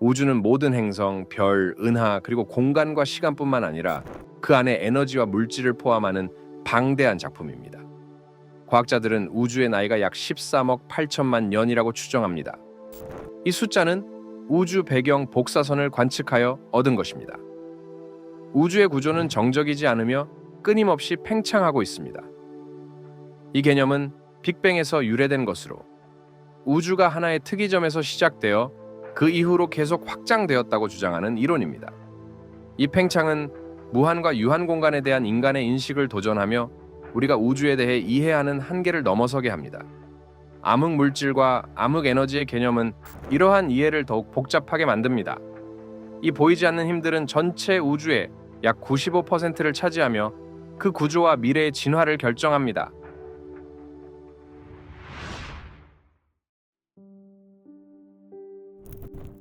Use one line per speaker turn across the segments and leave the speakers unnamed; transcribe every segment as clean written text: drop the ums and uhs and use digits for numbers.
우주는 모든 행성, 별, 은하, 그리고 공간과 시간뿐만 아니라 그 안에 에너지와 물질을 포함하는 방대한 작품입니다. 과학자들은 우주의 나이가 약 13억 8천만 년이라고 추정합니다. 이 숫자는 우주 배경 복사선을 관측하여 얻은 것입니다. 우주의 구조는 정적이지 않으며 끊임없이 팽창하고 있습니다. 이 개념은 빅뱅에서 유래된 것으로 우주가 하나의 특이점에서 시작되어 그 이후로 계속 확장되었다고 주장하는 이론입니다. 이 팽창은 무한과 유한 공간에 대한 인간의 인식을 도전하며 우리가 우주에 대해 이해하는 한계를 넘어서게 합니다. 암흑 물질과 암흑 에너지의 개념은 이러한 이해를 더욱 복잡하게 만듭니다. 이 보이지 않는 힘들은 전체 우주의 약 95%를 차지하며 그 구조와 미래의 진화를 결정합니다.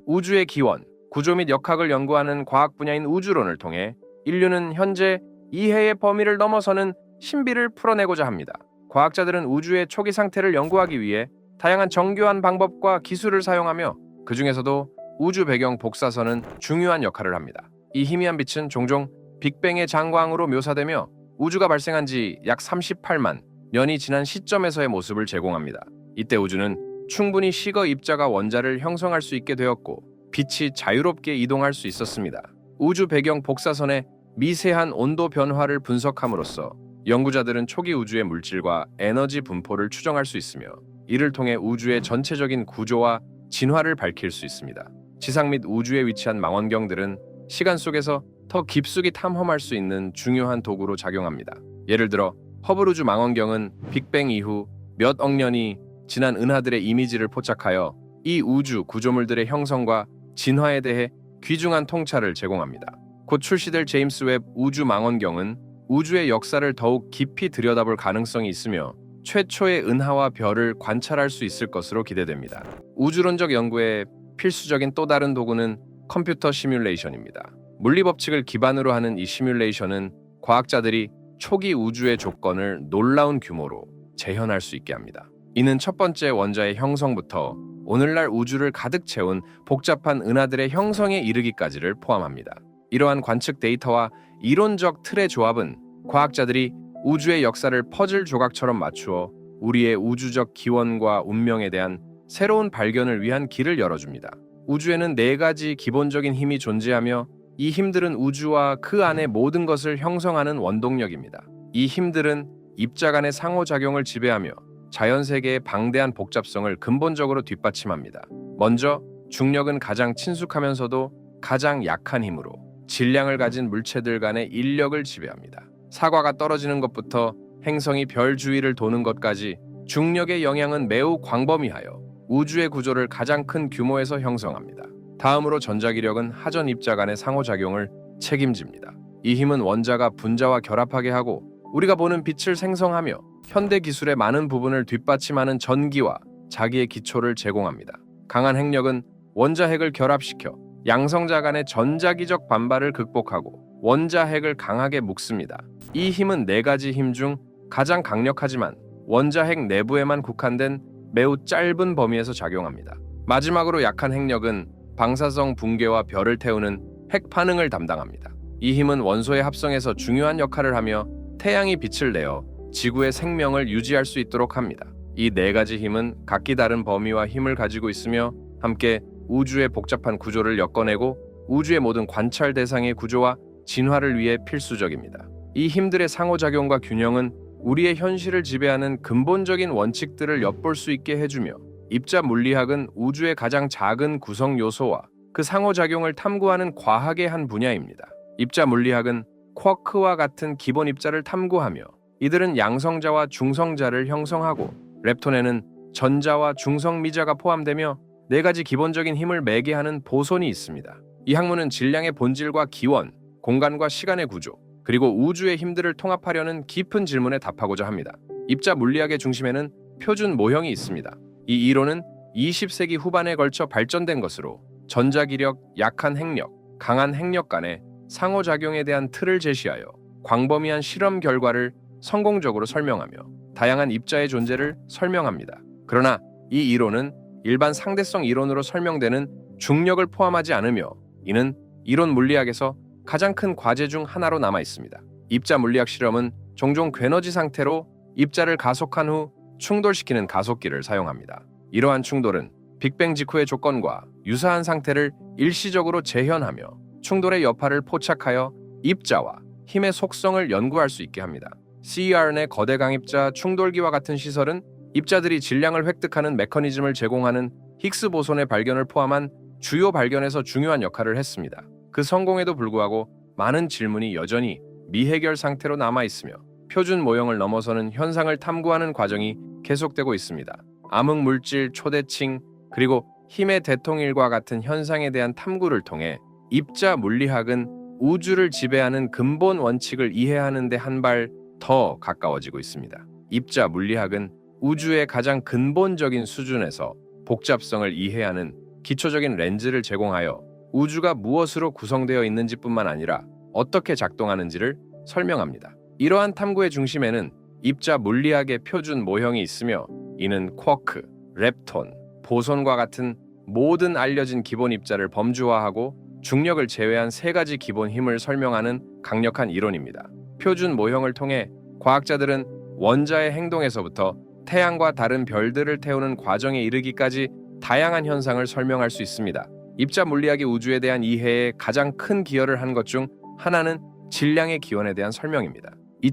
우주의 기원, 구조 및 역학을 연구하는 과학 분야인 우주론을 통해 인류는 현재 이해의 범위를 넘어서는 신비를 풀어내고자 합니다. 과학자들은 우주의 초기 상태를 연구하기 위해 다양한 정교한 방법과 기술을 사용하며 그 중에서도 우주 배경 복사선은 중요한 역할을 합니다. 이 희미한 빛은 종종 빅뱅의 장광으로 묘사되며 우주가 발생한 지 약 38만 년이 지난 시점에서의 모습을 제공합니다. 이때 우주는 충분히 시거 입자가 원자를 형성할 수 있게 되었고 빛이 자유롭게 이동할 수 있었습니다. 우주 배경 복사선의 미세한 온도 변화를 분석함으로써 연구자들은 초기 우주의 물질과 에너지 분포를 추정할 수 있으며 이를 통해 우주의 전체적인 구조와 진화를 밝힐 수 있습니다. 지상 및 우주에 위치한 망원경들은 시간 속에서 더 깊숙이 탐험할 수 있는 중요한 도구로 작용합니다. 예를 들어 허블 우주 망원경은 빅뱅 이후 몇 억 년이 지난 은하들의 이미지를 포착하여 이 우주 구조물들의 형성과 진화에 대해 귀중한 통찰을 제공합니다. 곧 출시될 제임스 웹 우주 망원경은 우주의 역사를 더욱 깊이 들여다볼 가능성이 있으며 최초의 은하와 별을 관찰할 수 있을 것으로 기대됩니다. 우주론적 연구에 필수적인 또 다른 도구는 컴퓨터 시뮬레이션입니다. 물리 법칙을 기반으로 하는 이 시뮬레이션은 과학자들이 초기 우주의 조건을 놀라운 규모로 재현할 수 있게 합니다. 이는 첫 번째 원자의 형성부터 오늘날 우주를 가득 채운 복잡한 은하들의 형성에 이르기까지를 포함합니다. 이러한 관측 데이터와 이론적 틀의 조합은 과학자들이 우주의 역사를 퍼즐 조각처럼 맞추어 우리의 우주적 기원과 운명에 대한 새로운 발견을 위한 길을 열어줍니다. 우주에는 4가지 기본적인 힘이 존재하며 이 힘들은 우주와 그 안의 모든 것을 형성하는 원동력입니다. 이 힘들은 입자 간의 상호작용을 지배하며 자연세계의 방대한 복잡성을 근본적으로 뒷받침합니다. 먼저 중력은 가장 친숙하면서도 가장 약한 힘으로 질량을 가진 물체들 간의 인력을 지배합니다. 사과가 떨어지는 것부터 행성이 별 주위를 도는 것까지 중력의 영향은 매우 광범위하여 우주의 구조를 가장 큰 규모에서 형성합니다. 다음으로 전자기력은 하전 입자 간의 상호작용을 책임집니다. 이 힘은 원자가 분자와 결합하게 하고 우리가 보는 빛을 생성하며 현대 기술의 많은 부분을 뒷받침하는 전기와 자기의 기초를 제공합니다. 강한 핵력은 원자핵을 결합시켜 양성자 간의 전자기적 반발을 극복하고 원자핵을 강하게 묶습니다. 이 힘은 4가지 힘 중 가장 강력하지만 원자핵 내부에만 국한된 매우 짧은 범위에서 작용합니다. 마지막으로 약한 핵력은 방사성 붕괴와 별을 태우는 핵 반응을 담당합니다. 이 힘은 원소의 합성에서 중요한 역할을 하며 태양이 빛을 내어 지구의 생명을 유지할 수 있도록 합니다. 이 4가지 힘은 각기 다른 범위와 힘을 가지고 있으며 함께 우주의 복잡한 구조를 엮어내고 우주의 모든 관찰 대상의 구조와 진화를 위해 필수적입니다. 이 힘들의 상호작용과 균형은 우리의 현실을 지배하는 근본적인 원칙들을 엿볼 수 있게 해주며 입자 물리학은 우주의 가장 작은 구성 요소와 그 상호작용을 탐구하는 과학의 한 분야입니다. 입자 물리학은 쿼크와 같은 기본 입자를 탐구하며 이들은 양성자와 중성자를 형성하고 렙톤에는 전자와 중성미자가 포함되며 4가지 기본적인 힘을 매개하는 보손이 있습니다. 이 학문은 질량의 본질과 기원, 공간과 시간의 구조, 그리고 우주의 힘들을 통합하려는 깊은 질문에 답하고자 합니다. 입자 물리학의 중심에는 표준 모형이 있습니다. 이 이론은 20세기 후반에 걸쳐 발전된 것으로 전자기력, 약한 핵력, 강한 핵력 간의 상호작용에 대한 틀을 제시하여 광범위한 실험 결과를 성공적으로 설명하며 다양한 입자의 존재를 설명합니다. 그러나 이 이론은 일반 상대성 이론으로 설명되는 중력을 포함하지 않으며 이는 이론 물리학에서 가장 큰 과제 중 하나로 남아 있습니다. 입자 물리학 실험은 종종 궤너지 상태로 입자를 가속한 후 충돌시키는 가속기를 사용합니다. 이러한 충돌은 빅뱅 직후의 조건과 유사한 상태를 일시적으로 재현하며 충돌의 여파를 포착하여 입자와 힘의 속성을 연구할 수 있게 합니다. CERN의 거대 강입자 충돌기와 같은 시설은 입자들이 질량을 획득하는 메커니즘을 제공하는 힉스 보손의 발견을 포함한 주요 발견에서 중요한 역할을 했습니다. 그 성공에도 불구하고 많은 질문이 여전히 미해결 상태로 남아 있으며 표준 모형을 넘어서는 현상을 탐구하는 과정이 계속되고 있습니다. 암흑 물질, 초대칭, 그리고 힘의 대통일과 같은 현상에 대한 탐구를 통해 입자 물리학은 우주를 지배하는 근본 원칙을 이해하는 데 한 발 더 가까워지고 있습니다. 입자 물리학은 우주의 가장 근본적인 수준에서 복잡성을 이해하는 기초적인 렌즈를 제공하여 우주가 무엇으로 구성되어 있는지뿐만 아니라 어떻게 작동하는지를 설명합니다. 이러한 탐구의 중심에는 입자 물리학의 표준 모형이 있으며 이는 쿼크, 렙톤, 보손과 같은 모든 알려진 기본 입자를 범주화하고 중력을 제외한 세 가지 기본 힘을 설명하는 강력한 이론입니다. 표준 모형을 통해 과학자들은 원자의 행동에서부터 태양과 다른 별들을 태우는 과정에 이르기까지 다양한 현상을 설명할 수 있습니다. 입자 물리학이 우주에 대한 이해에 가장 큰 기여를 한 것 중 하나는 질량의 기원에 대한 설명입니다.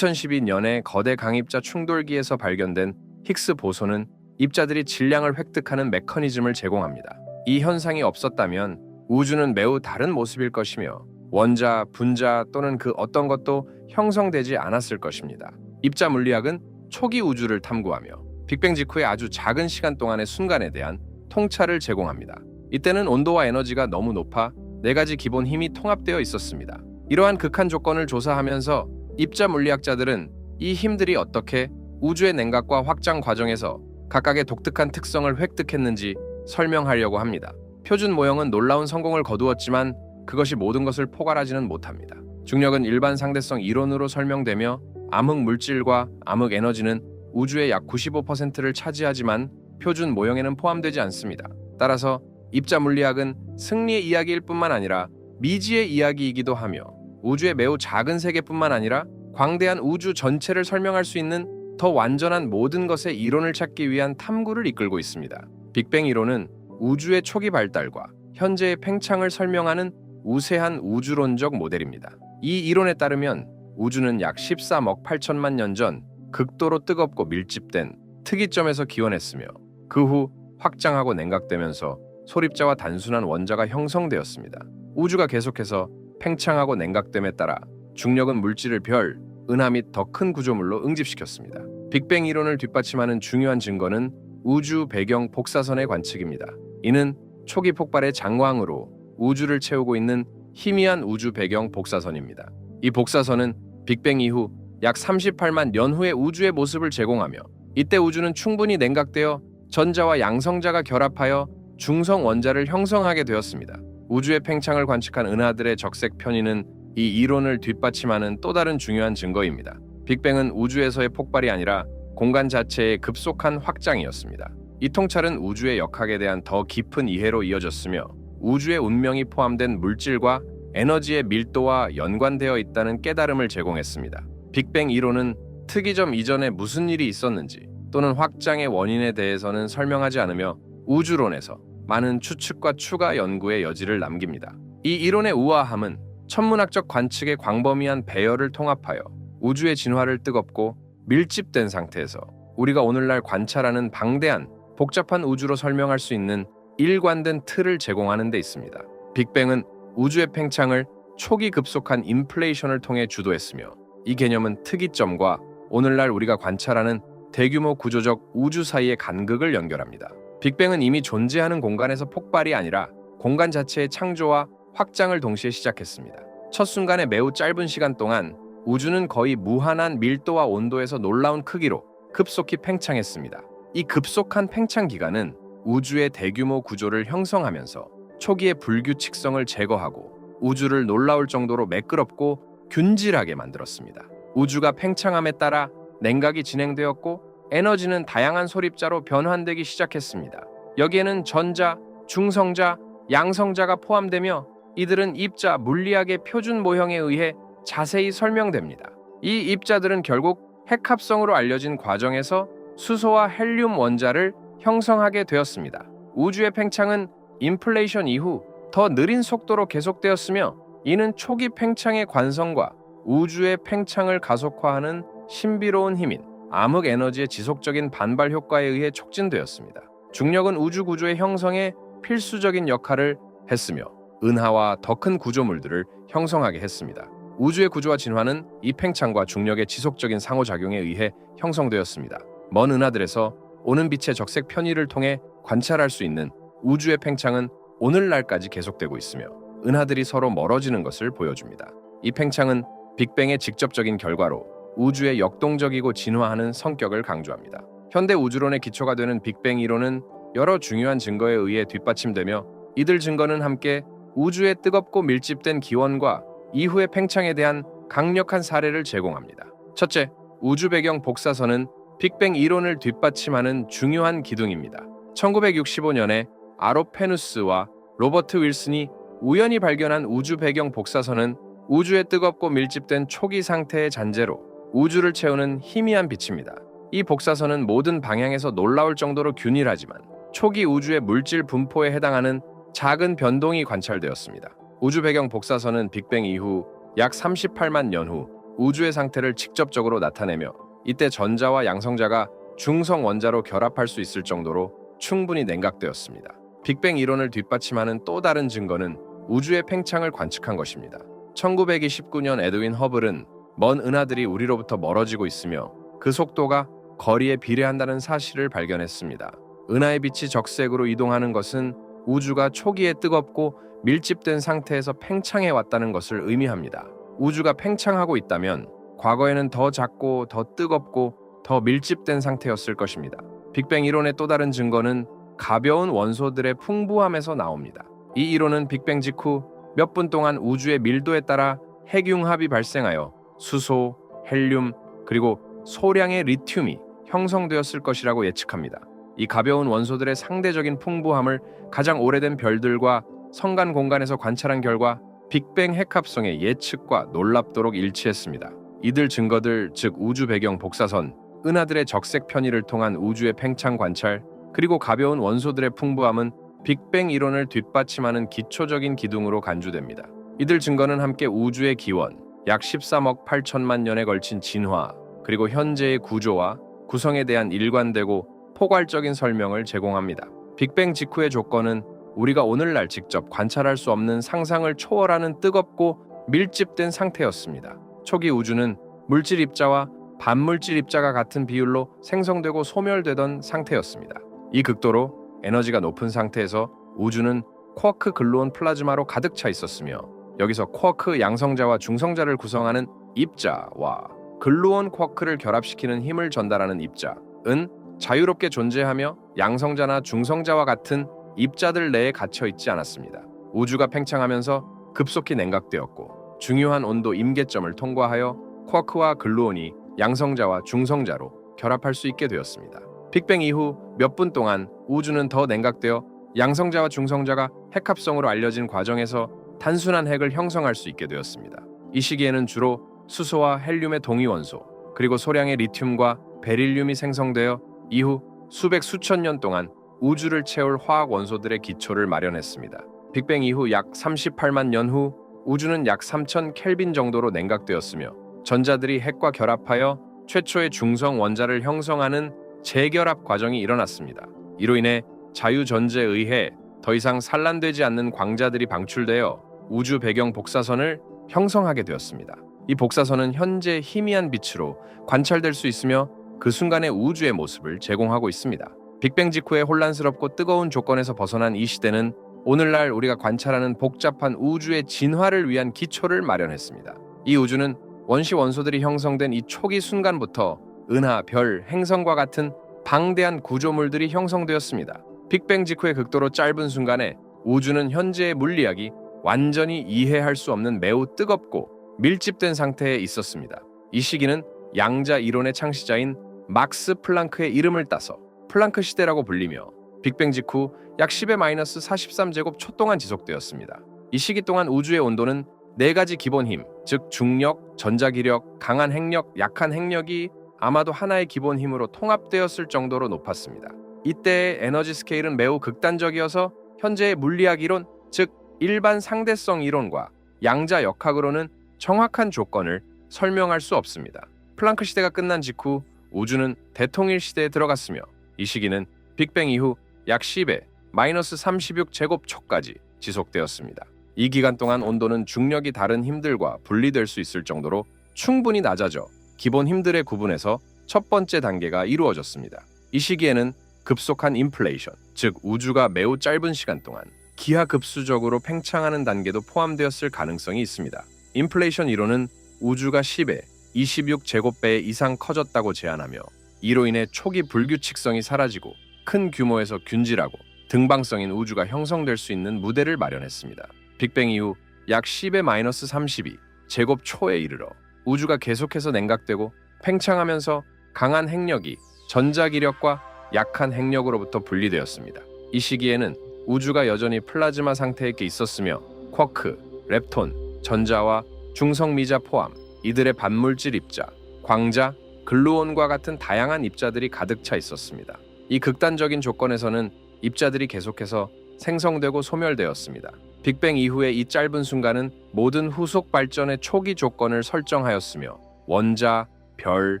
2012년에 거대 강입자 충돌기에서 발견된 힉스 보손은 입자들이 질량을 획득하는 메커니즘을 제공합니다. 이 현상이 없었다면 우주는 매우 다른 모습일 것이며 원자, 분자 또는 그 어떤 것도 형성되지 않았을 것입니다. 입자 물리학은 초기 우주를 탐구하며 빅뱅 직후의 아주 작은 시간 동안의 순간에 대한 통찰을 제공합니다. 이때는 온도와 에너지가 너무 높아 네 가지 기본 힘이 통합되어 있었습니다. 이러한 극한 조건을 조사하면서 입자 물리학자들은 이 힘들이 어떻게 우주의 냉각과 확장 과정에서 각각의 독특한 특성을 획득했는지 설명하려고 합니다. 표준 모형은 놀라운 성공을 거두었지만 그것이 모든 것을 포괄하지는 못합니다. 중력은 일반 상대성 이론으로 설명되며 암흑 물질과 암흑 에너지는 우주의 약 95%를 차지하지만 표준 모형에는 포함되지 않습니다. 따라서 입자 물리학은 승리의 이야기일 뿐만 아니라 미지의 이야기이기도 하며 우주의 매우 작은 세계뿐만 아니라 광대한 우주 전체를 설명할 수 있는 더 완전한 모든 것의 이론을 찾기 위한 탐구를 이끌고 있습니다. 빅뱅 이론은 우주의 초기 발달과 현재의 팽창을 설명하는 우세한 우주론적 모델입니다. 이 이론에 따르면 우주는 약 13억 8천만 년 전 극도로 뜨겁고 밀집된 특이점에서 기원했으며 그 후 확장하고 냉각되면서 소립자와 단순한 원자가 형성되었습니다. 우주가 계속해서 팽창하고 냉각됨에 따라 중력은 물질을 별, 은하 및 더 큰 구조물로 응집시켰습니다. 빅뱅 이론을 뒷받침하는 중요한 증거는 우주 배경 복사선의 관측입니다. 이는 초기 폭발의 장광으로 우주를 채우고 있는 희미한 우주 배경 복사선입니다. 이 복사선은 빅뱅 이후 약 38만 년 후의 우주의 모습을 제공하며 이때 우주는 충분히 냉각되어 전자와 양성자가 결합하여 중성 원자를 형성하게 되었습니다. 우주의 팽창을 관측한 은하들의 적색 편의는 이 이론을 뒷받침하는 또 다른 중요한 증거입니다. 빅뱅은 우주에서의 폭발이 아니라 공간 자체의 급속한 확장이었습니다. 이 통찰은 우주의 역학에 대한 더 깊은 이해로 이어졌으며 우주의 운명이 포함된 물질과 에너지의 밀도와 연관되어 있다는 깨달음을 제공했습니다. 빅뱅 이론은 특이점 이전에 무슨 일이 있었는지 또는 확장의 원인에 대해서는 설명하지 않으며 우주론에서 많은 추측과 추가 연구의 여지를 남깁니다. 이 이론의 우아함은 천문학적 관측의 광범위한 배열을 통합하여 우주의 진화를 뜨겁고 밀집된 상태에서 우리가 오늘날 관찰하는 방대한 복잡한 우주로 설명할 수 있는 일관된 틀을 제공하는 데 있습니다. 빅뱅은 우주의 팽창을 초기 급속한 인플레이션을 통해 주도했으며 이 개념은 특이점과 오늘날 우리가 관찰하는 대규모 구조적 우주 사이의 간극을 연결합니다. 빅뱅은 이미 존재하는 공간에서 폭발이 아니라 공간 자체의 창조와 확장을 동시에 시작했습니다. 첫 순간의 매우 짧은 시간 동안 우주는 거의 무한한 밀도와 온도에서 놀라운 크기로 급속히 팽창했습니다. 이 급속한 팽창 기간은 우주의 대규모 구조를 형성하면서 초기의 불규칙성을 제거하고 우주를 놀라울 정도로 매끄럽고 균질하게 만들었습니다. 우주가 팽창함에 따라 냉각이 진행되었고 에너지는 다양한 소립자로 변환되기 시작했습니다. 여기에는 전자, 중성자, 양성자가 포함되며 이들은 입자 물리학의 표준 모형에 의해 자세히 설명됩니다. 이 입자들은 결국 핵합성으로 알려진 과정에서 수소와 헬륨 원자를 형성하게 되었습니다. 우주의 팽창은 인플레이션 이후 더 느린 속도로 계속되었으며 이는 초기 팽창의 관성과 우주의 팽창을 가속화하는 신비로운 힘인 암흑 에너지의 지속적인 반발 효과에 의해 촉진되었습니다. 중력은 우주 구조의 형성에 필수적인 역할을 했으며 은하와 더 큰 구조물들을 형성하게 했습니다. 우주의 구조와 진화는 이 팽창과 중력의 지속적인 상호작용에 의해 형성되었습니다. 먼 은하들에서 오는 빛의 적색 편의를 통해 관찰할 수 있는 우주의 팽창은 오늘날까지 계속되고 있으며 은하들이 서로 멀어지는 것을 보여줍니다. 이 팽창은 빅뱅의 직접적인 결과로 우주의 역동적이고 진화하는 성격을 강조합니다. 현대 우주론의 기초가 되는 빅뱅 이론은 여러 중요한 증거에 의해 뒷받침되며 이들 증거는 함께 우주의 뜨겁고 밀집된 기원과 이후의 팽창에 대한 강력한 사례를 제공합니다. 첫째, 우주 배경 복사선은 빅뱅 이론을 뒷받침하는 중요한 기둥입니다. 1965년에 아로페누스와 로버트 윌슨이 우연히 발견한 우주 배경 복사선은 우주의 뜨겁고 밀집된 초기 상태의 잔재로 우주를 채우는 희미한 빛입니다. 이 복사선은 모든 방향에서 놀라울 정도로 균일하지만 초기 우주의 물질 분포에 해당하는 작은 변동이 관찰되었습니다. 우주 배경 복사선은 빅뱅 이후 약 38만 년 후 우주의 상태를 직접적으로 나타내며 이때 전자와 양성자가 중성 원자로 결합할 수 있을 정도로 충분히 냉각되었습니다. 빅뱅 이론을 뒷받침하는 또 다른 증거는 우주의 팽창을 관측한 것입니다. 1929년 에드윈 허블은 먼 은하들이 우리로부터 멀어지고 있으며 그 속도가 거리에 비례한다는 사실을 발견했습니다. 은하의 빛이 적색으로 이동하는 것은 우주가 초기에 뜨겁고 밀집된 상태에서 팽창해 왔다는 것을 의미합니다. 우주가 팽창하고 있다면 과거에는 더 작고 더 뜨겁고 더 밀집된 상태였을 것입니다. 빅뱅 이론의 또 다른 증거는 가벼운 원소들의 풍부함에서 나옵니다. 이 이론은 빅뱅 직후 몇 분 동안 우주의 밀도에 따라 핵융합이 발생하여 수소, 헬륨, 그리고 소량의 리튬이 형성되었을 것이라고 예측합니다. 이 가벼운 원소들의 상대적인 풍부함을 가장 오래된 별들과 성간 공간에서 관찰한 결과 빅뱅 핵합성의 예측과 놀랍도록 일치했습니다. 이들 증거들, 즉 우주 배경 복사선, 은하들의 적색 편의를 통한 우주의 팽창 관찰, 그리고 가벼운 원소들의 풍부함은 빅뱅 이론을 뒷받침하는 기초적인 기둥으로 간주됩니다. 이들 증거는 함께 우주의 기원, 약 13억 8천만 년에 걸친 진화, 그리고 현재의 구조와 구성에 대한 일관되고 포괄적인 설명을 제공합니다. 빅뱅 직후의 조건은 우리가 오늘날 직접 관찰할 수 없는 상상을 초월하는 뜨겁고 밀집된 상태였습니다. 초기 우주는 물질 입자와 반물질 입자가 같은 비율로 생성되고 소멸되던 상태였습니다. 이 극도로 에너지가 높은 상태에서 우주는 쿼크 글루온 플라즈마로 가득 차 있었으며 여기서 쿼크 양성자와 중성자를 구성하는 입자와 글루온 쿼크를 결합시키는 힘을 전달하는 입자은 자유롭게 존재하며 양성자나 중성자와 같은 입자들 내에 갇혀 있지 않았습니다. 우주가 팽창하면서 급속히 냉각되었고 중요한 온도 임계점을 통과하여 쿼크와 글루온이 양성자와 중성자로 결합할 수 있게 되었습니다. 빅뱅 이후 몇 분 동안 우주는 더 냉각되어 양성자와 중성자가 핵합성으로 알려진 과정에서 단순한 핵을 형성할 수 있게 되었습니다. 이 시기에는 주로 수소와 헬륨의 동위원소, 그리고 소량의 리튬과 베릴륨이 생성되어 이후 수백 수천 년 동안 우주를 채울 화학 원소들의 기초를 마련했습니다. 빅뱅 이후 약 38만 년 후 우주는 약 3000 켈빈 정도로 냉각되었으며 전자들이 핵과 결합하여 최초의 중성 원자를 형성하는 재결합 과정이 일어났습니다. 이로 인해 자유전제에 의해 더 이상 산란되지 않는 광자들이 방출되어 우주 배경 복사선을 형성하게 되었습니다. 이 복사선은 현재 희미한 빛으로 관찰될 수 있으며 그 순간의 우주의 모습을 제공하고 있습니다. 빅뱅 직후의 혼란스럽고 뜨거운 조건에서 벗어난 이 시대는 오늘날 우리가 관찰하는 복잡한 우주의 진화를 위한 기초를 마련했습니다. 이 우주는 원시 원소들이 형성된 이 초기 순간부터 은하, 별, 행성과 같은 방대한 구조물들이 형성되었습니다. 빅뱅 직후의 극도로 짧은 순간에 우주는 현재의 물리학이 완전히 이해할 수 없는 매우 뜨겁고 밀집된 상태에 있었습니다. 이 시기는 양자 이론의 창시자인 막스 플랑크의 이름을 따서 플랑크 시대라고 불리며 빅뱅 직후 약 10의 마이너스 43제곱 초 동안 지속되었습니다. 이 시기 동안 우주의 온도는 네 가지 기본 힘, 즉 중력, 전자기력, 강한 핵력, 약한 핵력이 아마도 하나의 기본 힘으로 통합되었을 정도로 높았습니다. 이때의 에너지 스케일은 매우 극단적이어서 현재의 물리학 이론, 즉 일반 상대성 이론과 양자 역학으로는 정확한 조건을 설명할 수 없습니다. 플랑크 시대가 끝난 직후 우주는 대통일 시대에 들어갔으며 이 시기는 빅뱅 이후 약 10의 마이너스 36제곱초까지 지속되었습니다. 이 기간 동안 온도는 중력이 다른 힘들과 분리될 수 있을 정도로 충분히 낮아져 기본 힘들의 구분에서 첫 번째 단계가 이루어졌습니다. 이 시기에는 급속한 인플레이션, 즉 우주가 매우 짧은 시간 동안 기하급수적으로 팽창하는 단계도 포함되었을 가능성이 있습니다. 인플레이션 이론은 우주가 10의 26제곱배 이상 커졌다고 제안하며 이로 인해 초기 불규칙성이 사라지고 큰 규모에서 균질하고 등방성인 우주가 형성될 수 있는 무대를 마련했습니다. 빅뱅 이후 약 10의 마이너스 32제곱초에 이르러 우주가 계속해서 냉각되고 팽창하면서 강한 핵력이 전자기력과 약한 핵력으로부터 분리되었습니다. 이 시기에는 우주가 여전히 플라즈마 상태에 있었으며 쿼크, 렙톤, 전자와 중성미자 포함 이들의 반물질 입자, 광자, 글루온과 같은 다양한 입자들이 가득 차 있었습니다. 이 극단적인 조건에서는 입자들이 계속해서 생성되고 소멸되었습니다. 빅뱅 이후의 이 짧은 순간은 모든 후속 발전의 초기 조건을 설정하였으며 원자, 별,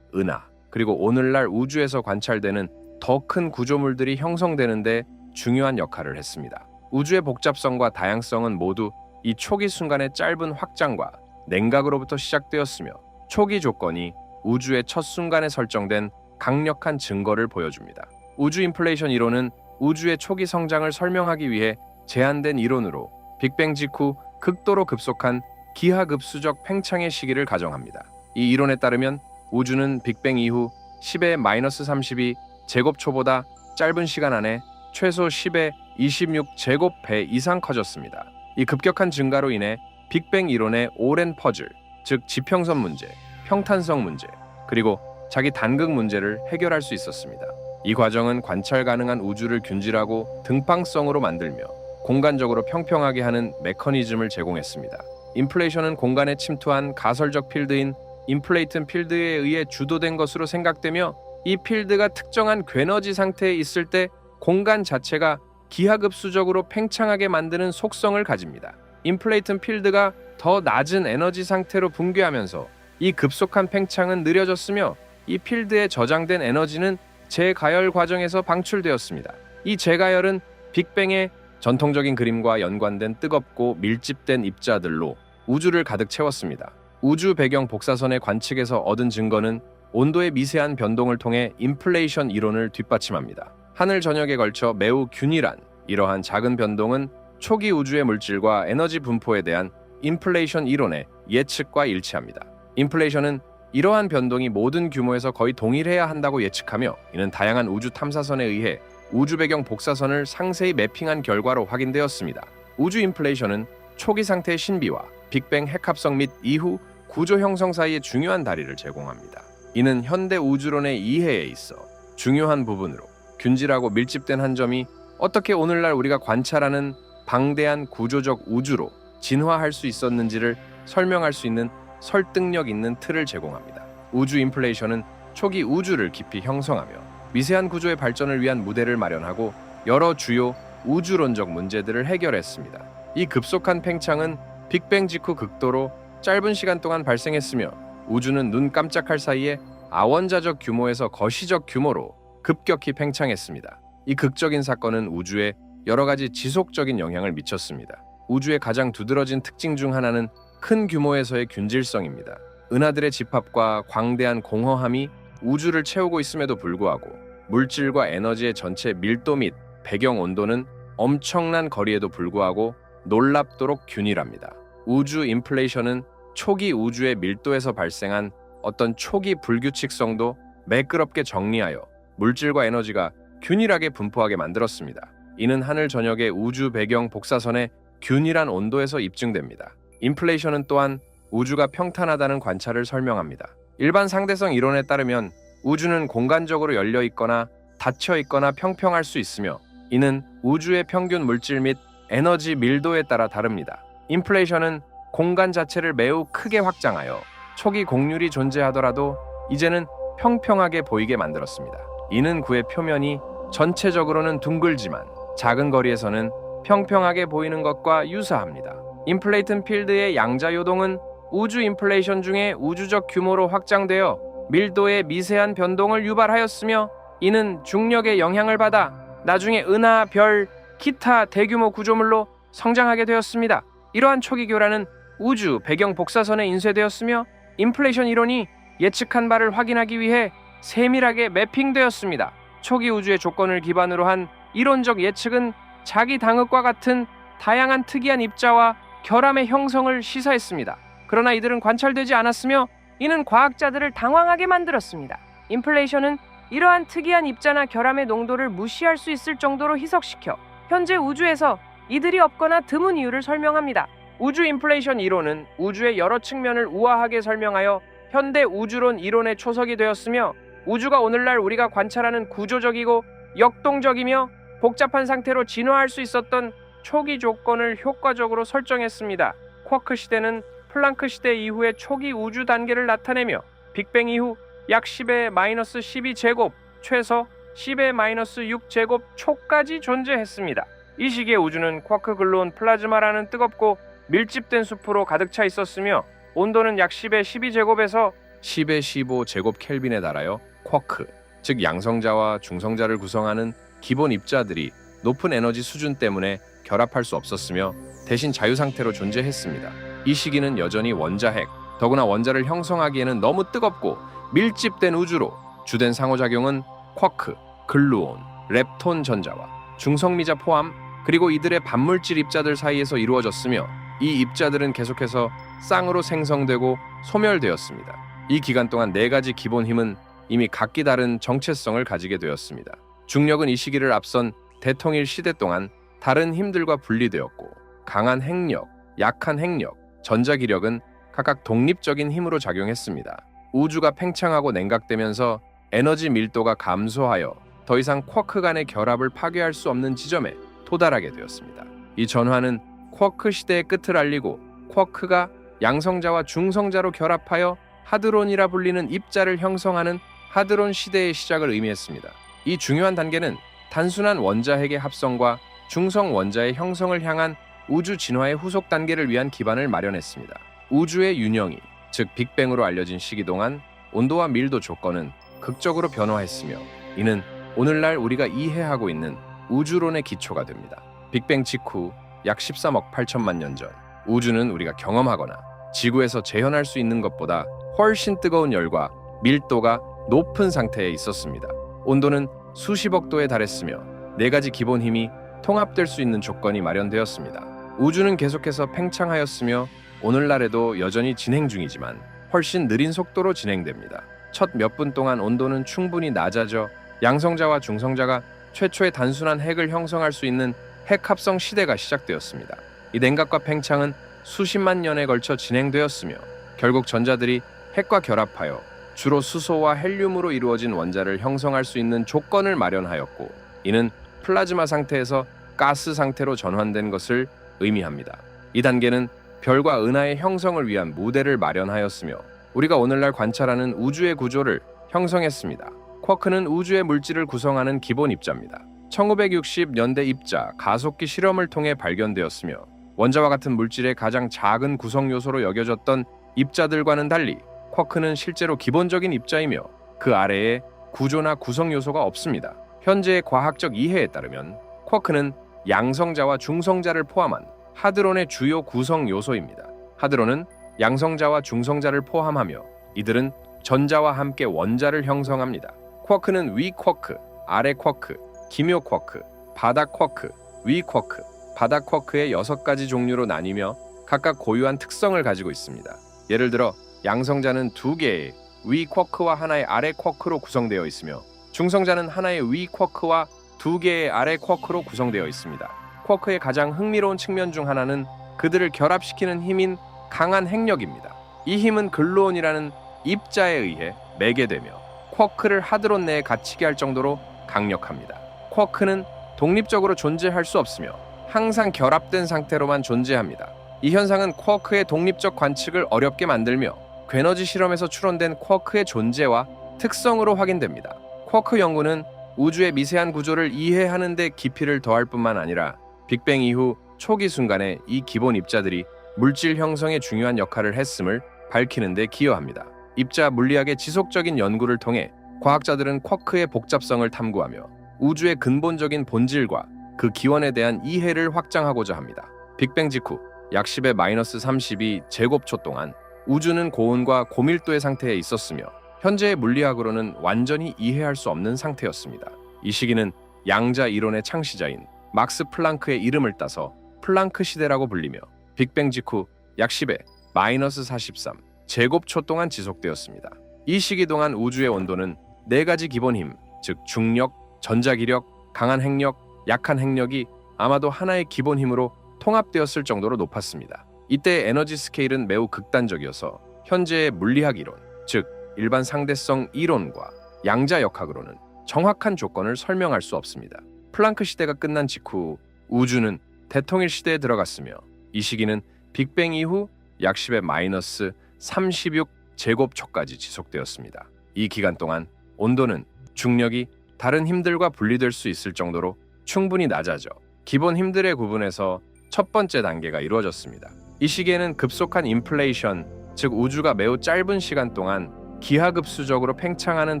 은하, 그리고 오늘날 우주에서 관찰되는 더 큰 구조물들이 형성되는 데 중요한 역할을 했습니다. 우주의 복잡성과 다양성은 모두 이 초기 순간의 짧은 확장과 냉각으로부터 시작되었으며 초기 조건이 우주의 첫 순간에 설정된 강력한 증거를 보여줍니다. 우주 인플레이션 이론은 우주의 초기 성장을 설명하기 위해 제한된 이론으로 빅뱅 직후 극도로 급속한 기하급수적 팽창의 시기를 가정합니다. 이 이론에 따르면 우주는 빅뱅 이후 10의 마이너스 32제곱초보다 짧은 시간 안에 최소 10의 26제곱배 이상 커졌습니다. 이 급격한 증가로 인해 빅뱅 이론의 오랜 퍼즐, 즉 지평선 문제, 평탄성 문제, 그리고 자기 단극 문제를 해결할 수 있었습니다. 이 과정은 관찰 가능한 우주를 균질하고 등방성으로 만들며 공간적으로 평평하게 하는 메커니즘을 제공했습니다. 인플레이션은 공간에 침투한 가설적 필드인 인플레이튼 필드에 의해 주도된 것으로 생각되며 이 필드가 특정한 궤너지 상태에 있을 때 공간 자체가 기하급수적으로 팽창하게 만드는 속성을 가집니다. 인플레이튼 필드가 더 낮은 에너지 상태로 붕괴하면서 이 급속한 팽창은 느려졌으며 이 필드에 저장된 에너지는 재가열 과정에서 방출되었습니다. 이 재가열은 빅뱅의 전통적인 그림과 연관된 뜨겁고 밀집된 입자들로 우주를 가득 채웠습니다. 우주 배경 복사선의 관측에서 얻은 증거는 온도의 미세한 변동을 통해 인플레이션 이론을 뒷받침합니다. 하늘 전역에 걸쳐 매우 균일한 이러한 작은 변동은 초기 우주의 물질과 에너지 분포에 대한 인플레이션 이론의 예측과 일치합니다. 인플레이션은 이러한 변동이 모든 규모에서 거의 동일해야 한다고 예측하며 이는 다양한 우주 탐사선에 의해 우주 배경 복사선을 상세히 매핑한 결과로 확인되었습니다. 우주 인플레이션은 초기 상태의 신비와 빅뱅 핵합성 및 이후 구조 형성 사이의 중요한 다리를 제공합니다. 이는 현대 우주론의 이해에 있어 중요한 부분으로 균질하고 밀집된 한 점이 어떻게 오늘날 우리가 관찰하는 방대한 구조적 우주로 진화할 수 있었는지를 설명할 수 있는 설득력 있는 틀을 제공합니다. 우주 인플레이션은 초기 우주를 깊이 형성하며 미세한 구조의 발전을 위한 무대를 마련하고 여러 주요 우주론적 문제들을 해결했습니다. 이 급속한 팽창은 빅뱅 직후 극도로 짧은 시간 동안 발생했으며 우주는 눈 깜짝할 사이에 아원자적 규모에서 거시적 규모로 급격히 팽창했습니다. 이 극적인 사건은 우주에 여러 가지 지속적인 영향을 미쳤습니다. 우주의 가장 두드러진 특징 중 하나는 큰 규모에서의 균질성입니다. 은하들의 집합과 광대한 공허함이 우주를 채우고 있음에도 불구하고 물질과 에너지의 전체 밀도 및 배경 온도는 엄청난 거리에도 불구하고 놀랍도록 균일합니다. 우주 인플레이션은 초기 우주의 밀도에서 발생한 어떤 초기 불규칙성도 매끄럽게 정리하여 물질과 에너지가 균일하게 분포하게 만들었습니다. 이는 하늘 전역의 우주 배경 복사선의 균일한 온도에서 입증됩니다. 인플레이션은 또한 우주가 평탄하다는 관찰을 설명합니다. 일반 상대성 이론에 따르면 우주는 공간적으로 열려 있거나 닫혀 있거나 평평할 수 있으며 이는 우주의 평균 물질 및 에너지 밀도에 따라 다릅니다. 인플레이션은 공간 자체를 매우 크게 확장하여 초기 곡률이 존재하더라도 이제는 평평하게 보이게 만들었습니다. 이는 구의 표면이 전체적으로는 둥글지만 작은 거리에서는 평평하게 보이는 것과 유사합니다. 인플레이튼 필드의 양자 요동은 우주 인플레이션 중에 우주적 규모로 확장되어 밀도의 미세한 변동을 유발하였으며, 이는 중력의 영향을 받아 나중에 은하, 별, 기타 대규모 구조물로 성장하게 되었습니다. 이러한 초기 교란은 우주 배경 복사선에 인쇄되었으며, 인플레이션 이론이 예측한 바를 확인하기 위해 세밀하게 매핑되었습니다. 초기 우주의 조건을 기반으로 한 이론적 예측은 자기 당흑과 같은 다양한 특이한 입자와 결함의 형성을 시사했습니다. 그러나 이들은 관찰되지 않았으며, 이는 과학자들을 당황하게 만들었습니다. 인플레이션은 이러한 특이한 입자나 결함의 농도를 무시할 수 있을 정도로 희석시켜 현재 우주에서 이들이 없거나 드문 이유를 설명합니다. 우주 인플레이션 이론은 우주의 여러 측면을 우아하게 설명하여 현대 우주론 이론의 초석이 되었으며, 우주가 오늘날 우리가 관찰하는 구조적이고 역동적이며 복잡한 상태로 진화할 수 있었던 초기 조건을 효과적으로 설정했습니다. 쿼크 시대는 플랑크 시대 이후의 초기 우주 단계를 나타내며 빅뱅 이후 약 10의 마이너스 12제곱, 최소 10의 마이너스 6제곱 초까지 존재했습니다. 이 시기의 우주는 쿼크 글루온 플라즈마라는 뜨겁고 밀집된 숲으로 가득 차 있었으며, 온도는 약 10의 12제곱에서 10의 15제곱 켈빈에 달하여 쿼크, 즉 양성자와 중성자를 구성하는 기본 입자들이 높은 에너지 수준 때문에 결합할 수 없었으며 대신 자유상태로 존재했습니다. 이 시기는 여전히 원자핵, 더구나 원자를 형성하기에는 너무 뜨겁고 밀집된 우주로 주된 상호작용은 쿼크, 글루온, 렙톤 전자와 중성미자 포함, 그리고 이들의 반물질 입자들 사이에서 이루어졌으며, 이 입자들은 계속해서 쌍으로 생성되고 소멸되었습니다. 이 기간 동안 4가지 기본 힘은 이미 각기 다른 정체성을 가지게 되었습니다. 중력은 이 시기를 앞선 대통일 시대 동안 다른 힘들과 분리되었고, 강한 핵력, 약한 핵력, 전자기력은 각각 독립적인 힘으로 작용했습니다. 우주가 팽창하고 냉각되면서 에너지 밀도가 감소하여 더 이상 쿼크 간의 결합을 파괴할 수 없는 지점에 도달하게 되었습니다. 이 전환은 쿼크 시대의 끝을 알리고 쿼크가 양성자와 중성자로 결합하여 하드론이라 불리는 입자를 형성하는 하드론 시대의 시작을 의미했습니다. 이 중요한 단계는 단순한 원자핵의 합성과 중성 원자의 형성을 향한 우주 진화의 후속 단계를 위한 기반을 마련했습니다. 우주의 윤영이, 즉 빅뱅으로 알려진 시기 동안 온도와 밀도 조건은 극적으로 변화했으며, 이는 오늘날 우리가 이해하고 있는 우주론의 기초가 됩니다. 빅뱅 직후 약 13억 8천만 년 전, 우주는 우리가 경험하거나 지구에서 재현할 수 있는 것보다 훨씬 뜨거운 열과 밀도가 높은 상태에 있었습니다. 온도는 수십억 도에 달했으며 4가지 기본 힘이 통합될 수 있는 조건이 마련되었습니다. 우주는 계속해서 팽창하였으며 오늘날에도 여전히 진행 중이지만 훨씬 느린 속도로 진행됩니다. 첫 몇 분 동안 온도는 충분히 낮아져 양성자와 중성자가 최초의 단순한 핵을 형성할 수 있는 핵합성 시대가 시작되었습니다. 이 냉각과 팽창은 수십만 년에 걸쳐 진행되었으며, 결국 전자들이 핵과 결합하여 주로 수소와 헬륨으로 이루어진 원자를 형성할 수 있는 조건을 마련하였고, 이는 플라즈마 상태에서 가스 상태로 전환된 것을 의미합니다. 이 단계는 별과 은하의 형성을 위한 무대를 마련하였으며, 우리가 오늘날 관찰하는 우주의 구조를 형성했습니다. 쿼크는 우주의 물질을 구성하는 기본 입자입니다. 1960년대 입자 가속기 실험을 통해 발견되었으며, 원자와 같은 물질의 가장 작은 구성 요소로 여겨졌던 입자들과는 달리 쿼크는 실제로 기본적인 입자이며 그 아래에 구조나 구성 요소가 없습니다. 현재의 과학적 이해에 따르면 쿼크는 양성자와 중성자를 포함한 하드론의 주요 구성 요소입니다. 하드론은 양성자와 중성자를 포함하며 이들은 전자와 함께 원자를 형성합니다. 쿼크는 위 쿼크, 아래 쿼크, 기묘 쿼크, 바닥 쿼크, 위 쿼크, 바닥 쿼크의 6가지 종류로 나뉘며 각각 고유한 특성을 가지고 있습니다. 예를 들어 양성자는 2개의 위 쿼크와 하나의 아래 쿼크로 구성되어 있으며, 중성자는 하나의 위 쿼크와 2개의 아래 쿼크로 구성되어 있습니다. 쿼크의 가장 흥미로운 측면 중 하나는 그들을 결합시키는 힘인 강한 핵력입니다. 이 힘은 글루온이라는 입자에 의해 매개되며 쿼크를 하드론 내에 갇히게 할 정도로 강력합니다. 쿼크는 독립적으로 존재할 수 없으며 항상 결합된 상태로만 존재합니다. 이 현상은 쿼크의 독립적 관측을 어렵게 만들며 괴너지 실험에서 추론된 쿼크의 존재와 특성으로 확인됩니다. 쿼크 연구는 우주의 미세한 구조를 이해하는 데 깊이를 더할 뿐만 아니라 빅뱅 이후 초기 순간에 이 기본 입자들이 물질 형성에 중요한 역할을 했음을 밝히는 데 기여합니다. 입자 물리학의 지속적인 연구를 통해 과학자들은 쿼크의 복잡성을 탐구하며 우주의 근본적인 본질과 그 기원에 대한 이해를 확장하고자 합니다. 빅뱅 직후 약 10의 마이너스 32 제곱초 동안 우주는 고온과 고밀도의 상태에 있었으며 현재의 물리학으로는 완전히 이해할 수 없는 상태였습니다. 이 시기는 양자 이론의 창시자인 막스 플랑크의 이름을 따서 플랑크 시대라고 불리며 빅뱅 직후 약 10의 마이너스 43 제곱초 동안 지속되었습니다. 이 시기 동안 우주의 온도는 4가지 기본 힘, 즉 중력, 전자기력, 강한 핵력, 약한 핵력이 아마도 하나의 기본 힘으로 통합되었을 정도로 높았습니다. 이때의 에너지 스케일은 매우 극단적이어서 현재의 물리학 이론, 즉 일반 상대성 이론과 양자 역학으로는 정확한 조건을 설명할 수 없습니다. 플랑크 시대가 끝난 직후 우주는 대통일 시대에 들어갔으며 이 시기는 빅뱅 이후 약 10의 마이너스 36 제곱초까지 지속되었습니다. 이 기간 동안 온도는 중력이 다른 힘들과 분리될 수 있을 정도로 충분히 낮아져 기본 힘들의 구분에서 첫 번째 단계가 이루어졌습니다. 이 시기에는 급속한 인플레이션, 즉 우주가 매우 짧은 시간 동안 기하급수적으로 팽창하는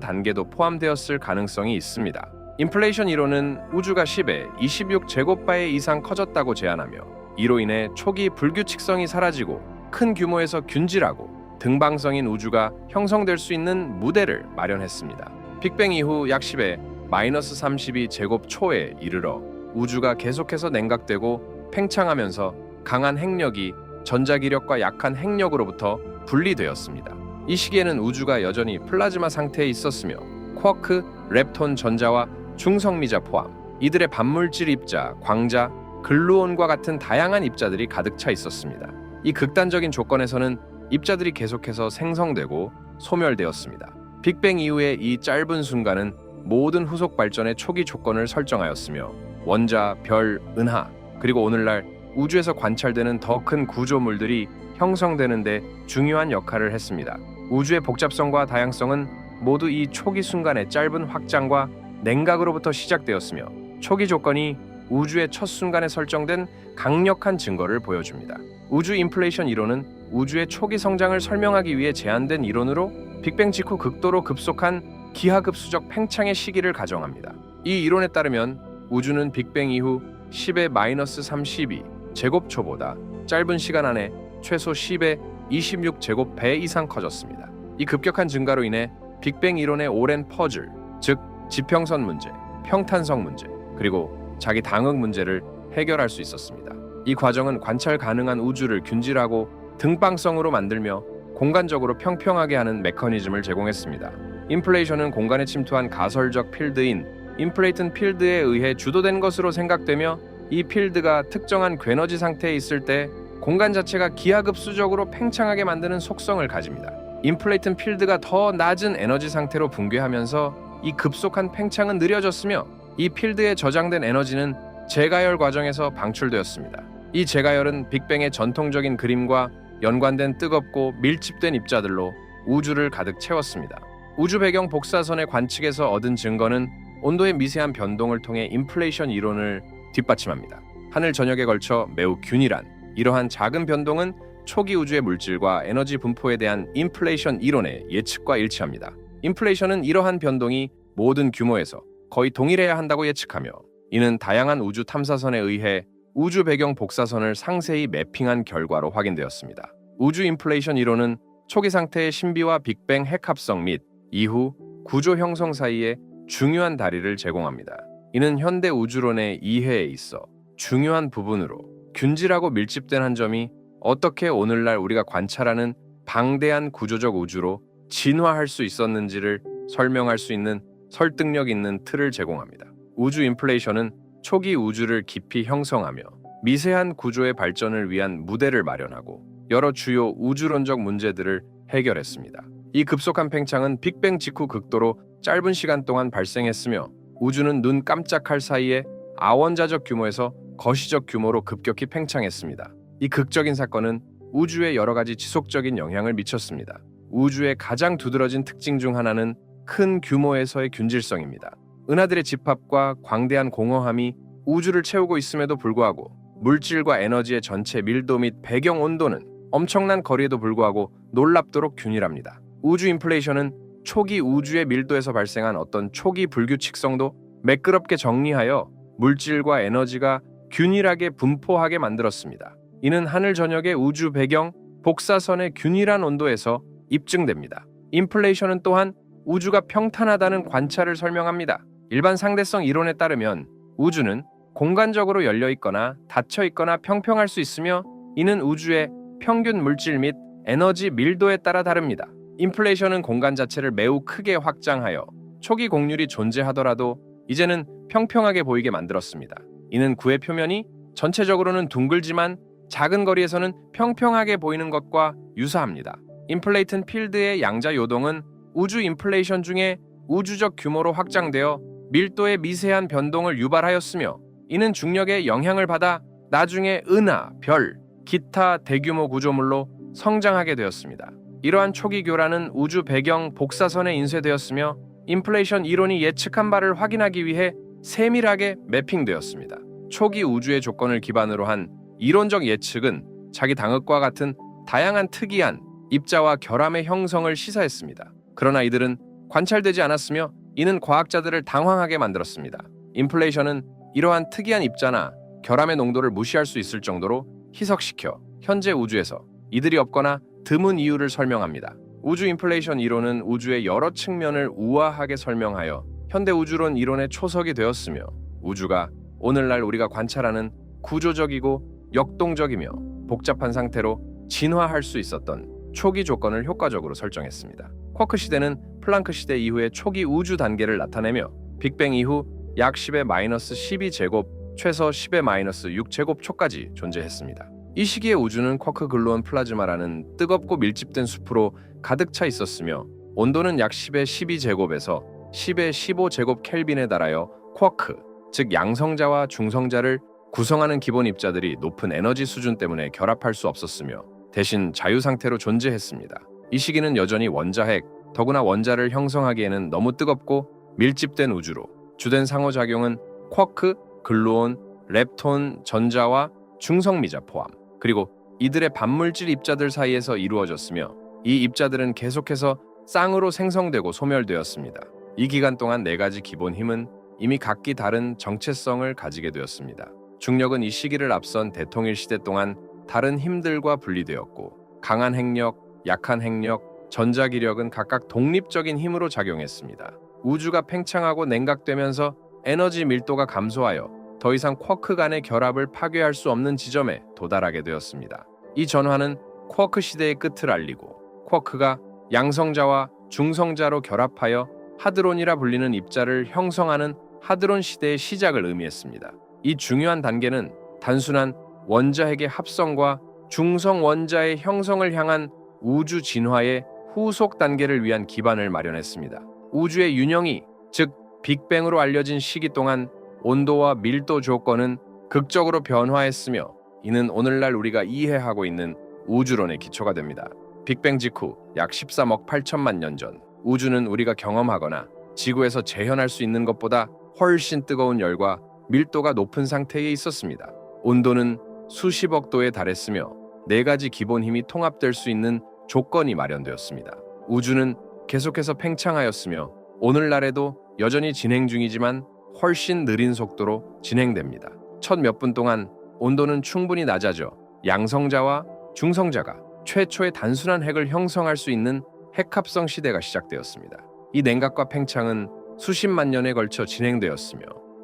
단계도 포함되었을 가능성이 있습니다. 인플레이션 이론은 우주가 10의 26 제곱바에 이상 커졌다고 제안하며 이로 인해 초기 불규칙성이 사라지고 큰 규모에서 균질하고 등방성인 우주가 형성될 수 있는 무대를 마련했습니다. 빅뱅 이후 약 10의 마이너스 32 제곱초에 이르러 우주가 계속해서 냉각되고 팽창하면서 강한 핵력이 전자기력과 약한 핵력으로부터 분리되었습니다. 이 시기에는 우주가 여전히 플라즈마 상태에 있었으며 쿼크, 렙톤 전자와 중성미자 포함 이들의 반물질 입자, 광자, 글루온과 같은 다양한 입자들이 가득 차 있었습니다. 이 극단적인 조건에서는 입자들이 계속해서 생성되고 소멸되었습니다. 빅뱅 이후의 이 짧은 순간은 모든 후속 발전의 초기 조건을 설정하였으며 원자, 별, 은하, 그리고 오늘날 우주에서 관찰되는 더 큰 구조물들이 형성되는 데 중요한 역할을 했습니다. 우주의 복잡성과 다양성은 모두 이 초기 순간의 짧은 확장과 냉각으로부터 시작되었으며 초기 조건이 우주의 첫 순간에 설정된 강력한 증거를 보여줍니다. 우주 인플레이션 이론은 우주의 초기 성장을 설명하기 위해 제안된 이론으로 빅뱅 직후 극도로 급속한 기하급수적 팽창의 시기를 가정합니다. 이 이론에 따르면 우주는 빅뱅 이후 10의 마이너스 32 제곱초보다 짧은 시간 안에 최소 10의 26 제곱배 이상 커졌습니다. 이 급격한 증가로 인해 빅뱅 이론의 오랜 퍼즐, 즉 지평선 문제, 평탄성 문제, 그리고 자기 당응 문제를 해결할 수 있었습니다. 이 과정은 관찰 가능한 우주를 균질하고 등방성으로 만들며 공간적으로 평평하게 하는 메커니즘을 제공했습니다. 인플레이션은 공간에 침투한 가설적 필드인 인플레이튼 필드에 의해 주도된 것으로 생각되며 이 필드가 특정한 괴너지 상태에 있을 때 공간 자체가 기하급수적으로 팽창하게 만드는 속성을 가집니다. 인플레이튼 필드가 더 낮은 에너지 상태로 붕괴하면서 이 급속한 팽창은 느려졌으며 이 필드에 저장된 에너지는 재가열 과정에서 방출되었습니다. 이 재가열은 빅뱅의 전통적인 그림과 연관된 뜨겁고 밀집된 입자들로 우주를 가득 채웠습니다. 우주 배경 복사선의 관측에서 얻은 증거는 온도의 미세한 변동을 통해 인플레이션 이론을 뒷받침합니다. 하늘 전역에 걸쳐 매우 균일한 이러한 작은 변동은 초기 우주의 물질과 에너지 분포에 대한 인플레이션 이론의 예측과 일치합니다. 인플레이션은 이러한 변동이 모든 규모에서 거의 동일해야 한다고 예측하며 이는 다양한 우주 탐사선에 의해 우주 배경 복사선을 상세히 매핑한 결과로 확인되었습니다. 우주 인플레이션 이론은 초기 상태의 신비와 빅뱅 핵합성 및 이후 구조 형성 사이에 중요한 다리를 제공합니다. 이는 현대 우주론의 이해에 있어 중요한 부분으로 균질하고 밀집된 한 점이 어떻게 오늘날 우리가 관찰하는 방대한 구조적 우주로 진화할 수 있었는지를 설명할 수 있는 설득력 있는 틀을 제공합니다. 우주 인플레이션은 초기 우주를 깊이 형성하며 미세한 구조의 발전을 위한 무대를 마련하고 여러 주요 우주론적 문제들을 해결했습니다. 이 급속한 팽창은 빅뱅 직후 극도로 짧은 시간 동안 발생했으며 우주는 눈 깜짝할 사이에 아원자적 규모에서 거시적 규모로 급격히 팽창했습니다. 이 극적인 사건은 우주에 여러 가지 지속적인 영향을 미쳤습니다. 우주의 가장 두드러진 특징 중 하나는 큰 규모에서의 균질성입니다. 은하들의 집합과 광대한 공허함이 우주를 채우고 있음에도 불구하고 물질과 에너지의 전체 밀도 및 배경 온도는 엄청난 거리에도 불구하고 놀랍도록 균일합니다. 우주 인플레이션은 초기 우주의 밀도에서 발생한 어떤 초기 불규칙성도 매끄럽게 정리하여 물질과 에너지가 균일하게 분포하게 만들었습니다. 이는 하늘 전역의 우주 배경 복사선의 균일한 온도에서 입증됩니다. 인플레이션은 또한 우주가 평탄하다는 관찰을 설명합니다. 일반 상대성 이론에 따르면 우주는 공간적으로 열려 있거나 닫혀 있거나 평평할 수 있으며 이는 우주의 평균 물질 및 에너지 밀도에 따라 다릅니다. 인플레이션은 공간 자체를 매우 크게 확장하여 초기 곡률이 존재하더라도 이제는 평평하게 보이게 만들었습니다. 이는 구의 표면이 전체적으로는 둥글지만 작은 거리에서는 평평하게 보이는 것과 유사합니다. 인플레이튼 필드의 양자 요동은 우주 인플레이션 중에 우주적 규모로 확장되어 밀도의 미세한 변동을 유발하였으며 이는 중력의 영향을 받아 나중에 은하, 별, 기타 대규모 구조물로 성장하게 되었습니다. 이러한 초기 교란은 우주 배경 복사선에 인쇄되었으며 인플레이션 이론이 예측한 바를 확인하기 위해 세밀하게 매핑되었습니다. 초기 우주의 조건을 기반으로 한 이론적 예측은 자기 당흑과 같은 다양한 특이한 입자와 결함의 형성을 시사했습니다. 그러나 이들은 관찰되지 않았으며 이는 과학자들을 당황하게 만들었습니다. 인플레이션은 이러한 특이한 입자나 결함의 농도를 무시할 수 있을 정도로 희석시켜 현재 우주에서 이들이 없거나 드문 이유를 설명합니다. 우주 인플레이션 이론은 우주의 여러 측면을 우아하게 설명하여 현대 우주론 이론의 초석이 되었으며 우주가 오늘날 우리가 관찰하는 구조적이고 역동적이며 복잡한 상태로 진화할 수 있었던 초기 조건을 효과적으로 설정했습니다. 쿼크 시대는 플랑크 시대 이후의 초기 우주 단계를 나타내며 빅뱅 이후 약 10의 마이너스 12제곱, 최소 10의 마이너스 6제곱 초까지 존재했습니다. 이 시기의 우주는 쿼크 글루온 플라즈마라는 뜨겁고 밀집된 숲으로 가득 차 있었으며 온도는 약 10의 12제곱에서 10의 15제곱 켈빈에 달하여 쿼크, 즉 양성자와 중성자를 구성하는 기본 입자들이 높은 에너지 수준 때문에 결합할 수 없었으며 대신 자유 상태로 존재했습니다. 이 시기는 여전히 원자핵, 더구나 원자를 형성하기에는 너무 뜨겁고 밀집된 우주로 주된 상호작용은 쿼크, 글루온, 렙톤, 전자와 중성미자 포함, 그리고 이들의 반물질 입자들 사이에서 이루어졌으며 이 입자들은 계속해서 쌍으로 생성되고 소멸되었습니다. 이 기간 동안 네 가지 기본 힘은 이미 각기 다른 정체성을 가지게 되었습니다. 중력은 이 시기를 앞선 대통일 시대 동안 다른 힘들과 분리되었고 강한 핵력, 약한 핵력, 전자기력은 각각 독립적인 힘으로 작용했습니다. 우주가 팽창하고 냉각되면서 에너지 밀도가 감소하여 더 이상 쿼크 간의 결합을 파괴할 수 없는 지점에 도달하게 되었습니다. 이 전환은 쿼크 시대의 끝을 알리고 쿼크가 양성자와 중성자로 결합하여 하드론이라 불리는 입자를 형성하는 하드론 시대의 시작을 의미했습니다. 이 중요한 단계는 단순한 원자핵의 합성과 중성 원자의 형성을 향한 우주 진화의 후속 단계를 위한 기반을 마련했습니다. 우주의 윤영이, 즉 빅뱅으로 알려진 시기 동안 온도와 밀도 조건은 극적으로 변화했으며 이는 오늘날 우리가 이해하고 있는 우주론의 기초가 됩니다. 빅뱅 직후 약 13억 8천만 년 전 우주는 우리가 경험하거나 지구에서 재현할 수 있는 것보다 훨씬 뜨거운 열과 밀도가 높은 상태에 있었습니다. 온도는 수십억 도에 달했으며 네 가지 기본 힘이 통합될 수 있는 조건이 마련되었습니다. 우주는 계속해서 팽창하였으며 오늘날에도 여전히 진행 중이지만 훨씬 느린 속도로 진행됩니다. 첫 몇 분 동안 온도는 충분히 낮아져 양성자와 중성자가 최초의 단순한 핵을 형성할 수 있는 핵합성 시대가 시작되었습니다. 이 냉각과 팽창은 수십만 년에 걸쳐 진행되었으며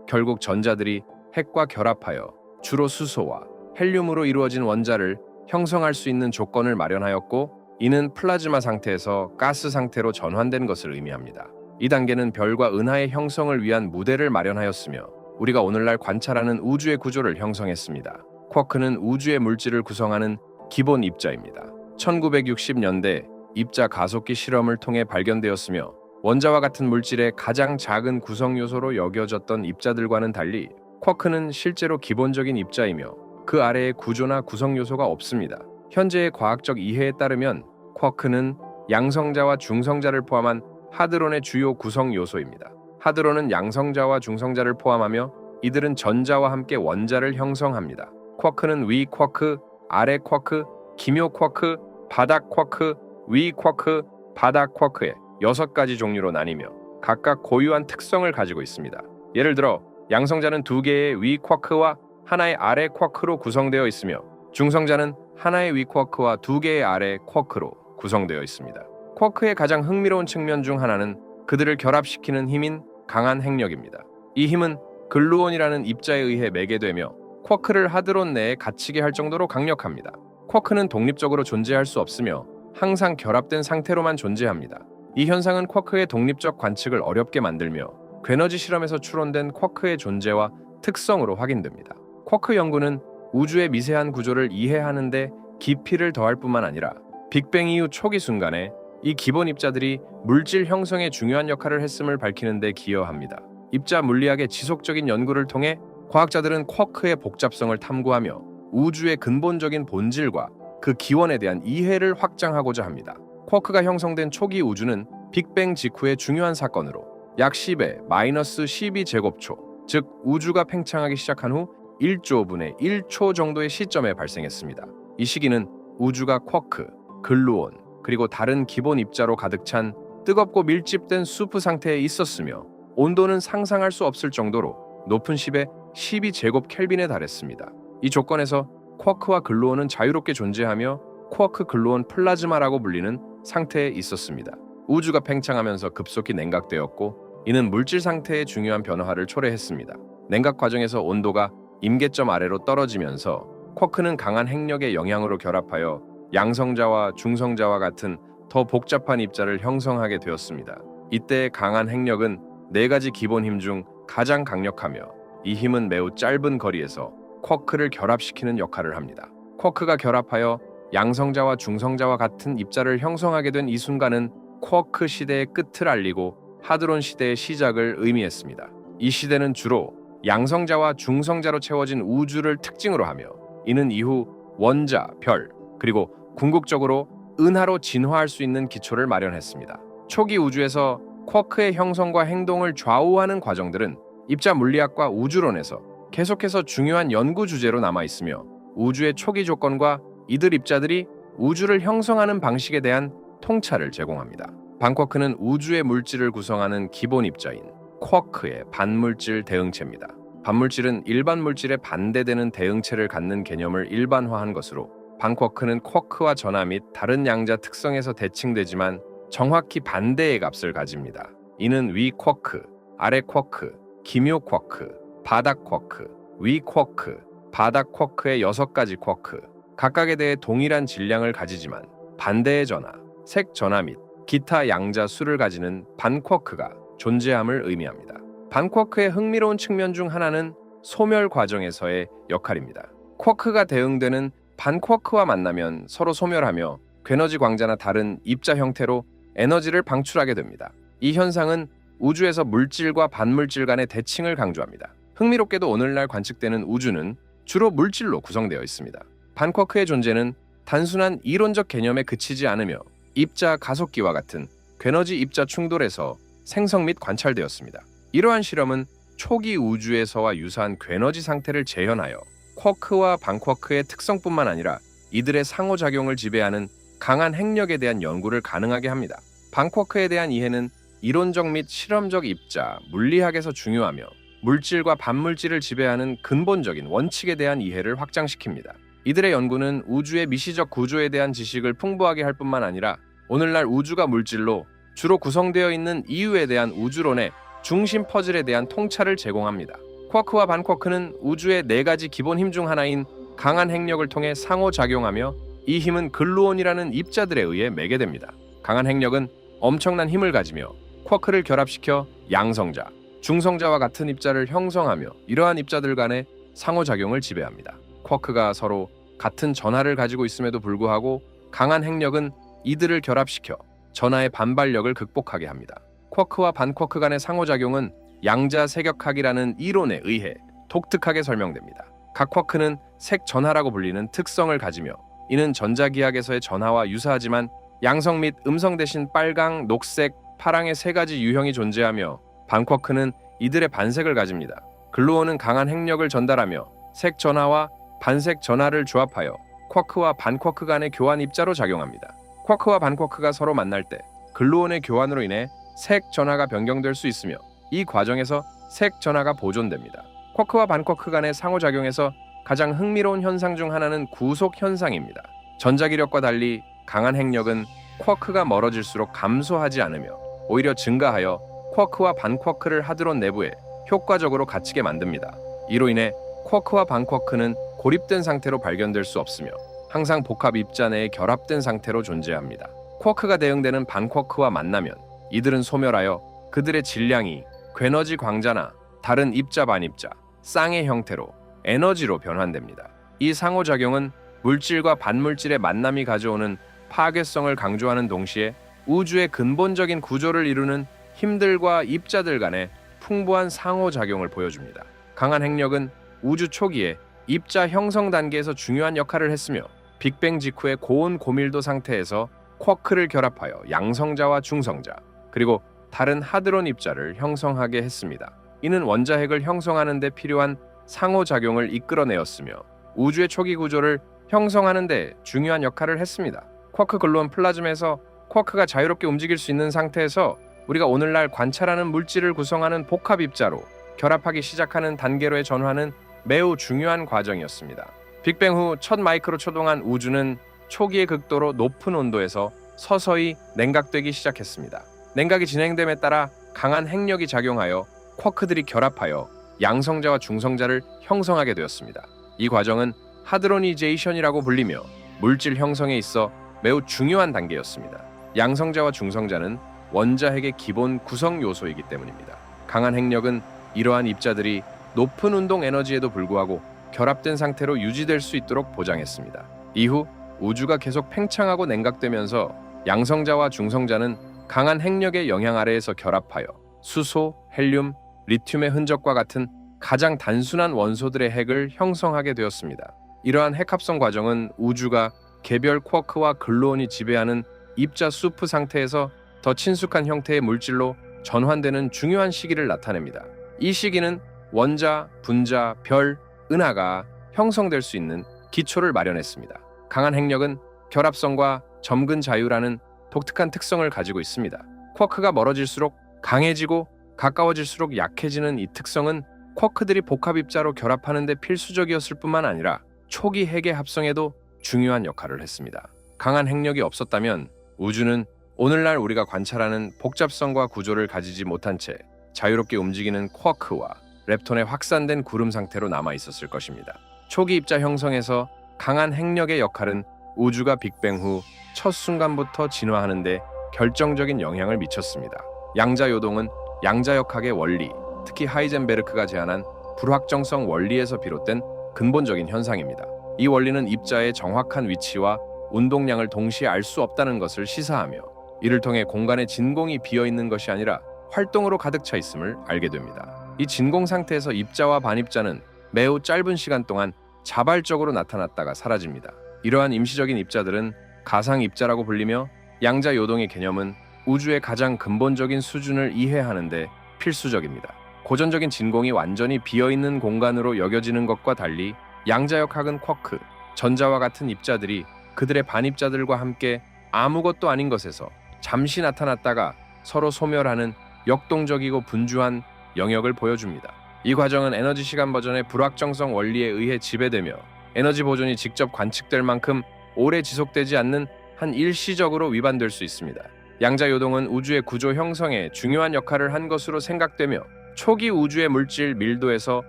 결국 전자들이 핵과 결합하여 주로 수소와 헬륨으로 이루어진 원자를 형성할 수 있는 조건을 마련하였고 이는 플라즈마 상태에서 가스 상태로 전환된 것을 의미합니다. 이 단계는 별과 은하의 형성을 위한 무대를 마련하였으며 우리가 오늘날 관찰하는 우주의 구조를 형성했습니다. 쿼크는 우주의 물질을 구성하는 기본 입자입니다. 1960년대 입자 가속기 실험을 통해 발견되었으며 원자와 같은 물질의 가장 작은 구성 요소로 여겨졌던 입자들과는 달리 쿼크는 실제로 기본적인 입자이며 그 아래에 구조나 구성 요소가 없습니다. 현재의 과학적 이해에 따르면 쿼크는 양성자와 중성자를 포함한 하드론의 주요 구성 요소입니다. 하드론은 양성자와 중성자를 포함하며 이들은 전자와 함께 원자를 형성합니다. 쿼크는 위 쿼크, 아래 쿼크, 기묘 쿼크, 바닥 쿼크, 위 쿼크, 바닥 쿼크의 6가지 종류로 나뉘며 각각 고유한 특성을 가지고 있습니다. 예를 들어 양성자는 2개의 위 쿼크와 하나의 아래 쿼크로 구성되어 있으며 중성자는 하나의 위 쿼크와 2개의 아래 쿼크로 구성되어 있습니다. 쿼크의 가장 흥미로운 측면 중 하나는 그들을 결합시키는 힘인 강한 핵력입니다. 이 힘은 글루온이라는 입자에 의해 매개되며 쿼크를 하드론 내에 갇히게 할 정도로 강력합니다. 쿼크는 독립적으로 존재할 수 없으며 항상 결합된 상태로만 존재합니다. 이 현상은 쿼크의 독립적 관측을 어렵게 만들며 괴너지 실험에서 추론된 쿼크의 존재와 특성으로 확인됩니다. 쿼크 연구는 우주의 미세한 구조를 이해하는 데 깊이를 더할 뿐만 아니라 빅뱅 이후 초기 순간에 이 기본 입자들이 물질 형성에 중요한 역할을 했음을 밝히는 데 기여합니다. 입자 물리학의 지속적인 연구를 통해 과학자들은 쿼크의 복잡성을 탐구하며 우주의 근본적인 본질과 그 기원에 대한 이해를 확장하고자 합니다. 쿼크가 형성된 초기 우주는 빅뱅 직후의 중요한 사건으로 약 10의 마이너스 12제곱초, 즉 우주가 팽창하기 시작한 후 1조 분의 1초 정도의 시점에 발생했습니다. 이 시기는 우주가 쿼크, 글루온, 그리고 다른 기본 입자로 가득 찬 뜨겁고 밀집된 수프 상태에 있었으며 온도는 상상할 수 없을 정도로 높은 10의 12제곱 켈빈에 달했습니다. 이 조건에서 쿼크와 글루온은 자유롭게 존재하며 쿼크 글루온 플라즈마라고 불리는 상태에 있었습니다. 우주가 팽창하면서 급속히 냉각되었고 이는 물질 상태의 중요한 변화를 초래했습니다. 냉각 과정에서 온도가 임계점 아래로 떨어지면서 쿼크는 강한 핵력의 영향으로 결합하여 양성자와 중성자와 같은 더 복잡한 입자를 형성하게 되었습니다. 이때의 강한 핵력은 4가지 기본 힘 중 가장 강력하며 이 힘은 매우 짧은 거리에서 쿼크를 결합시키는 역할을 합니다. 쿼크가 결합하여 양성자와 중성자와 같은 입자를 형성하게 된 이 순간은 쿼크 시대의 끝을 알리고 하드론 시대의 시작을 의미했습니다. 이 시대는 주로 양성자와 중성자로 채워진 우주를 특징으로 하며 이는 이후 원자, 별, 그리고 궁극적으로 은하로 진화할 수 있는 기초를 마련했습니다. 초기 우주에서 쿼크의 형성과 행동을 좌우하는 과정들은 입자 물리학과 우주론에서 계속해서 중요한 연구 주제로 남아있으며 우주의 초기 조건과 이들 입자들이 우주를 형성하는 방식에 대한 통찰을 제공합니다. 반쿼크는 우주의 물질을 구성하는 기본 입자인 쿼크의 반물질 대응체입니다. 반물질은 일반 물질에 반대되는 대응체를 갖는 개념을 일반화한 것으로 반쿼크는 쿼크와 전하 및 다른 양자 특성에서 대칭되지만 정확히 반대의 값을 가집니다. 이는 위 쿼크, 아래 쿼크, 기묘 쿼크, 바닥 쿼크, 위 쿼크, 바닥 쿼크의 6가지 쿼크, 각각에 대해 동일한 질량을 가지지만 반대의 전하, 색 전하 및 기타 양자 수를 가지는 반쿼크가 존재함을 의미합니다. 반쿼크의 흥미로운 측면 중 하나는 소멸 과정에서의 역할입니다. 쿼크가 대응되는 반쿼크와 만나면 서로 소멸하며 괴너지 광자나 다른 입자 형태로 에너지를 방출하게 됩니다. 이 현상은 우주에서 물질과 반물질 간의 대칭을 강조합니다. 흥미롭게도 오늘날 관측되는 우주는 주로 물질로 구성되어 있습니다. 반쿼크의 존재는 단순한 이론적 개념에 그치지 않으며 입자 가속기와 같은 괴너지 입자 충돌에서 생성 및 관찰되었습니다. 이러한 실험은 초기 우주에서와 유사한 괴너지 상태를 재현하여 쿼크와 반쿼크의 특성뿐만 아니라 이들의 상호작용을 지배하는 강한 핵력에 대한 연구를 가능하게 합니다. 반쿼크에 대한 이해는 이론적 및 실험적 입자, 물리학에서 중요하며 물질과 반물질을 지배하는 근본적인 원칙에 대한 이해를 확장시킵니다. 이들의 연구는 우주의 미시적 구조에 대한 지식을 풍부하게 할 뿐만 아니라 오늘날 우주가 물질로 주로 구성되어 있는 이유에 대한 우주론의 중심 퍼즐에 대한 통찰을 제공합니다. 쿼크와 반쿼크는 우주의 4가지 기본 힘 중 하나인 강한 핵력을 통해 상호작용하며 이 힘은 글루온이라는 입자들에 의해 매개됩니다. 강한 핵력은 엄청난 힘을 가지며 쿼크를 결합시켜 양성자, 중성자와 같은 입자를 형성하며 이러한 입자들 간의 상호작용을 지배합니다. 쿼크가 서로 같은 전하를 가지고 있음에도 불구하고 강한 핵력은 이들을 결합시켜 전하의 반발력을 극복하게 합니다. 쿼크와 반쿼크 간의 상호작용은 양자 세격학이라는 이론에 의해 독특하게 설명됩니다. 각 쿼크는 색 전하라고 불리는 특성을 가지며 이는 전자기하학에서의 전하와 유사하지만 양성 및 음성 대신 빨강, 녹색, 파랑의 세 가지 유형이 존재하며 반쿼크는 이들의 반색을 가집니다. 글루온은 강한 핵력을 전달하며 색 전하와 반색 전하를 조합하여 쿼크와 반쿼크 간의 교환 입자로 작용합니다. 쿼크와 반쿼크가 서로 만날 때 글루온의 교환으로 인해 색 전하가 변경될 수 있으며 이 과정에서 색 전하가 보존됩니다. 쿼크와 반쿼크 간의 상호작용에서 가장 흥미로운 현상 중 하나는 구속 현상입니다. 전자기력과 달리 강한 핵력은 쿼크가 멀어질수록 감소하지 않으며 오히려 증가하여 쿼크와 반쿼크를 하드론 내부에 효과적으로 갇히게 만듭니다. 이로 인해 쿼크와 반쿼크는 고립된 상태로 발견될 수 없으며 항상 복합 입자 내에 결합된 상태로 존재합니다. 쿼크가 대응되는 반쿼크와 만나면 이들은 소멸하여 그들의 질량이 괴너지 광자나 다른 입자 반입자, 쌍의 형태로 에너지로 변환됩니다. 이 상호작용은 물질과 반물질의 만남이 가져오는 파괴성을 강조하는 동시에 우주의 근본적인 구조를 이루는 힘들과 입자들 간의 풍부한 상호작용을 보여줍니다. 강한 핵력은 우주 초기에 입자 형성 단계에서 중요한 역할을 했으며 빅뱅 직후의 고온 고밀도 상태에서 쿼크를 결합하여 양성자와 중성자 그리고 다른 하드론 입자를 형성하게 했습니다. 이는 원자핵을 형성하는 데 필요한 상호작용을 이끌어내었으며 우주의 초기 구조를 형성하는 데 중요한 역할을 했습니다. 쿼크 글루온 플라즘에서 쿼크가 자유롭게 움직일 수 있는 상태에서 우리가 오늘날 관찰하는 물질을 구성하는 복합 입자로 결합하기 시작하는 단계로의 전환은 매우 중요한 과정이었습니다. 빅뱅 후 첫 마이크로 초동한 우주는 초기의 극도로 높은 온도에서 서서히 냉각되기 시작했습니다. 냉각이 진행됨에 따라 강한 핵력이 작용하여 쿼크들이 결합하여 양성자와 중성자를 형성하게 되었습니다. 이 과정은 하드로니제이션이라고 불리며 물질 형성에 있어 매우 중요한 단계였습니다. 양성자와 중성자는 원자핵의 기본 구성 요소이기 때문입니다. 강한 핵력은 이러한 입자들이 높은 운동 에너지에도 불구하고 결합된 상태로 유지될 수 있도록 보장했습니다. 이후 우주가 계속 팽창하고 냉각되면서 양성자와 중성자는 강한 핵력의 영향 아래에서 결합하여 수소, 헬륨, 리튬의 흔적과 같은 가장 단순한 원소들의 핵을 형성하게 되었습니다. 이러한 핵합성 과정은 우주가 개별 쿼크와 글루온이 지배하는 입자 수프 상태에서 더 친숙한 형태의 물질로 전환되는 중요한 시기를 나타냅니다. 이 시기는 원자, 분자, 별, 은하가 형성될 수 있는 기초를 마련했습니다. 강한 핵력은 결합성과 점근 자유라는 독특한 특성을 가지고 있습니다. 쿼크가 멀어질수록 강해지고 가까워질수록 약해지는 이 특성은 쿼크들이 복합 입자로 결합하는 데 필수적이었을 뿐만 아니라 초기 핵의 합성에도 중요한 역할을 했습니다. 강한 핵력이 없었다면 우주는 오늘날 우리가 관찰하는 복잡성과 구조를 가지지 못한 채 자유롭게 움직이는 쿼크와 렙톤의 확산된 구름 상태로 남아 있었을 것입니다. 초기 입자 형성에서 강한 핵력의 역할은 우주가 빅뱅 후 첫 순간부터 진화하는 데 결정적인 영향을 미쳤습니다. 양자 요동은 양자역학의 원리, 특히 하이젠베르크가 제안한 불확정성 원리에서 비롯된 근본적인 현상입니다. 이 원리는 입자의 정확한 위치와 운동량을 동시에 알 수 없다는 것을 시사하며 이를 통해 공간의 진공이 비어있는 것이 아니라 활동으로 가득 차 있음을 알게 됩니다. 이 진공 상태에서 입자와 반입자는 매우 짧은 시간 동안 자발적으로 나타났다가 사라집니다. 이러한 임시적인 입자들은 가상 입자라고 불리며 양자 요동의 개념은 우주의 가장 근본적인 수준을 이해하는 데 필수적입니다. 고전적인 진공이 완전히 비어있는 공간으로 여겨지는 것과 달리 양자역학은 쿼크, 전자와 같은 입자들이 그들의 반입자들과 함께 아무것도 아닌 것에서 잠시 나타났다가 서로 소멸하는 역동적이고 분주한 영역을 보여줍니다. 이 과정은 에너지 시간 버전의 불확정성 원리에 의해 지배되며 에너지 보존이 직접 관측될 만큼 오래 지속되지 않는 한 일시적으로 위반될 수 있습니다. 양자 요동은 우주의 구조 형성에 중요한 역할을 한 것으로 생각되며 초기 우주의 물질 밀도에서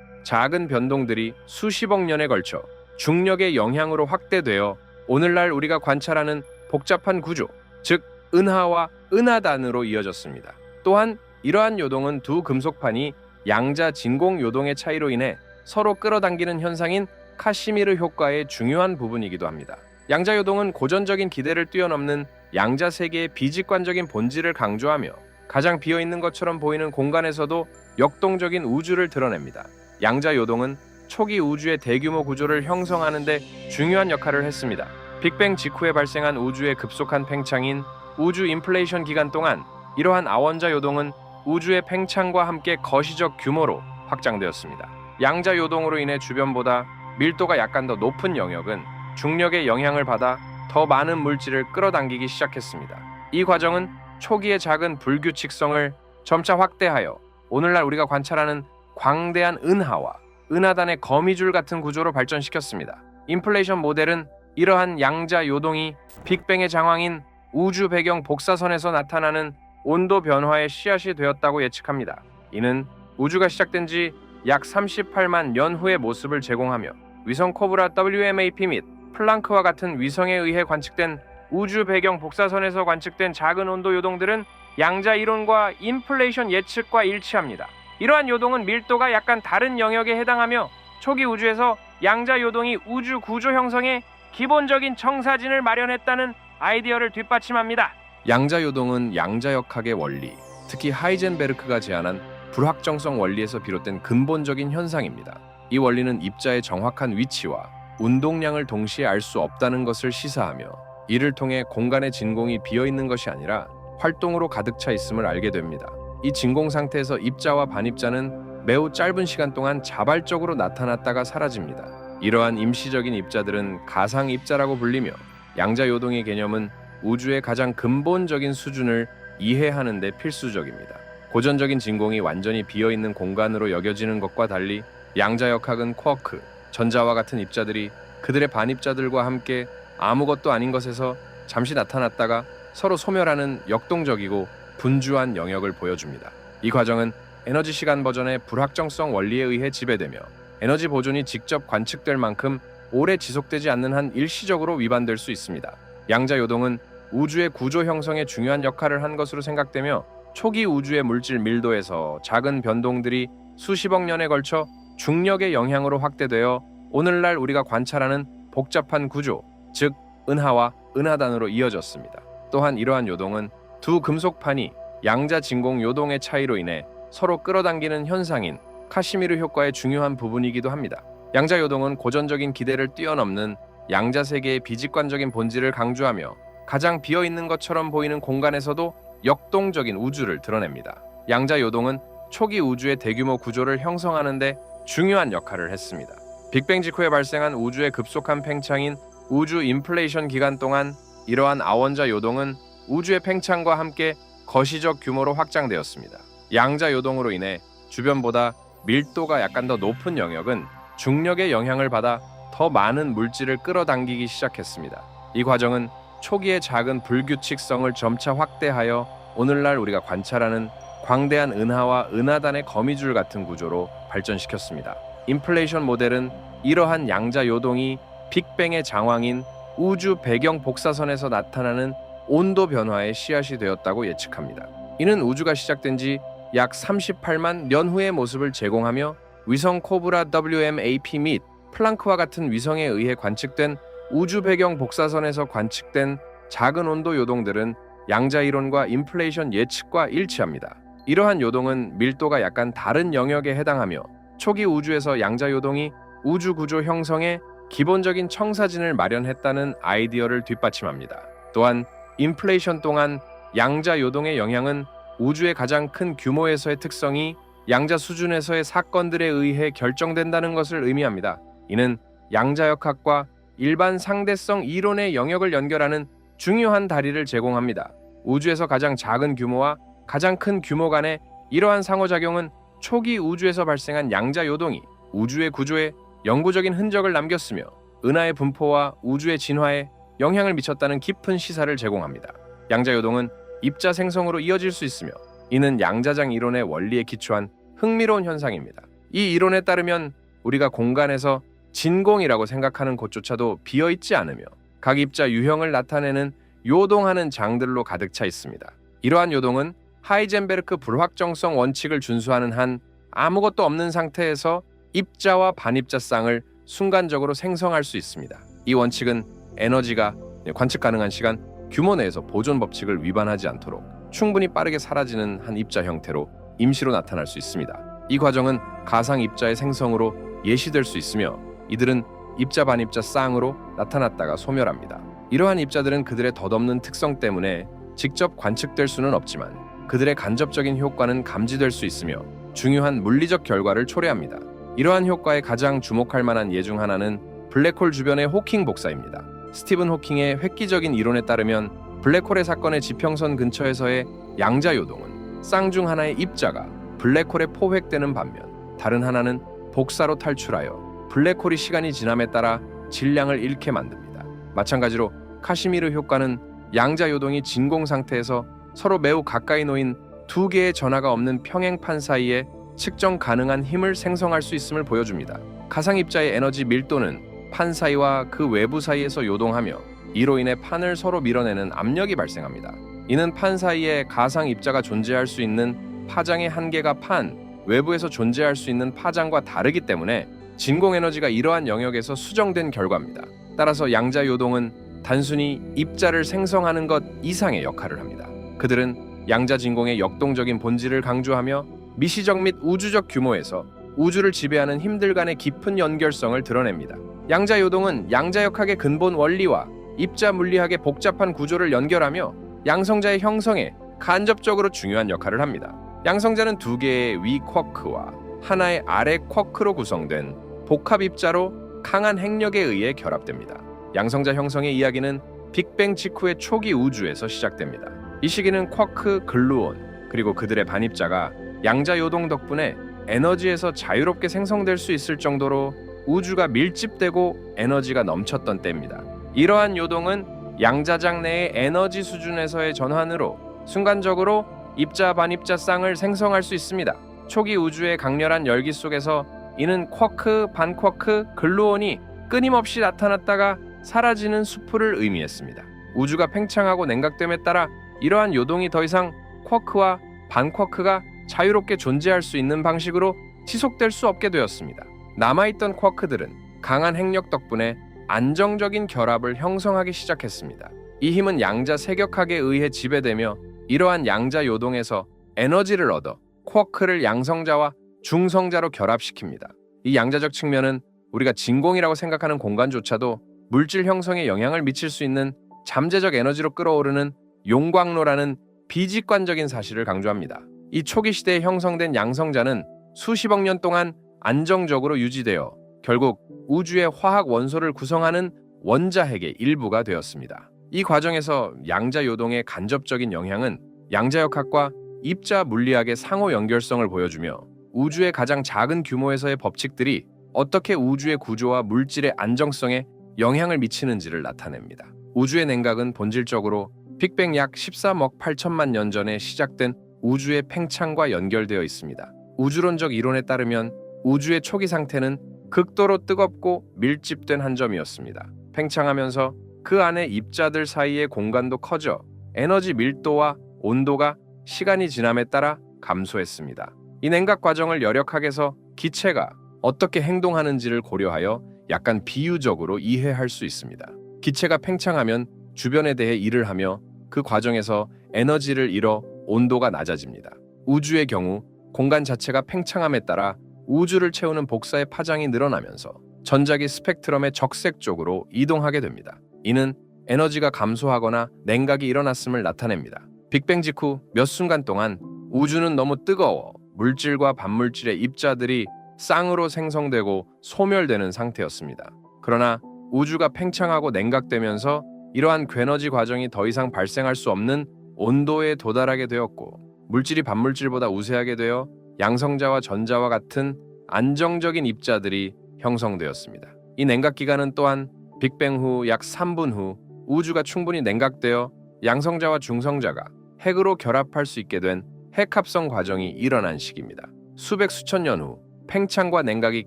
작은 변동들이 수십억 년에 걸쳐 중력의 영향으로 확대되어 오늘날 우리가 관찰하는 복잡한 구조, 즉 은하와 은하단으로 이어졌습니다. 또한 이러한 요동은 두 금속판이 양자 진공 요동의 차이로 인해 서로 끌어당기는 현상인 카시미르 효과의 중요한 부분이기도 합니다. 양자 요동은 고전적인 기대를 뛰어넘는 양자 세계의 비직관적인 본질을 강조하며 가장 비어있는 것처럼 보이는 공간에서도 역동적인 우주를 드러냅니다. 양자 요동은 초기 우주의 대규모 구조를 형성하는 데 중요한 역할을 했습니다. 빅뱅 직후에 발생한 우주의 급속한 팽창인 우주 인플레이션 기간 동안 이러한 아원자 요동은 우주의 팽창과 함께 거시적 규모로 확장되었습니다. 양자 요동으로 인해 주변보다 밀도가 약간 더 높은 영역은 중력의 영향을 받아 더 많은 물질을 끌어당기기 시작했습니다. 이 과정은 초기의 작은 불규칙성을 점차 확대하여 오늘날 우리가 관찰하는 광대한 은하와 은하단의 거미줄 같은 구조로 발전시켰습니다. 인플레이션 모델은 이러한 양자 요동이 빅뱅의 장황인 우주 배경 복사선에서 나타나는 온도 변화의 씨앗이 되었다고 예측합니다. 이는 우주가 시작된 지 약 38만 년 후의 모습을 제공하며 위성 코브라 WMAP 및 플랑크와 같은 위성에 의해 관측된 우주 배경 복사선에서 관측된 작은 온도 요동들은 양자 이론과 인플레이션 예측과 일치합니다. 이러한 요동은 밀도가 약간 다른 영역에 해당하며 초기 우주에서 양자 요동이 우주 구조 형성에 기본적인 청사진을 마련했다는 아이디어를 뒷받침합니다. 양자 요동은 양자역학의 원리, 특히 하이젠베르크가 제안한 불확정성 원리에서 비롯된 근본적인 현상입니다. 이 원리는 입자의 정확한 위치와 운동량을 동시에 알 수 없다는 것을 시사하며 이를 통해 공간의 진공이 비어있는 것이 아니라 활동으로 가득 차 있음을 알게 됩니다. 이 진공 상태에서 입자와 반입자는 매우 짧은 시간 동안 자발적으로 나타났다가 사라집니다. 이러한 임시적인 입자들은 가상 입자라고 불리며 양자 요동의 개념은 우주의 가장 근본적인 수준을 이해하는 데 필수적입니다. 고전적인 진공이 완전히 비어있는 공간으로 여겨지는 것과 달리 양자역학은 쿼크, 전자와 같은 입자들이 그들의 반입자들과 함께 아무것도 아닌 것에서 잠시 나타났다가 서로 소멸하는 역동적이고 분주한 영역을 보여줍니다. 이 과정은 에너지 시간 버전의 불확정성 원리에 의해 지배되며 에너지 보존이 직접 관측될 만큼 오래 지속되지 않는 한 일시적으로 위반될 수 있습니다. 양자 요동은 우주의 구조 형성에 중요한 역할을 한 것으로 생각되며 초기 우주의 물질 밀도에서 작은 변동들이 수십억 년에 걸쳐 중력의 영향으로 확대되어 오늘날 우리가 관찰하는 복잡한 구조, 즉 은하와 은하단으로 이어졌습니다. 또한 이러한 요동은 두 금속판이 양자 진공 요동의 차이로 인해 서로 끌어당기는 현상인 카시미르 효과의 중요한 부분이기도 합니다. 양자 요동은 고전적인 기대를 뛰어넘는 양자 세계의 비직관적인 본질을 강조하며 가장 비어있는 것처럼 보이는 공간에서도 역동적인 우주를 드러냅니다. 양자 요동은 초기 우주의 대규모 구조를 형성하는 데 중요한 역할을 했습니다. 빅뱅 직후에 발생한 우주의 급속한 팽창인 우주 인플레이션 기간 동안 이러한 아원자 요동은 우주의 팽창과 함께 거시적 규모로 확장되었습니다. 양자 요동으로 인해 주변보다 밀도가 약간 더 높은 영역은 중력의 영향을 받아 더 많은 물질을 끌어당기기 시작했습니다. 이 과정은 초기의 작은 불규칙성을 점차 확대하여 오늘날 우리가 관찰하는 광대한 은하와 은하단의 거미줄 같은 구조로 발전시켰습니다. 인플레이션 모델은 이러한 양자 요동이 빅뱅의 장황인 우주 배경 복사선에서 나타나는 온도 변화의 씨앗이 되었다고 예측합니다. 이는 우주가 시작된 지 약 38만 년 후의 모습을 제공하며 위성 코브라 WMAP 및 플랑크와 같은 위성에 의해 관측된 우주 배경 복사선에서 관측된 작은 온도 요동들은 양자 이론과 인플레이션 예측과 일치합니다. 이러한 요동은 밀도가 약간 다른 영역에 해당하며 초기 우주에서 양자 요동이 우주 구조 형성에 기본적인 청사진을 마련했다는 아이디어를 뒷받침합니다. 또한 인플레이션 동안 양자 요동의 영향은 우주의 가장 큰 규모에서의 특성이 양자 수준에서의 사건들에 의해 결정된다는 것을 의미합니다. 이는 양자역학과 일반 상대성 이론의 영역을 연결하는 중요한 다리를 제공합니다. 우주에서 가장 작은 규모와 가장 큰 규모 간의 이러한 상호작용은 초기 우주에서 발생한 양자 요동이 우주의 구조에 영구적인 흔적을 남겼으며 은하의 분포와 우주의 진화에 영향을 미쳤다는 깊은 시사를 제공합니다. 양자 요동은 입자 생성으로 이어질 수 있으며 이는 양자장 이론의 원리에 기초한 흥미로운 현상입니다. 이 이론에 따르면 우리가 공간에서 진공이라고 생각하는 곳조차도 비어있지 않으며 각 입자 유형을 나타내는 요동하는 장들로 가득 차 있습니다. 이러한 요동은 하이젠베르크 불확정성 원칙을 준수하는 한 아무것도 없는 상태에서 입자와 반입자 쌍을 순간적으로 생성할 수 있습니다. 이 원칙은 에너지가 관측 가능한 시간 규모 내에서 보존 법칙을 위반하지 않도록 충분히 빠르게 사라지는 한 입자 형태로 임시로 나타날 수 있습니다. 이 과정은 가상 입자의 생성으로 예시될 수 있으며 이들은 입자 반입자 쌍으로 나타났다가 소멸합니다. 이러한 입자들은 그들의 덧없는 특성 때문에 직접 관측될 수는 없지만 그들의 간접적인 효과는 감지될 수 있으며 중요한 물리적 결과를 초래합니다. 이러한 효과에 가장 주목할 만한 예 중 하나는 블랙홀 주변의 호킹 복사입니다. 스티븐 호킹의 획기적인 이론에 따르면 블랙홀의 사건의 지평선 근처에서의 양자 요동은 쌍 중 하나의 입자가 블랙홀에 포획되는 반면 다른 하나는 복사로 탈출하여 블랙홀이 시간이 지남에 따라 질량을 잃게 만듭니다. 마찬가지로 카시미르 효과는 양자 요동이 진공 상태에서 서로 매우 가까이 놓인 두 개의 전하가 없는 평행판 사이에 측정 가능한 힘을 생성할 수 있음을 보여줍니다. 가상 입자의 에너지 밀도는 판 사이와 그 외부 사이에서 요동하며 이로 인해 판을 서로 밀어내는 압력이 발생합니다. 이는 판 사이에 가상 입자가 존재할 수 있는 파장의 한계가 판 외부에서 존재할 수 있는 파장과 다르기 때문에 진공 에너지가 이러한 영역에서 수정된 결과입니다. 따라서 양자 요동은 단순히 입자를 생성하는 것 이상의 역할을 합니다. 그들은 양자 진공의 역동적인 본질을 강조하며 미시적 및 우주적 규모에서 우주를 지배하는 힘들 간의 깊은 연결성을 드러냅니다. 양자 요동은 양자역학의 근본 원리와 입자 물리학의 복잡한 구조를 연결하며 양성자의 형성에 간접적으로 중요한 역할을 합니다. 양성자는 두 개의 위 쿼크와 하나의 아래 쿼크로 구성된 복합 입자로 강한 핵력에 의해 결합됩니다. 양성자 형성의 이야기는 빅뱅 직후의 초기 우주에서 시작됩니다. 이 시기는 쿼크, 글루온, 그리고 그들의 반입자가 양자 요동 덕분에 에너지에서 자유롭게 생성될 수 있을 정도로 우주가 밀집되고 에너지가 넘쳤던 때입니다. 이러한 요동은 양자장 내의 에너지 수준에서의 전환으로 순간적으로 입자 반입자 쌍을 생성할 수 있습니다. 초기 우주의 강렬한 열기 속에서 이는 쿼크, 반쿼크, 글루온이 끊임없이 나타났다가 사라지는 수풀을 의미했습니다. 우주가 팽창하고 냉각됨에 따라 이러한 요동이 더 이상 쿼크와 반쿼크가 자유롭게 존재할 수 있는 방식으로 지속될 수 없게 되었습니다. 남아있던 쿼크들은 강한 핵력 덕분에 안정적인 결합을 형성하기 시작했습니다. 이 힘은 양자 세격학에 의해 지배되며 이러한 양자 요동에서 에너지를 얻어 쿼크를 양성자와 중성자로 결합시킵니다. 이 양자적 측면은 우리가 진공이라고 생각하는 공간조차도 물질 형성에 영향을 미칠 수 있는 잠재적 에너지로 끌어오르는 용광로라는 비직관적인 사실을 강조합니다. 이 초기 시대에 형성된 양성자는 수십억 년 동안 안정적으로 유지되어 결국 우주의 화학 원소를 구성하는 원자핵의 일부가 되었습니다. 이 과정에서 양자 요동의 간접적인 영향은 양자역학과 입자 물리학의 상호 연결성을 보여주며 우주의 가장 작은 규모에서의 법칙들이 어떻게 우주의 구조와 물질의 안정성에 영향을 미치는지를 나타냅니다. 우주의 냉각은 본질적으로 빅뱅 약 13억 8천만 년 전에 시작된 우주의 팽창과 연결되어 있습니다. 우주론적 이론에 따르면 우주의 초기 상태는 극도로 뜨겁고 밀집된 한 점이었습니다. 팽창하면서 그 안에 입자들 사이의 공간도 커져 에너지 밀도와 온도가 시간이 지남에 따라 감소했습니다. 이 냉각 과정을 열역학에서 기체가 어떻게 행동하는지를 고려하여 약간 비유적으로 이해할 수 있습니다. 기체가 팽창하면 주변에 대해 일을 하며 그 과정에서 에너지를 잃어 온도가 낮아집니다. 우주의 경우 공간 자체가 팽창함에 따라 우주를 채우는 복사의 파장이 늘어나면서 전자기 스펙트럼의 적색 쪽으로 이동하게 됩니다. 이는 에너지가 감소하거나 냉각이 일어났음을 나타냅니다. 빅뱅 직후 몇 순간 동안 우주는 너무 뜨거워 물질과 반물질의 입자들이 쌍으로 생성되고 소멸되는 상태였습니다. 그러나 우주가 팽창하고 냉각되면서 이러한 괴너지 과정이 더 이상 발생할 수 없는 온도에 도달하게 되었고 물질이 반물질보다 우세하게 되어 양성자와 전자와 같은 안정적인 입자들이 형성되었습니다. 이 냉각 기간은 또한 빅뱅 후 약 3분 후 우주가 충분히 냉각되어 양성자와 중성자가 핵으로 결합할 수 있게 된 핵합성 과정이 일어난 시기입니다. 수백 수천 년 후 팽창과 냉각이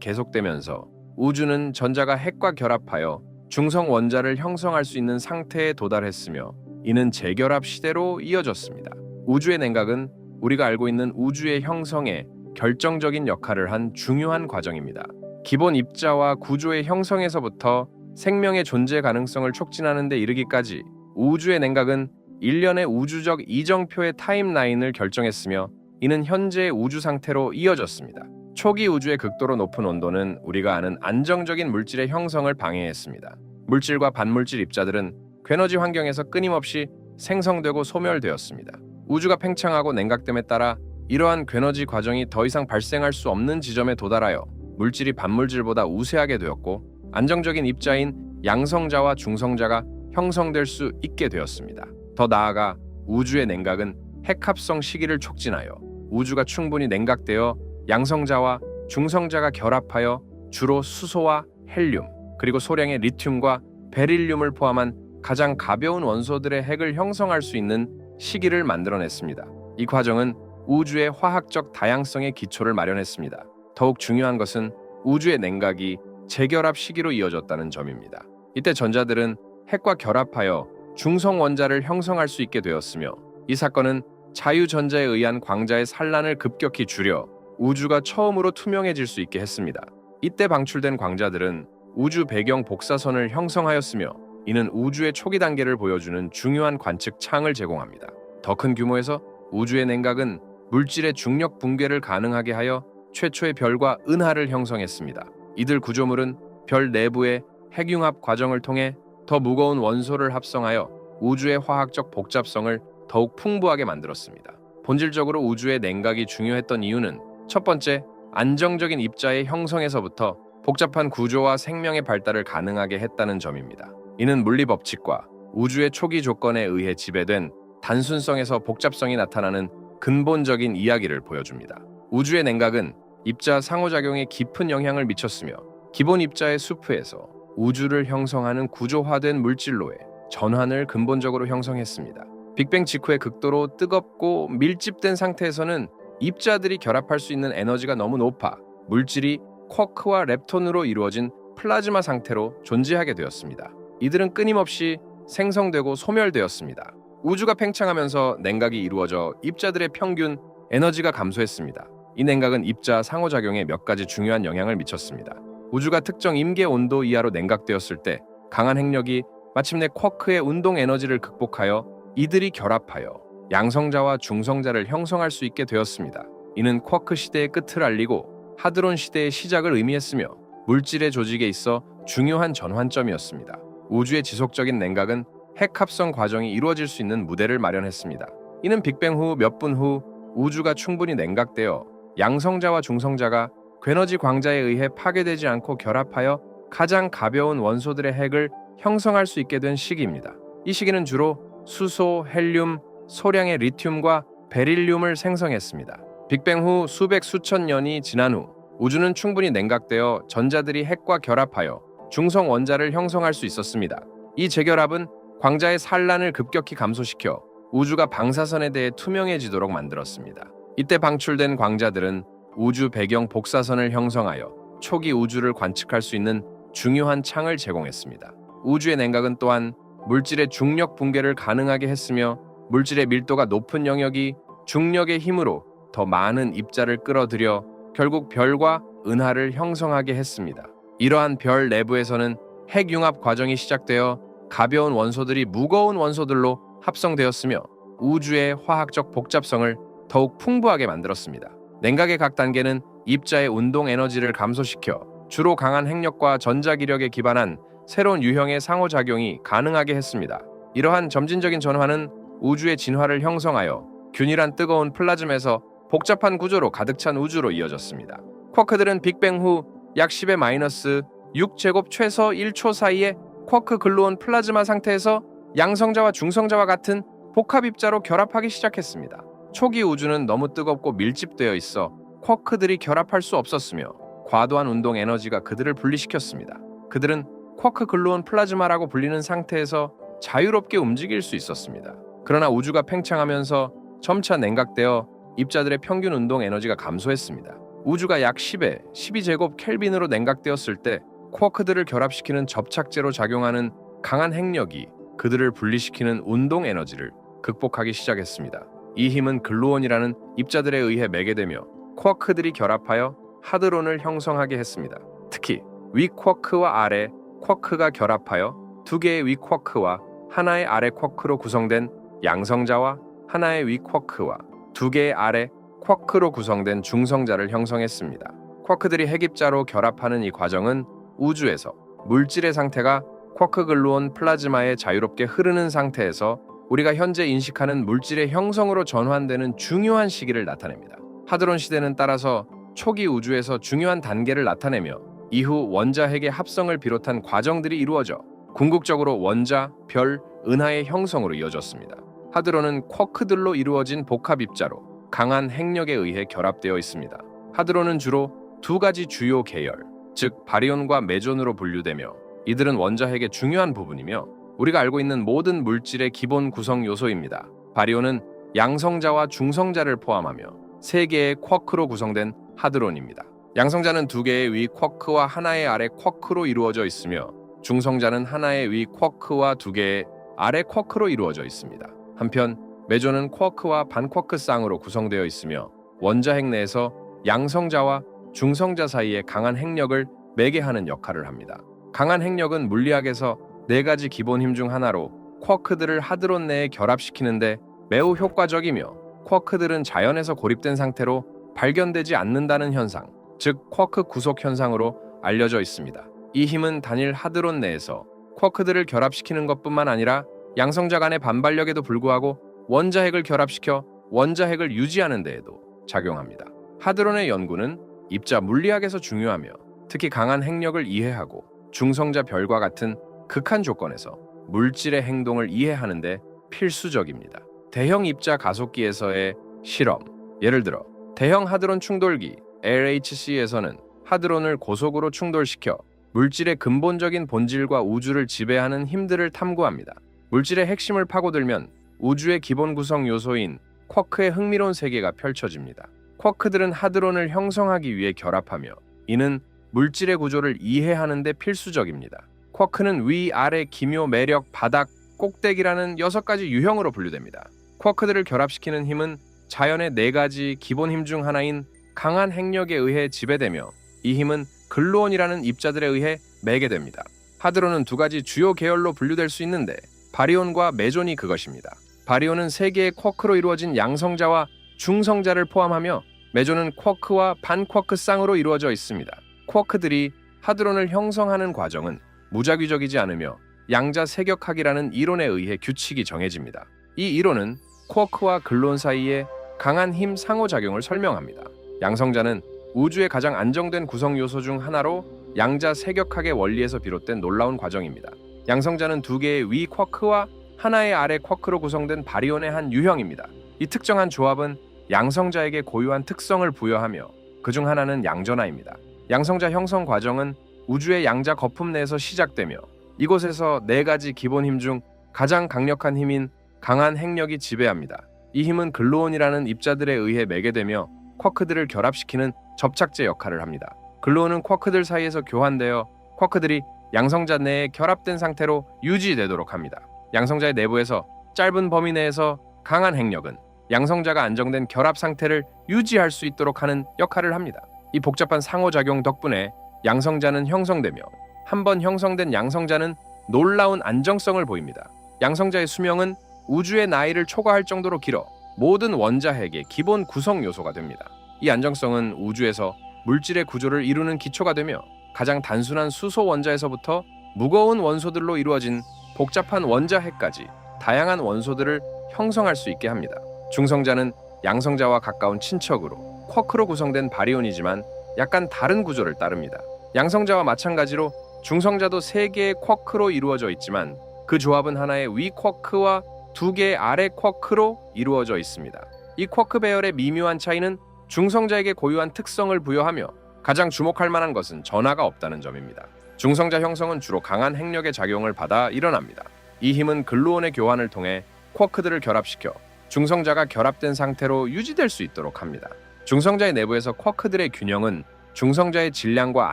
계속되면서 우주는 전자가 핵과 결합하여 중성 원자를 형성할 수 있는 상태에 도달했으며 이는 재결합 시대로 이어졌습니다. 우주의 냉각은 우리가 알고 있는 우주의 형성에 결정적인 역할을 한 중요한 과정입니다. 기본 입자와 구조의 형성에서부터 생명의 존재 가능성을 촉진하는 데 이르기까지 우주의 냉각은 일련의 우주적 이정표의 타임라인을 결정했으며 이는 현재의 우주 상태로 이어졌습니다. 초기 우주의 극도로 높은 온도는 우리가 아는 안정적인 물질의 형성을 방해했습니다. 물질과 반물질 입자들은 괴너지 환경에서 끊임없이 생성되고 소멸되었습니다. 우주가 팽창하고 냉각됨에 따라 이러한 괴너지 과정이 더 이상 발생할 수 없는 지점에 도달하여 물질이 반물질보다 우세하게 되었고 안정적인 입자인 양성자와 중성자가 형성될 수 있게 되었습니다. 더 나아가 우주의 냉각은 핵합성 시기를 촉진하여 우주가 충분히 냉각되어 양성자와 중성자가 결합하여 주로 수소와 헬륨, 그리고 소량의 리튬과 베릴륨을 포함한 가장 가벼운 원소들의 핵을 형성할 수 있는 시기를 만들어냈습니다. 이 과정은 우주의 화학적 다양성의 기초를 마련했습니다. 더욱 중요한 것은 우주의 냉각이 재결합 시기로 이어졌다는 점입니다. 이때 전자들은 핵과 결합하여 중성 원자를 형성할 수 있게 되었으며 이 사건은 자유전자에 의한 광자의 산란을 급격히 줄여 우주가 처음으로 투명해질 수 있게 했습니다. 이때 방출된 광자들은 우주 배경 복사선을 형성하였으며 이는 우주의 초기 단계를 보여주는 중요한 관측 창을 제공합니다. 더 큰 규모에서 우주의 냉각은 물질의 중력 붕괴를 가능하게 하여 최초의 별과 은하를 형성했습니다. 이들 구조물은 별 내부의 핵융합 과정을 통해 더 무거운 원소를 합성하여 우주의 화학적 복잡성을 더욱 풍부하게 만들었습니다. 본질적으로 우주의 냉각이 중요했던 이유는 첫 번째, 안정적인 입자의 형성에서부터 복잡한 구조와 생명의 발달을 가능하게 했다는 점입니다. 이는 물리 법칙과 우주의 초기 조건에 의해 지배된 단순성에서 복잡성이 나타나는 근본적인 이야기를 보여줍니다. 우주의 냉각은 입자 상호작용에 깊은 영향을 미쳤으며 기본 입자의 수프에서 우주를 형성하는 구조화된 물질로의 전환을 근본적으로 형성했습니다. 빅뱅 직후의 극도로 뜨겁고 밀집된 상태에서는 입자들이 결합할 수 있는 에너지가 너무 높아 물질이 쿼크와 렙톤으로 이루어진 플라즈마 상태로 존재하게 되었습니다. 이들은 끊임없이 생성되고 소멸되었습니다. 우주가 팽창하면서 냉각이 이루어져 입자들의 평균 에너지가 감소했습니다. 이 냉각은 입자 상호작용에 몇 가지 중요한 영향을 미쳤습니다. 우주가 특정 임계 온도 이하로 냉각되었을 때 강한 핵력이 마침내 쿼크의 운동 에너지를 극복하여 이들이 결합하여 양성자와 중성자를 형성할 수 있게 되었습니다. 이는 쿼크 시대의 끝을 알리고 하드론 시대의 시작을 의미했으며 물질의 조직에 있어 중요한 전환점이었습니다. 우주의 지속적인 냉각은 핵합성 과정이 이루어질 수 있는 무대를 마련했습니다. 이는 빅뱅 후 몇 분 후 우주가 충분히 냉각되어 양성자와 중성자가 괴너지 광자에 의해 파괴되지 않고 결합하여 가장 가벼운 원소들의 핵을 형성할 수 있게 된 시기입니다. 이 시기는 주로 수소, 헬륨, 소량의 리튬과 베릴륨을 생성했습니다. 빅뱅 후 수백 수천 년이 지난 후 우주는 충분히 냉각되어 전자들이 핵과 결합하여 중성 원자를 형성할 수 있었습니다. 이 재결합은 광자의 산란을 급격히 감소시켜 우주가 방사선에 대해 투명해지도록 만들었습니다. 이때 방출된 광자들은 우주 배경 복사선을 형성하여 초기 우주를 관측할 수 있는 중요한 창을 제공했습니다. 우주의 냉각은 또한 물질의 중력 붕괴를 가능하게 했으며 물질의 밀도가 높은 영역이 중력의 힘으로 더 많은 입자를 끌어들여 결국 별과 은하를 형성하게 했습니다. 이러한 별 내부에서는 핵융합 과정이 시작되어 가벼운 원소들이 무거운 원소들로 합성되었으며 우주의 화학적 복잡성을 더욱 풍부하게 만들었습니다. 냉각의 각 단계는 입자의 운동 에너지를 감소시켜 주로 강한 핵력과 전자기력에 기반한 새로운 유형의 상호작용이 가능하게 했습니다. 이러한 점진적인 전환은 우주의 진화를 형성하여 균일한 뜨거운 플라즘에서 복잡한 구조로 가득 찬 우주로 이어졌습니다. 쿼크들은 빅뱅 후 약 10의 마이너스 6제곱 최소 1초 사이에 쿼크 글루온 플라즈마 상태에서 양성자와 중성자와 같은 복합 입자로 결합하기 시작했습니다. 초기 우주는 너무 뜨겁고 밀집되어 있어 쿼크들이 결합할 수 없었으며 과도한 운동 에너지가 그들을 분리시켰습니다. 그들은 쿼크 글루온 플라즈마라고 불리는 상태에서 자유롭게 움직일 수 있었습니다. 그러나 우주가 팽창하면서 점차 냉각되어 입자들의 평균 운동 에너지가 감소했습니다. 우주가 약 10의 12제곱 켈빈으로 냉각되었을 때 쿼크들을 결합시키는 접착제로 작용하는 강한 핵력이 그들을 분리시키는 운동 에너지를 극복하기 시작했습니다. 이 힘은 글루온이라는 입자들에 의해 매개되며 쿼크들이 결합하여 하드론을 형성하게 했습니다. 특히 위 쿼크와 아래 쿼크가 결합하여 두 개의 위 쿼크와 하나의 아래 쿼크로 구성된 양성자와 하나의 위 쿼크와 두 개의 아래 쿼크로 구성된 중성자를 형성했습니다. 쿼크들이 핵입자로 결합하는 이 과정은 우주에서 물질의 상태가 쿼크 글루온 플라즈마에 자유롭게 흐르는 상태에서 우리가 현재 인식하는 물질의 형성으로 전환되는 중요한 시기를 나타냅니다. 하드론 시대는 따라서 초기 우주에서 중요한 단계를 나타내며 이후 원자핵의 합성을 비롯한 과정들이 이루어져 궁극적으로 원자, 별, 은하의 형성으로 이어졌습니다. 하드론은 쿼크들로 이루어진 복합 입자로 강한 핵력에 의해 결합되어 있습니다. 하드론은 주로 두 가지 주요 계열, 즉 바리온과 메존으로 분류되며 이들은 원자핵의 중요한 부분이며 우리가 알고 있는 모든 물질의 기본 구성 요소입니다. 바리온은 양성자와 중성자를 포함하며 3개의 쿼크로 구성된 하드론입니다. 양성자는 2개의 위 쿼크와 하나의 아래 쿼크로 이루어져 있으며 중성자는 하나의 위 쿼크와 2개의 아래 쿼크로 이루어져 있습니다. 한편 메존은 쿼크와 반쿼크 쌍으로 구성되어 있으며 원자핵 내에서 양성자와 중성자 사이에 강한 핵력을 매개하는 역할을 합니다. 강한 핵력은 물리학에서 4가지 기본 힘 중 하나로 쿼크들을 하드론 내에 결합시키는데 매우 효과적이며 쿼크들은 자연에서 고립된 상태로 발견되지 않는다는 현상, 즉 쿼크 구속 현상으로 알려져 있습니다. 이 힘은 단일 하드론 내에서 쿼크들을 결합시키는 것뿐만 아니라 양성자 간의 반발력에도 불구하고 원자핵을 결합시켜 원자핵을 유지하는 데에도 작용합니다. 하드론의 연구는 입자 물리학에서 중요하며 특히 강한 핵력을 이해하고 중성자 별과 같은 극한 조건에서 물질의 행동을 이해하는 데 필수적입니다. 대형 입자 가속기에서의 실험, 예를 들어 대형 하드론 충돌기 LHC에서는 하드론을 고속으로 충돌시켜 물질의 근본적인 본질과 우주를 지배하는 힘들을 탐구합니다. 물질의 핵심을 파고들면 우주의 기본 구성 요소인 쿼크의 흥미로운 세계가 펼쳐집니다. 쿼크들은 하드론을 형성하기 위해 결합하며 이는 물질의 구조를 이해하는 데 필수적입니다. 쿼크는 위, 아래, 기묘, 매력, 바닥, 꼭대기라는 6가지 유형으로 분류됩니다. 쿼크들을 결합시키는 힘은 자연의 4가지 기본 힘 중 하나인 강한 핵력에 의해 지배되며 이 힘은 글루온이라는 입자들에 의해 매개됩니다. 하드론은 2가지 주요 계열로 분류될 수 있는데 바리온과 메존이 그것입니다. 바리온은 3개의 쿼크로 이루어진 양성자와 중성자를 포함하며 메존은 쿼크와 반쿼크 쌍으로 이루어져 있습니다. 쿼크들이 하드론을 형성하는 과정은 무작위적이지 않으며 양자 세격학이라는 이론에 의해 규칙이 정해집니다. 이 이론은 쿼크와 글루온 사이의 강한 힘 상호작용을 설명합니다. 양성자는 우주의 가장 안정된 구성 요소 중 하나로 양자 세격학의 원리에서 비롯된 놀라운 과정입니다. 양성자는 2개의 위 쿼크와 하나의 아래 쿼크로 구성된 바리온의 한 유형입니다. 이 특정한 조합은 양성자에게 고유한 특성을 부여하며 그중 하나는 양전하입니다. 양성자 형성 과정은 우주의 양자 거품 내에서 시작되며 이곳에서 4가지 기본 힘 중 가장 강력한 힘인 강한 핵력이 지배합니다. 이 힘은 글루온이라는 입자들에 의해 매개되며 쿼크들을 결합시키는 접착제 역할을 합니다. 글루온은 쿼크들 사이에서 교환되어 쿼크들이 양성자 내에 결합된 상태로 유지되도록 합니다. 양성자의 내부에서 짧은 범위 내에서 강한 핵력은 양성자가 안정된 결합 상태를 유지할 수 있도록 하는 역할을 합니다. 이 복잡한 상호작용 덕분에 양성자는 형성되며 한번 형성된 양성자는 놀라운 안정성을 보입니다. 양성자의 수명은 우주의 나이를 초과할 정도로 길어 모든 원자핵의 기본 구성 요소가 됩니다. 이 안정성은 우주에서 물질의 구조를 이루는 기초가 되며 가장 단순한 수소 원자에서부터 무거운 원소들로 이루어진 복잡한 원자핵까지 다양한 원소들을 형성할 수 있게 합니다. 중성자는 양성자와 가까운 친척으로 쿼크로 구성된 바리온이지만 약간 다른 구조를 따릅니다. 양성자와 마찬가지로 중성자도 3개의 쿼크로 이루어져 있지만 그 조합은 하나의 위 쿼크와 2개의 아래 쿼크로 이루어져 있습니다. 이 쿼크 배열의 미묘한 차이는 중성자에게 고유한 특성을 부여하며 가장 주목할 만한 것은 전하가 없다는 점입니다. 중성자 형성은 주로 강한 핵력의 작용을 받아 일어납니다. 이 힘은 글루온의 교환을 통해 쿼크들을 결합시켜 중성자가 결합된 상태로 유지될 수 있도록 합니다. 중성자의 내부에서 쿼크들의 균형은 중성자의 질량과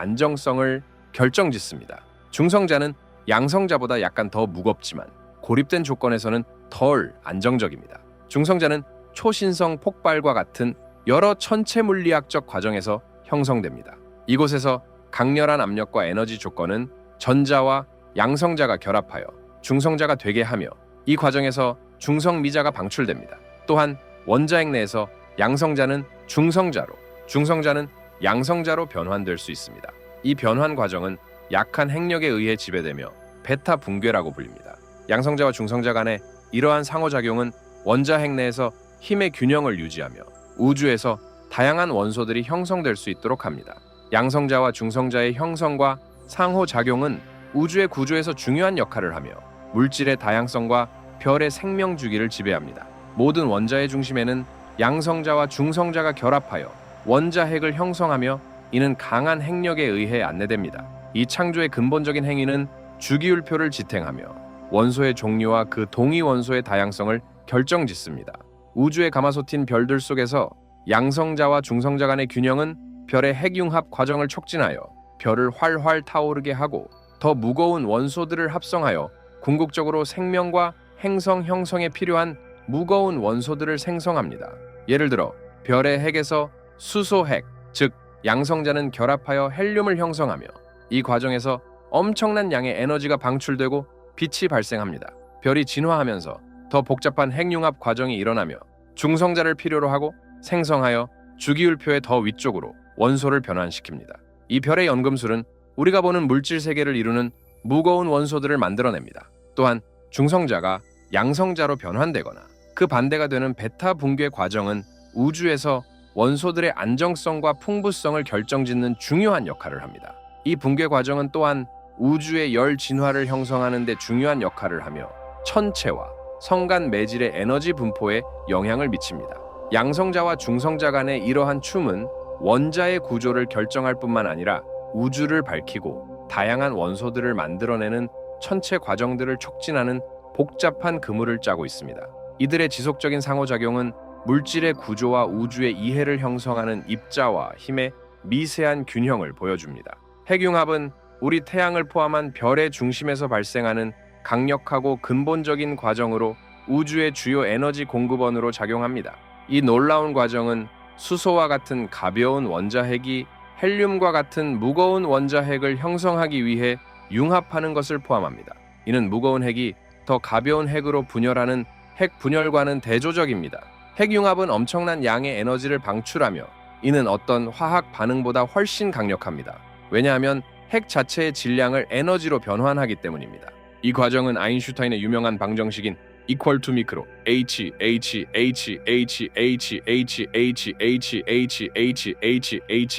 안정성을 결정짓습니다. 중성자는 양성자보다 약간 더 무겁지만 고립된 조건에서는 덜 안정적입니다. 중성자는 초신성 폭발과 같은 여러 천체 물리학적 과정에서 형성됩니다. 이곳에서 강렬한 압력과 에너지 조건은 전자와 양성자가 결합하여 중성자가 되게 하며 이 과정에서 중성미자가 방출됩니다. 또한 원자핵 내에서 양성자는 중성자는 양성자로 변환될 수 있습니다. 이 변환 과정은 약한 핵력에 의해 지배되며 베타 붕괴라고 불립니다. 양성자와 중성자 간의 이러한 상호작용은 원자 핵 내에서 힘의 균형을 유지하며 우주에서 다양한 원소들이 형성될 수 있도록 합니다. 양성자와 중성자의 형성과 상호작용은 우주의 구조에서 중요한 역할을 하며 물질의 다양성과 별의 생명 주기를 지배합니다. 모든 원자의 중심에는 양성자와 중성자가 결합하여 원자 핵을 형성하며 이는 강한 핵력에 의해 안내됩니다. 이 창조의 근본적인 행위는 주기율표를 지탱하며 원소의 종류와 그 동위 원소의 다양성을 결정짓습니다. 우주의 가마솥인 별들 속에서 양성자와 중성자 간의 균형은 별의 핵융합 과정을 촉진하여 별을 활활 타오르게 하고 더 무거운 원소들을 합성하여 궁극적으로 생명과 행성 형성에 필요한 무거운 원소들을 생성합니다. 예를 들어 별의 핵에서 수소핵, 즉 양성자는 결합하여 헬륨을 형성하며 이 과정에서 엄청난 양의 에너지가 방출되고 빛이 발생합니다. 별이 진화하면서 더 복잡한 핵융합 과정이 일어나며 중성자를 필요로 하고 생성하여 주기율표의 더 위쪽으로 원소를 변환시킵니다. 이 별의 연금술은 우리가 보는 물질 세계를 이루는 무거운 원소들을 만들어냅니다. 또한 중성자가 양성자로 변환되거나 그 반대가 되는 베타 붕괴 과정은 우주에서 원소들의 안정성과 풍부성을 결정짓는 중요한 역할을 합니다. 이 붕괴 과정은 또한 우주의 열 진화를 형성하는 데 중요한 역할을 하며 천체와 성간 매질의 에너지 분포에 영향을 미칩니다. 양성자와 중성자 간의 이러한 춤은 원자의 구조를 결정할 뿐만 아니라 우주를 밝히고 다양한 원소들을 만들어내는 천체 과정들을 촉진하는 복잡한 그물을 짜고 있습니다. 이들의 지속적인 상호작용은 물질의 구조와 우주의 이해를 형성하는 입자와 힘의 미세한 균형을 보여줍니다. 핵융합은 우리 태양을 포함한 별의 중심에서 발생하는 강력하고 근본적인 과정으로 우주의 주요 에너지 공급원으로 작용합니다. 이 놀라운 과정은 수소와 같은 가벼운 원자핵이 헬륨과 같은 무거운 원자핵을 형성하기 위해 융합하는 것을 포함합니다. 이는 무거운 핵이 더 가벼운 핵으로 분열하는 핵 분열과는 대조적입니다. 핵융합은 엄청난 양의 에너지를 방출하며 이는 어떤 화학 반응보다 훨씬 강력합니다. 왜냐하면 핵 자체의 질량을 에너지로 변환하기 때문입니다. 이 과정은 아인슈타인의 유명한 방정식인 equal to micro h h h h h h h h h h h h h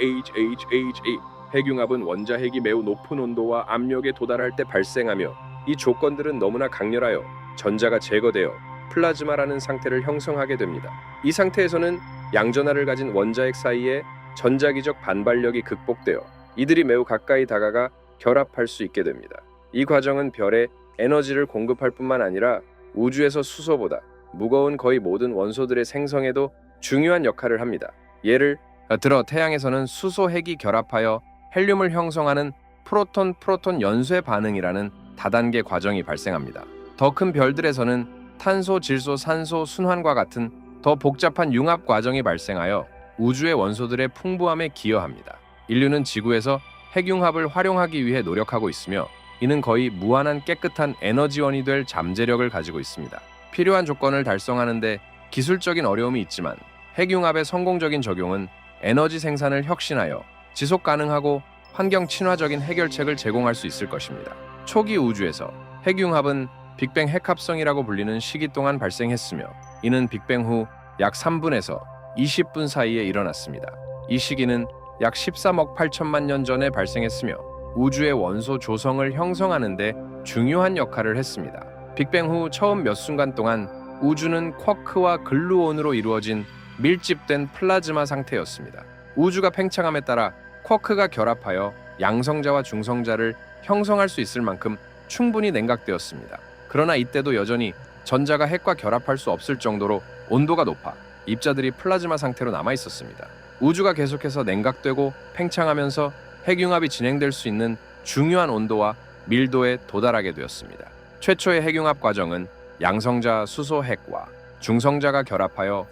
h h h 핵융합은 원자핵이 매우 높은 온도와 압력에 도달할 때 발생하며 이 조건들은 너무나 강렬하여 전자가 제거되어 플라즈마라는 상태를 형성하게 됩니다. 이 상태에서는 양전하를 가진 원자핵 사이에 전자기적 반발력이 극복되어 이들이 매우 가까이 다가가 결합할 수 있게 됩니다. 이 과정은 별에 에너지를 공급할 뿐만 아니라 우주에서 수소보다 무거운 거의 모든 원소들의 생성에도 중요한 역할을 합니다. 예를 들어 태양에서는 수소 핵이 결합하여 헬륨을 형성하는 프로톤 연쇄 반응이라는 다단계 과정이 발생합니다. 더 큰 별들에서는 탄소, 질소, 산소, 순환과 같은 더 복잡한 융합 과정이 발생하여 우주의 원소들의 풍부함에 기여합니다. 인류는 지구에서 핵융합을 활용하기 위해 노력하고 있으며 이는 거의 무한한 깨끗한 에너지원이 될 잠재력을 가지고 있습니다. 필요한 조건을 달성하는데 기술적인 어려움이 있지만 핵융합의 성공적인 적용은 에너지 생산을 혁신하여 지속 가능하고 환경 친화적인 해결책을 제공할 수 있을 것입니다. 초기 우주에서 핵융합은 빅뱅 핵합성이라고 불리는 시기 동안 발생했으며 이는 빅뱅 후 약 3분에서 20분 사이에 일어났습니다. 이 시기는 약 13억 8천만 년 전에 발생했으며 우주의 원소 조성을 형성하는 데 중요한 역할을 했습니다. 빅뱅 후 처음 몇 순간 동안 우주는 쿼크와 글루온으로 이루어진 밀집된 플라즈마 상태였습니다. 우주가 팽창함에 따라 쿼크가 결합하여 양성자와 중성자를 형성할 수 있을 만큼 충분히 냉각되었습니다. 그러나 이때도 여전히 전자가 핵과 결합할 수 없을 정도로 온도가 높아 입자들이 플라즈마 상태로 남아 있었습니다. 우주가 계속해서 냉각되고 팽창하면서 핵융합이 진행될 수 있는 중요한 온도와 밀도에 도달하게 되었습니다. 최초의 핵융합 과정은 양성자 수소 핵과 중성자가 결합하여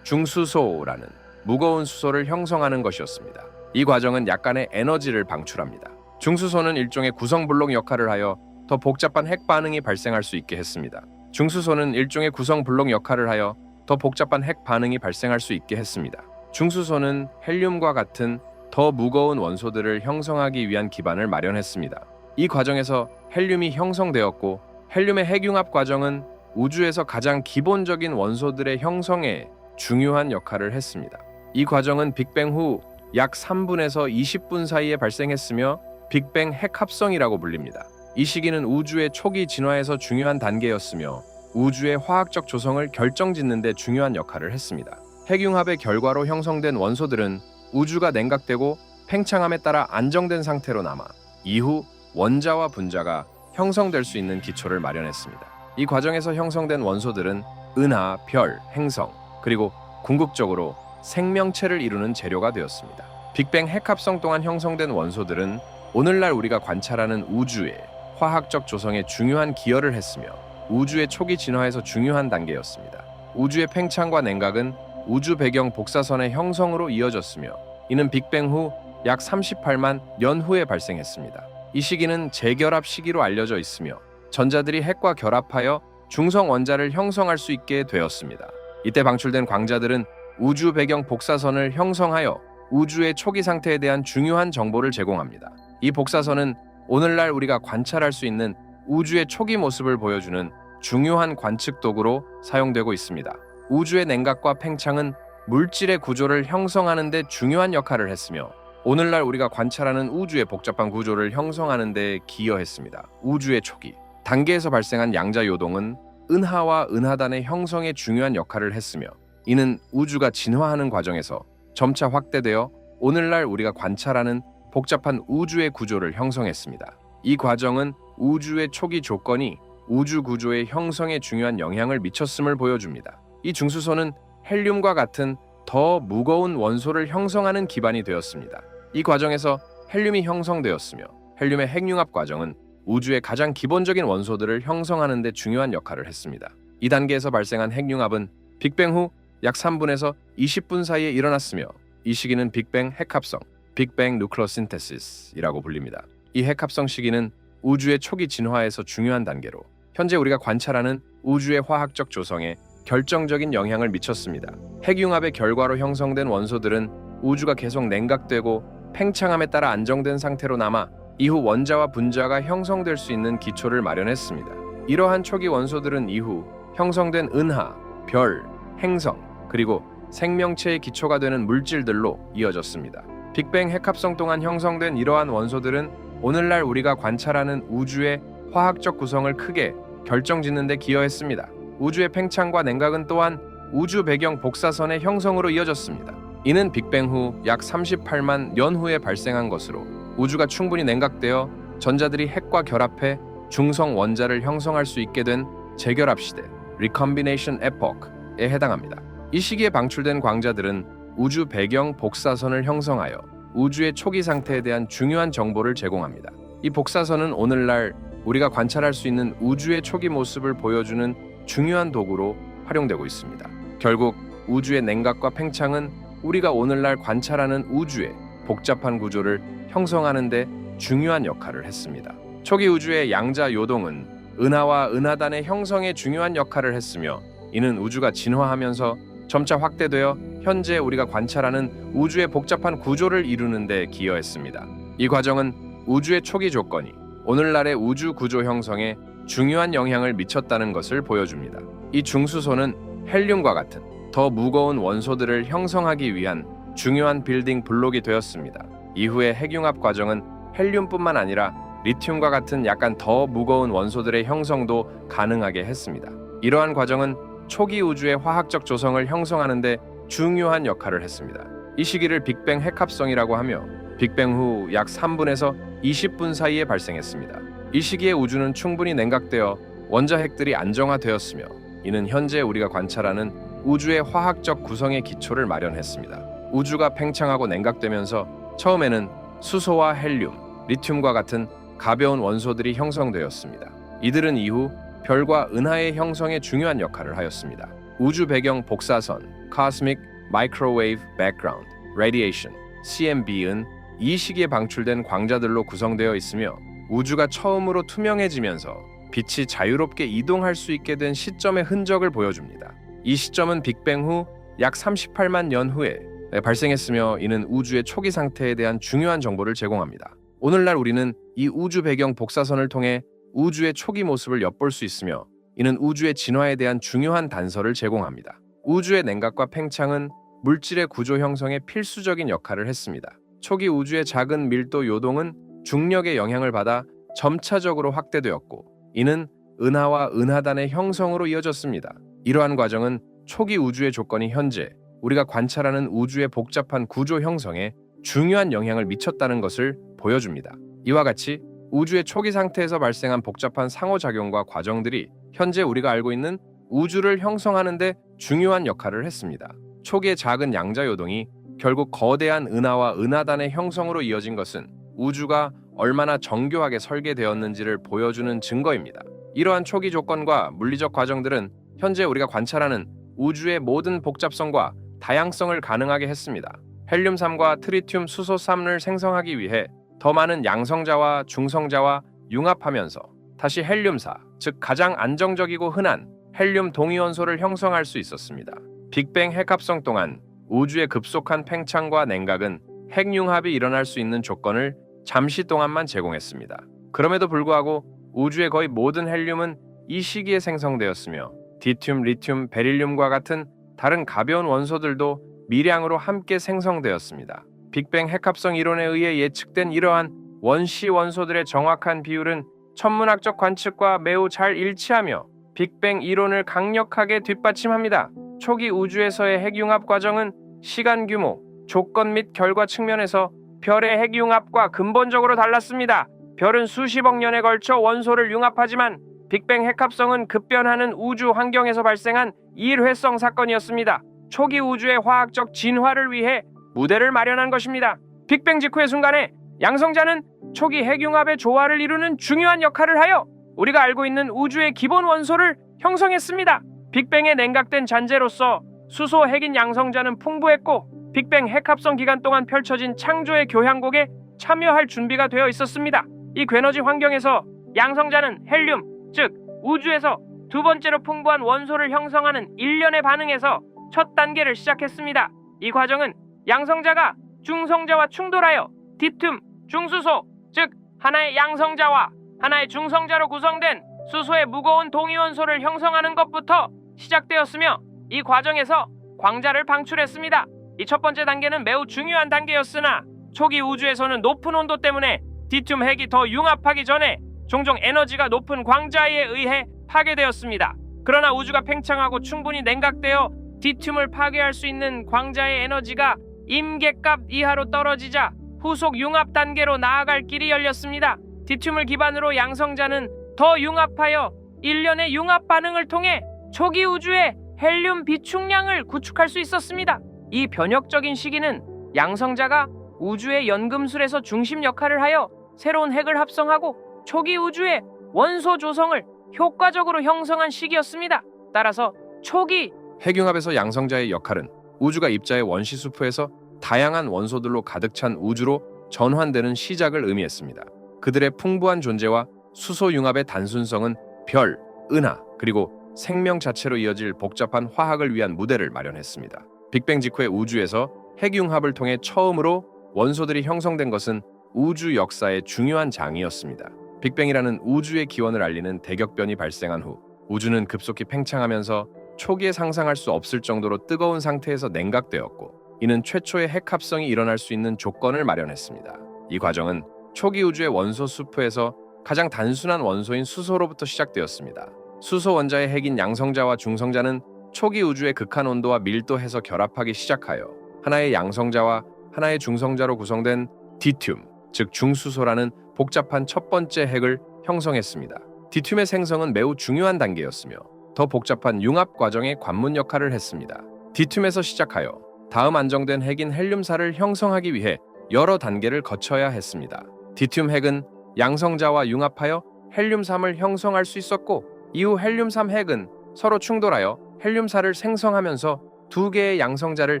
중수소라는 무거운 수소를 형성하는 것이었습니다. 이 과정은 약간의 에너지를 방출합니다. 중수소는 일종의 구성블록 역할을 하여 더 복잡한 핵 반응이 발생할 수 있게 했습니다. 중수소는 일종의 구성블록 역할을 하여 더 복잡한 핵 반응이 발생할 수 있게 했습니다. 중수소는 헬륨과 같은 더 무거운 원소들을 형성하기 위한 기반을 마련했습니다. 이 과정에서 헬륨이 형성되었고, 헬륨의 핵융합 과정은 우주에서 가장 기본적인 원소들의 형성에 중요한 역할을 했습니다. 이 과정은 빅뱅 후 약 3분에서 20분 사이에 발생했으며 빅뱅 핵합성이라고 불립니다. 이 시기는 우주의 초기 진화에서 중요한 단계였으며 우주의 화학적 조성을 결정짓는 데 중요한 역할을 했습니다. 핵융합의 결과로 형성된 원소들은 우주가 냉각되고 팽창함에 따라 안정된 상태로 남아 이후 원자와 분자가 형성될 수 있는 기초를 마련했습니다. 이 과정에서 형성된 원소들은 은하, 별, 행성, 그리고 궁극적으로 생명체를 이루는 재료가 되었습니다. 빅뱅 핵합성 동안 형성된 원소들은 오늘날 우리가 관찰하는 우주의 화학적 조성에 중요한 기여를 했으며 우주의 초기 진화에서 중요한 단계였습니다. 우주의 팽창과 냉각은 우주 배경 복사선의 형성으로 이어졌으며 이는 빅뱅 후 약 38만 년 후에 발생했습니다. 이 시기는 재결합 시기로 알려져 있으며 전자들이 핵과 결합하여 중성 원자를 형성할 수 있게 되었습니다. 이때 방출된 광자들은 우주 배경 복사선을 형성하여 우주의 초기 상태에 대한 중요한 정보를 제공합니다. 이 복사선은 오늘날 우리가 관찰할 수 있는 우주의 초기 모습을 보여주는 중요한 관측 도구로 사용되고 있습니다. 우주의 냉각과 팽창은 물질의 구조를 형성하는 데 중요한 역할을 했으며 오늘날 우리가 관찰하는 우주의 복잡한 구조를 형성하는 데 기여했습니다. 우주의 초기 단계에서 발생한 양자 요동은 은하와 은하단의 형성에 중요한 역할을 했으며 이는 우주가 진화하는 과정에서 점차 확대되어 오늘날 우리가 관찰하는 복잡한 우주의 구조를 형성했습니다. 이 과정은 우주의 초기 조건이 우주 구조의 형성에 중요한 영향을 미쳤음을 보여줍니다. 이 중수소는 헬륨과 같은 더 무거운 원소를 형성하는 기반이 되었습니다. 이 과정에서 헬륨이 형성되었으며 헬륨의 핵융합 과정은 우주의 가장 기본적인 원소들을 형성하는 데 중요한 역할을 했습니다. 이 단계에서 발생한 핵융합은 빅뱅 후 약 3분에서 20분 사이에 일어났으며 이 시기는 빅뱅 핵합성, 빅뱅 누클레오신테시스이라고 불립니다. 이 핵합성 시기는 우주의 초기 진화에서 중요한 단계로 현재 우리가 관찰하는 우주의 화학적 조성에 결정적인 영향을 미쳤습니다. 핵융합의 결과로 형성된 원소들은 우주가 계속 냉각되고 팽창함에 따라 안정된 상태로 남아 이후 원자와 분자가 형성될 수 있는 기초를 마련했습니다. 이러한 초기 원소들은 이후 형성된 은하, 별, 행성, 그리고 생명체의 기초가 되는 물질들로 이어졌습니다. 빅뱅 핵합성 동안 형성된 이러한 원소들은 오늘날 우리가 관찰하는 우주의 화학적 구성을 크게 결정짓는 데 기여했습니다. 우주의 팽창과 냉각은 또한 우주 배경 복사선의 형성으로 이어졌습니다. 이는 빅뱅 후 약 38만 년 후에 발생한 것으로 우주가 충분히 냉각되어 전자들이 핵과 결합해 중성 원자를 형성할 수 있게 된 재결합 시대 (Recombination Epoch)에 해당합니다. 이 시기에 방출된 광자들은 우주 배경 복사선을 형성하여 우주의 초기 상태에 대한 중요한 정보를 제공합니다. 이 복사선은 오늘날 우리가 관찰할 수 있는 우주의 초기 모습을 보여주는 중요한 도구로 활용되고 있습니다. 결국 우주의 냉각과 팽창은 우리가 오늘날 관찰하는 우주의 복잡한 구조를 형성하는 데 중요한 역할을 했습니다. 초기 우주의 양자 요동은 은하와 은하단의 형성에 중요한 역할을 했으며 이는 우주가 진화하면서 점차 확대되어 현재 우리가 관찰하는 우주의 복잡한 구조를 이루는 데 기여했습니다. 이 과정은 우주의 초기 조건이 오늘날의 우주 구조 형성에 중요한 영향을 미쳤다는 것을 보여줍니다. 이 중수소는 헬륨과 같은 더 무거운 원소들을 형성하기 위한 중요한 빌딩 블록이 되었습니다. 이후의 핵융합 과정은 헬륨뿐만 아니라 리튬과 같은 약간 더 무거운 원소들의 형성도 가능하게 했습니다. 이러한 과정은 초기 우주의 화학적 조성을 형성하는 데 중요한 역할을 했습니다. 이 시기를 빅뱅 핵합성이라고 하며 빅뱅 후 약 3분에서 20분 사이에 발생했습니다. 이 시기에 우주는 충분히 냉각되어 원자 핵들이 안정화되었으며 이는 현재 우리가 관찰하는 우주의 화학적 구성의 기초를 마련했습니다. 우주가 팽창하고 냉각되면서 처음에는 수소와 헬륨, 리튬과 같은 가벼운 원소들이 형성되었습니다. 이들은 이후 별과 은하의 형성에 중요한 역할을 하였습니다. 우주 배경 복사선, Cosmic Microwave Background Radiation, CMB은 이 시기에 방출된 광자들로 구성되어 있으며 우주가 처음으로 투명해지면서 빛이 자유롭게 이동할 수 있게 된 시점의 흔적을 보여줍니다. 이 시점은 빅뱅 후 약 38만 년 후에 발생했으며 이는 우주의 초기 상태에 대한 중요한 정보를 제공합니다. 오늘날 우리는 이 우주 배경 복사선을 통해 우주의 초기 모습을 엿볼 수 있으며 이는 우주의 진화에 대한 중요한 단서를 제공합니다. 우주의 냉각과 팽창은 물질의 구조 형성에 필수적인 역할을 했습니다. 초기 우주의 작은 밀도 요동은 중력의 영향을 받아 점차적으로 확대되었고 이는 은하와 은하단의 형성으로 이어졌습니다. 이러한 과정은 초기 우주의 조건이 현재 우리가 관찰하는 우주의 복잡한 구조 형성에 중요한 영향을 미쳤다는 것을 보여줍니다. 이와 같이 우주의 초기 상태에서 발생한 복잡한 상호작용과 과정들이 현재 우리가 알고 있는 우주를 형성하는 데 중요한 역할을 했습니다. 초기의 작은 양자 요동이 결국 거대한 은하와 은하단의 형성으로 이어진 것은 우주가 얼마나 정교하게 설계되었는지를 보여주는 증거입니다. 이러한 초기 조건과 물리적 과정들은 현재 우리가 관찰하는 우주의 모든 복잡성과 다양성을 가능하게 했습니다. 헬륨3과 트리튬 수소3을 생성하기 위해 더 많은 양성자와 중성자와 융합하면서 다시 헬륨4, 즉 가장 안정적이고 흔한 헬륨 동위원소를 형성할 수 있었습니다. 빅뱅 핵합성 동안 우주의 급속한 팽창과 냉각은 핵융합이 일어날 수 있는 조건을 잠시 동안만 제공했습니다. 그럼에도 불구하고 우주의 거의 모든 헬륨은 이 시기에 생성되었으며 디튬, 리튬, 베릴륨과 같은 다른 가벼운 원소들도 미량으로 함께 생성되었습니다. 빅뱅 핵합성 이론에 의해 예측된 이러한 원시 원소들의 정확한 비율은 천문학적 관측과 매우 잘 일치하며 빅뱅 이론을 강력하게 뒷받침합니다. 초기 우주에서의 핵융합 과정은 시간 규모, 조건 및 결과 측면에서 별의 핵융합과 근본적으로 달랐습니다. 별은 수십억 년에 걸쳐 원소를 융합하지만 빅뱅 핵합성은 급변하는 우주 환경에서 발생한 일회성 사건이었습니다. 초기 우주의 화학적 진화를 위해 무대를 마련한 것입니다. 빅뱅 직후의 순간에 양성자는 초기 핵융합의 조화를 이루는 중요한 역할을 하여 우리가 알고 있는 우주의 기본 원소를 형성했습니다. 빅뱅의 냉각된 잔재로서 수소 핵인 양성자는 풍부했고 빅뱅 핵합성 기간 동안 펼쳐진 창조의 교향곡에 참여할 준비가 되어 있었습니다. 이 괴너지 환경에서 양성자는 헬륨, 즉 우주에서 두 번째로 풍부한 원소를 형성하는 일련의 반응에서 첫 단계를 시작했습니다. 이 과정은 양성자가 중성자와 충돌하여 디튬, 중수소, 즉 하나의 양성자와 하나의 중성자로 구성된 수소의 무거운 동위원소를 형성하는 것부터 시작되었으며 이 과정에서 광자를 방출했습니다. 이 첫 번째 단계는 매우 중요한 단계였으나 초기 우주에서는 높은 온도 때문에 디튬 핵이 더 융합하기 전에 종종 에너지가 높은 광자에 의해 파괴되었습니다. 그러나 우주가 팽창하고 충분히 냉각되어 디튬을 파괴할 수 있는 광자의 에너지가 임계값 이하로 떨어지자 후속 융합 단계로 나아갈 길이 열렸습니다. 디튬을 기반으로 양성자는 더 융합하여 일련의 융합 반응을 통해 초기 우주의 헬륨 비축량을 구축할 수 있었습니다. 이 변혁적인 시기는 양성자가 우주의 연금술에서 중심 역할을 하여 새로운 핵을 합성하고 초기 우주의 원소 조성을 효과적으로 형성한 시기였습니다. 따라서 초기 핵융합에서 양성자의 역할은 우주가 입자의 원시수프에서 다양한 원소들로 가득 찬 우주로 전환되는 시작을 의미했습니다. 그들의 풍부한 존재와 수소융합의 단순성은 별, 은하, 그리고 생명 자체로 이어질 복잡한 화학을 위한 무대를 마련했습니다. 빅뱅 직후의 우주에서 핵융합을 통해 처음으로 원소들이 형성된 것은 우주 역사의 중요한 장이었습니다. 빅뱅이라는 우주의 기원을 알리는 대격변이 발생한 후 우주는 급속히 팽창하면서 초기에 상상할 수 없을 정도로 뜨거운 상태에서 냉각되었고 이는 최초의 핵합성이 일어날 수 있는 조건을 마련했습니다. 이 과정은 초기 우주의 원소 수프에서 가장 단순한 원소인 수소로부터 시작되었습니다. 수소 원자의 핵인 양성자와 중성자는 초기 우주의 극한 온도와 밀도에서 결합하기 시작하여 하나의 양성자와 하나의 중성자로 구성된 디튬, 즉 중수소라는 복잡한 첫 번째 핵을 형성했습니다. 디튬의 생성은 매우 중요한 단계였으며 더 복잡한 융합 과정의 관문 역할을 했습니다. 디튬에서 시작하여 다음 안정된 핵인 헬륨사를 형성하기 위해 여러 단계를 거쳐야 했습니다. 디튬 핵은 양성자와 융합하여 헬륨3을 형성할 수 있었고, 이후 헬륨3 핵은 서로 충돌하여 헬륨사를 생성하면서 두 개의 양성자를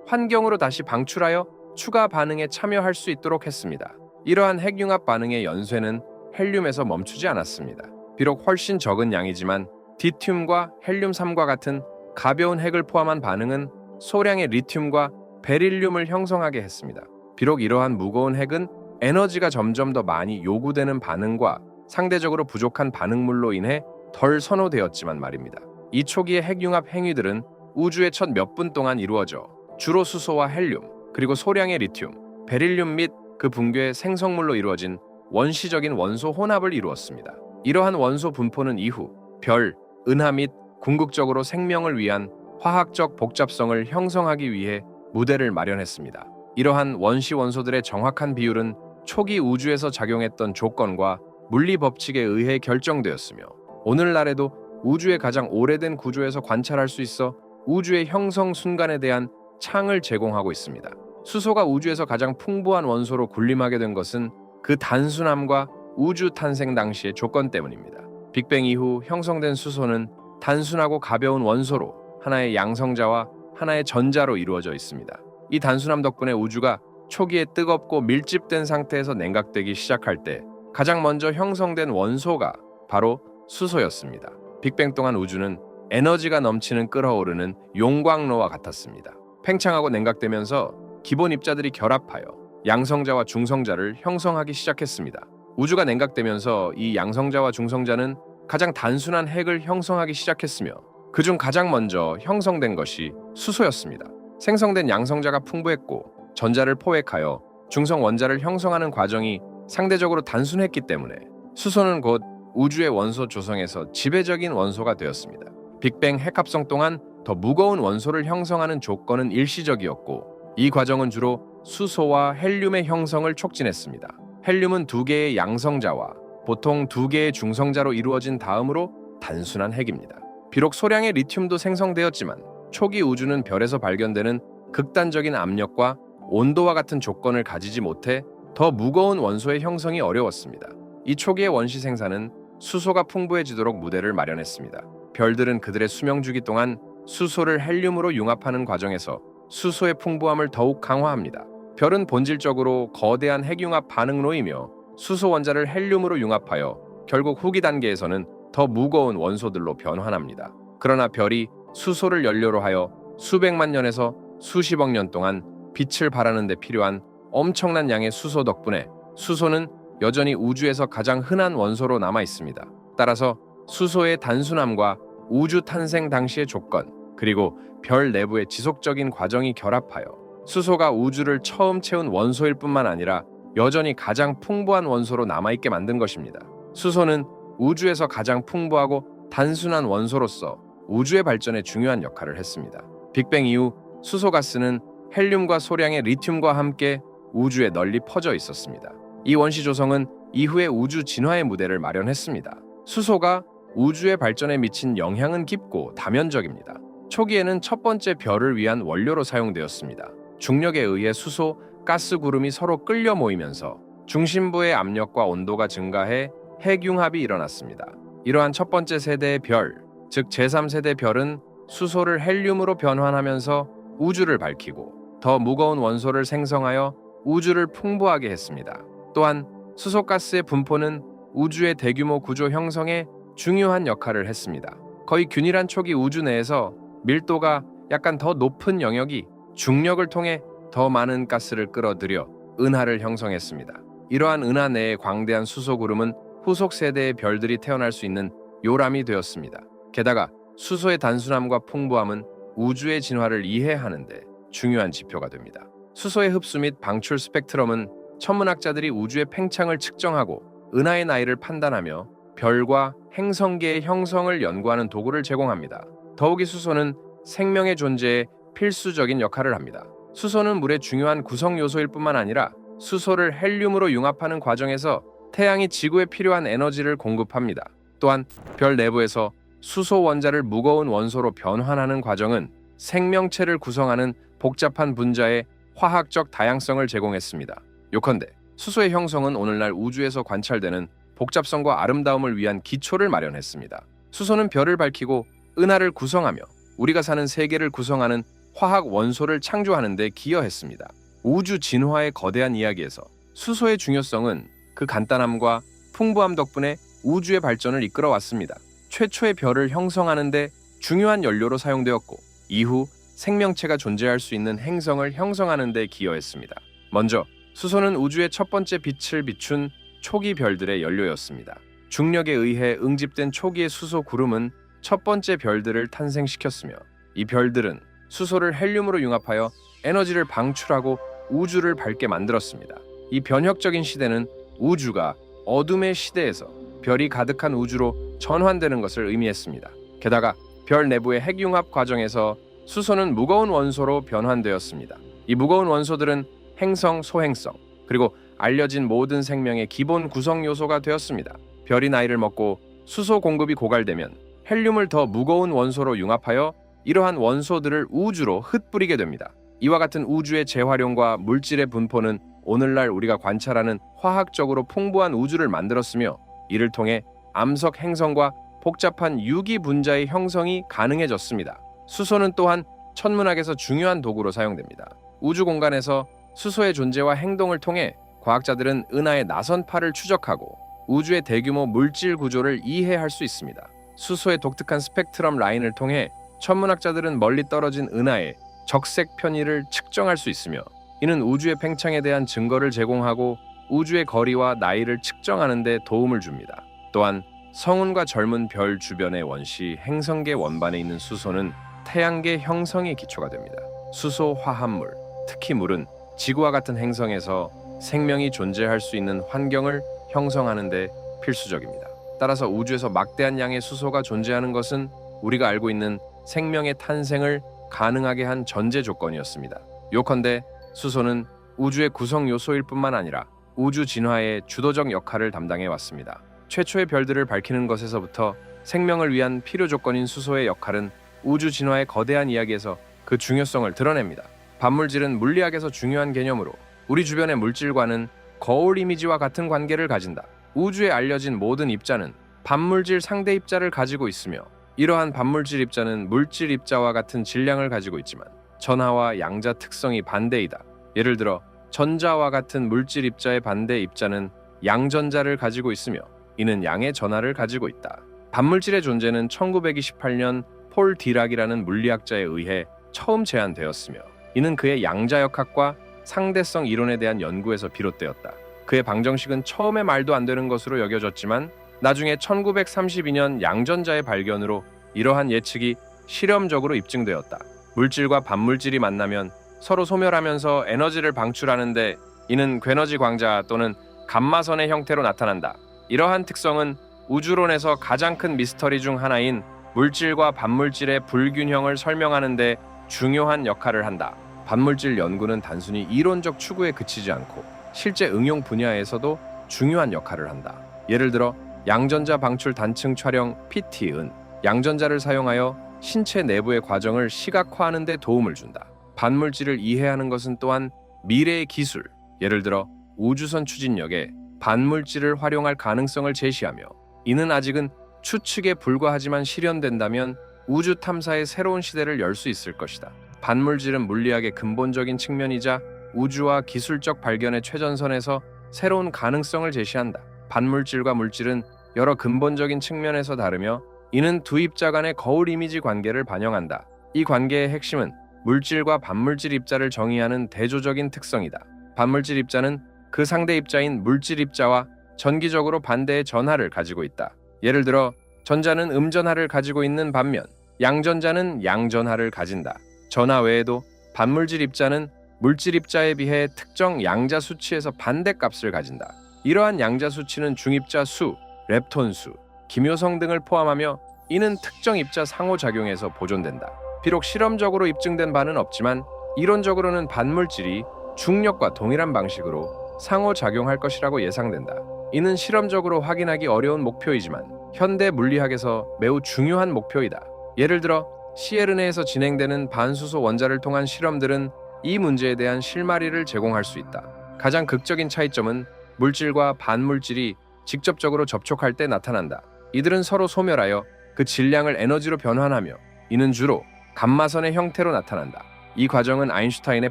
환경으로 다시 방출하여 추가 반응에 참여할 수 있도록 했습니다. 이러한 핵융합 반응의 연쇄는 헬륨에서 멈추지 않았습니다. 비록 훨씬 적은 양이지만 디튬과 헬륨3과 같은 가벼운 핵을 포함한 반응은 소량의 리튬과 베릴륨을 형성하게 했습니다. 비록 이러한 무거운 핵은 에너지가 점점 더 많이 요구되는 반응과 상대적으로 부족한 반응물로 인해 덜 선호되었지만 말입니다. 이 초기의 핵융합 행위들은 우주의 첫 몇 분 동안 이루어져 주로 수소와 헬륨, 그리고 소량의 리튬, 베릴륨 및 그 붕괴의 생성물로 이루어진 원시적인 원소 혼합을 이루었습니다. 이러한 원소 분포는 이후 별, 은하 및 궁극적으로 생명을 위한 화학적 복잡성을 형성하기 위해 무대를 마련했습니다. 이러한 원시 원소들의 정확한 비율은 초기 우주에서 작용했던 조건과 물리 법칙에 의해 결정되었으며, 오늘날에도 우주의 가장 오래된 구조에서 관찰할 수 있어 우주의 형성 순간에 대한 창을 제공하고 있습니다. 수소가 우주에서 가장 풍부한 원소로 군림하게 된 것은 그 단순함과 우주 탄생 당시의 조건 때문입니다. 빅뱅 이후 형성된 수소는 단순하고 가벼운 원소로 하나의 양성자와 하나의 전자로 이루어져 있습니다. 이 단순함 덕분에 우주가 초기에 뜨겁고 밀집된 상태에서 냉각되기 시작할 때 가장 먼저 형성된 원소가 바로 수소였습니다. 빅뱅 동안 우주는 에너지가 넘치는 끓어오르는 용광로와 같았습니다. 팽창하고 냉각되면서 기본 입자들이 결합하여 양성자와 중성자를 형성하기 시작했습니다. 우주가 냉각되면서 이 양성자와 중성자는 가장 단순한 핵을 형성하기 시작했으며, 그중 가장 먼저 형성된 것이 수소였습니다. 생성된 양성자가 풍부했고 전자를 포획하여 중성 원자를 형성하는 과정이 상대적으로 단순했기 때문에 수소는 곧 우주의 원소 조성에서 지배적인 원소가 되었습니다. 빅뱅 핵합성 동안 더 무거운 원소를 형성하는 조건은 일시적이었고, 이 과정은 주로 수소와 헬륨의 형성을 촉진했습니다. 헬륨은 두 개의 양성자와 보통 두 개의 중성자로 이루어진 다음으로 단순한 핵입니다. 비록 소량의 리튬도 생성되었지만 초기 우주는 별에서 발견되는 극단적인 압력과 온도와 같은 조건을 가지지 못해 더 무거운 원소의 형성이 어려웠습니다. 이 초기의 원시 생산은 수소가 풍부해지도록 무대를 마련했습니다. 별들은 그들의 수명 주기 동안 수소를 헬륨으로 융합하는 과정에서 수소의 풍부함을 더욱 강화합니다. 별은 본질적으로 거대한 핵융합 반응로이며 수소 원자를 헬륨으로 융합하여 결국 후기 단계에서는 더 무거운 원소들로 변환합니다. 그러나 별이 수소를 연료로 하여 수백만 년에서 수십억 년 동안 빛을 발하는 데 필요한 엄청난 양의 수소 덕분에 수소는 여전히 우주에서 가장 흔한 원소로 남아 있습니다. 따라서 수소의 단순함과 우주 탄생 당시의 조건, 그리고 별 내부의 지속적인 과정이 결합하여 수소가 우주를 처음 채운 원소일 뿐만 아니라 여전히 가장 풍부한 원소로 남아있게 만든 것입니다. 수소는 우주에서 가장 풍부하고 단순한 원소로서 우주의 발전에 중요한 역할을 했습니다. 빅뱅 이후 수소가스는 헬륨과 소량의 리튬과 함께 우주에 널리 퍼져 있었습니다. 이 원시 조성은 이후의 우주 진화의 무대를 마련했습니다. 수소가 우주의 발전에 미친 영향은 깊고 다면적입니다. 초기에는 첫 번째 별을 위한 원료로 사용되었습니다. 중력에 의해 수소, 가스 구름이 서로 끌려 모이면서 중심부의 압력과 온도가 증가해 핵융합이 일어났습니다. 이러한 첫 번째 세대의 별, 즉 제3세대 별은 수소를 헬륨으로 변환하면서 우주를 밝히고 더 무거운 원소를 생성하여 우주를 풍부하게 했습니다. 또한 수소가스의 분포는 우주의 대규모 구조 형성에 중요한 역할을 했습니다. 거의 균일한 초기 우주 내에서 밀도가 약간 더 높은 영역이 중력을 통해 더 많은 가스를 끌어들여 은하를 형성했습니다. 이러한 은하 내의 광대한 수소 구름은 후속 세대의 별들이 태어날 수 있는 요람이 되었습니다. 게다가 수소의 단순함과 풍부함은 우주의 진화를 이해하는 데 중요한 지표가 됩니다. 수소의 흡수 및 방출 스펙트럼은 천문학자들이 우주의 팽창을 측정하고 은하의 나이를 판단하며 별과 행성계의 형성을 연구하는 도구를 제공합니다. 더욱이 수소는 생명의 존재에 필수적인 역할을 합니다. 수소는 물의 중요한 구성 요소일 뿐만 아니라 수소를 헬륨으로 융합하는 과정에서 태양이 지구에 필요한 에너지를 공급합니다. 또한 별 내부에서 수소 원자를 무거운 원소로 변환하는 과정은 생명체를 구성하는 복잡한 분자의 화학적 다양성을 제공했습니다. 요컨대 수소의 형성은 오늘날 우주에서 관찰되는 복잡성과 아름다움을 위한 기초를 마련했습니다. 수소는 별을 밝히고 은하를 구성하며 우리가 사는 세계를 구성하는 화학 원소를 창조하는 데 기여했습니다. 우주 진화의 거대한 이야기에서 수소의 중요성은 그 간단함과 풍부함 덕분에 우주의 발전을 이끌어왔습니다. 최초의 별을 형성하는 데 중요한 연료로 사용되었고 이후 생명체가 존재할 수 있는 행성을 형성하는 데 기여했습니다. 먼저 수소는 우주의 첫 번째 빛을 비춘 초기 별들의 연료였습니다. 중력에 의해 응집된 초기의 수소 구름은 첫 번째 별들을 탄생시켰으며 이 별들은 수소를 헬륨으로 융합하여 에너지를 방출하고 우주를 밝게 만들었습니다. 이 변혁적인 시대는 우주가 어둠의 시대에서 별이 가득한 우주로 전환되는 것을 의미했습니다. 게다가 별 내부의 핵융합 과정에서 수소는 무거운 원소로 변환되었습니다. 이 무거운 원소들은 행성, 소행성, 그리고 알려진 모든 생명의 기본 구성 요소가 되었습니다. 별이 나이를 먹고 수소 공급이 고갈되면 헬륨을 더 무거운 원소로 융합하여 이러한 원소들을 우주로 흩뿌리게 됩니다. 이와 같은 우주의 재활용과 물질의 분포는 오늘날 우리가 관찰하는 화학적으로 풍부한 우주를 만들었으며 이를 통해 암석 행성과 복잡한 유기 분자의 형성이 가능해졌습니다. 수소는 또한 천문학에서 중요한 도구로 사용됩니다. 우주 공간에서 수소의 존재와 행동을 통해 과학자들은 은하의 나선파를 추적하고 우주의 대규모 물질 구조를 이해할 수 있습니다. 수소의 독특한 스펙트럼 라인을 통해 천문학자들은 멀리 떨어진 은하의 적색 편의를 측정할 수 있으며 이는 우주의 팽창에 대한 증거를 제공하고 우주의 거리와 나이를 측정하는 데 도움을 줍니다. 또한 성운과 젊은 별 주변의 원시 행성계 원반에 있는 수소는 태양계 형성의 기초가 됩니다. 수소 화합물, 특히 물은 지구와 같은 행성에서 생명이 존재할 수 있는 환경을 형성하는 데 필수적입니다. 따라서 우주에서 막대한 양의 수소가 존재하는 것은 우리가 알고 있는 생명의 탄생을 가능하게 한 전제 조건이었습니다. 요컨대 수소는 우주의 구성 요소일 뿐만 아니라 우주 진화의 주도적 역할을 담당해 왔습니다. 최초의 별들을 밝히는 것에서부터 생명을 위한 필요 조건인 수소의 역할은 우주 진화의 거대한 이야기에서 그 중요성을 드러냅니다. 반물질은 물리학에서 중요한 개념으로 우리 주변의 물질과는 거울 이미지와 같은 관계를 가진다. 우주에 알려진 모든 입자는 반물질 상대 입자를 가지고 있으며 이러한 반물질 입자는 물질 입자와 같은 질량을 가지고 있지만 전하와 양자 특성이 반대이다. 예를 들어 전자와 같은 물질 입자의 반대 입자는 양전자를 가지고 있으며 이는 양의 전하를 가지고 있다. 반물질의 존재는 1928년 폴 디락이라는 물리학자에 의해 처음 제안되었으며 이는 그의 양자역학과 상대성 이론에 대한 연구에서 비롯되었다. 그의 방정식은 처음에 말도 안 되는 것으로 여겨졌지만 나중에 1932년 양전자의 발견으로 이러한 예측이 실험적으로 입증되었다. 물질과 반물질이 만나면 서로 소멸하면서 에너지를 방출하는데 이는 괴너지 광자 또는 감마선의 형태로 나타난다. 이러한 특성은 우주론에서 가장 큰 미스터리 중 하나인 물질과 반물질의 불균형을 설명하는 데 중요한 역할을 한다. 반물질 연구는 단순히 이론적 추구에 그치지 않고 실제 응용 분야에서도 중요한 역할을 한다. 예를 들어 양전자 방출 단층 촬영 PT은 양전자를 사용하여 신체 내부의 과정을 시각화하는 데 도움을 준다. 반물질을 이해하는 것은 또한 미래의 기술, 예를 들어 우주선 추진력에 반물질을 활용할 가능성을 제시하며 이는 아직은 추측에 불과하지만 실현된다면 우주 탐사의 새로운 시대를 열 수 있을 것이다. 반물질은 물리학의 근본적인 측면이자 우주와 기술적 발견의 최전선에서 새로운 가능성을 제시한다. 반물질과 물질은 여러 근본적인 측면에서 다르며 이는 두 입자 간의 거울 이미지 관계를 반영한다. 이 관계의 핵심은 물질과 반물질 입자를 정의하는 대조적인 특성이다. 반물질 입자는 그 상대 입자인 물질 입자와 전기적으로 반대의 전하를 가지고 있다. 예를 들어 전자는 음전하를 가지고 있는 반면 양전자는 양전하를 가진다. 전하 외에도 반물질 입자는 물질 입자에 비해 특정 양자 수치에서 반대값을 가진다. 이러한 양자 수치는 중입자 수, 렙톤 수, 기묘성 등을 포함하며 이는 특정 입자 상호작용에서 보존된다. 비록 실험적으로 입증된 바는 없지만 이론적으로는 반물질이 중력과 동일한 방식으로 상호작용할 것이라고 예상된다. 이는 실험적으로 확인하기 어려운 목표이지만 현대 물리학에서 매우 중요한 목표이다. 예를 들어 CERN에서 진행되는 반수소 원자를 통한 실험들은 이 문제에 대한 실마리를 제공할 수 있다. 가장 극적인 차이점은 물질과 반물질이 직접적으로 접촉할 때 나타난다. 이들은 서로 소멸하여 그 질량을 에너지로 변환하며 이는 주로 감마선의 형태로 나타난다. 이 과정은 아인슈타인의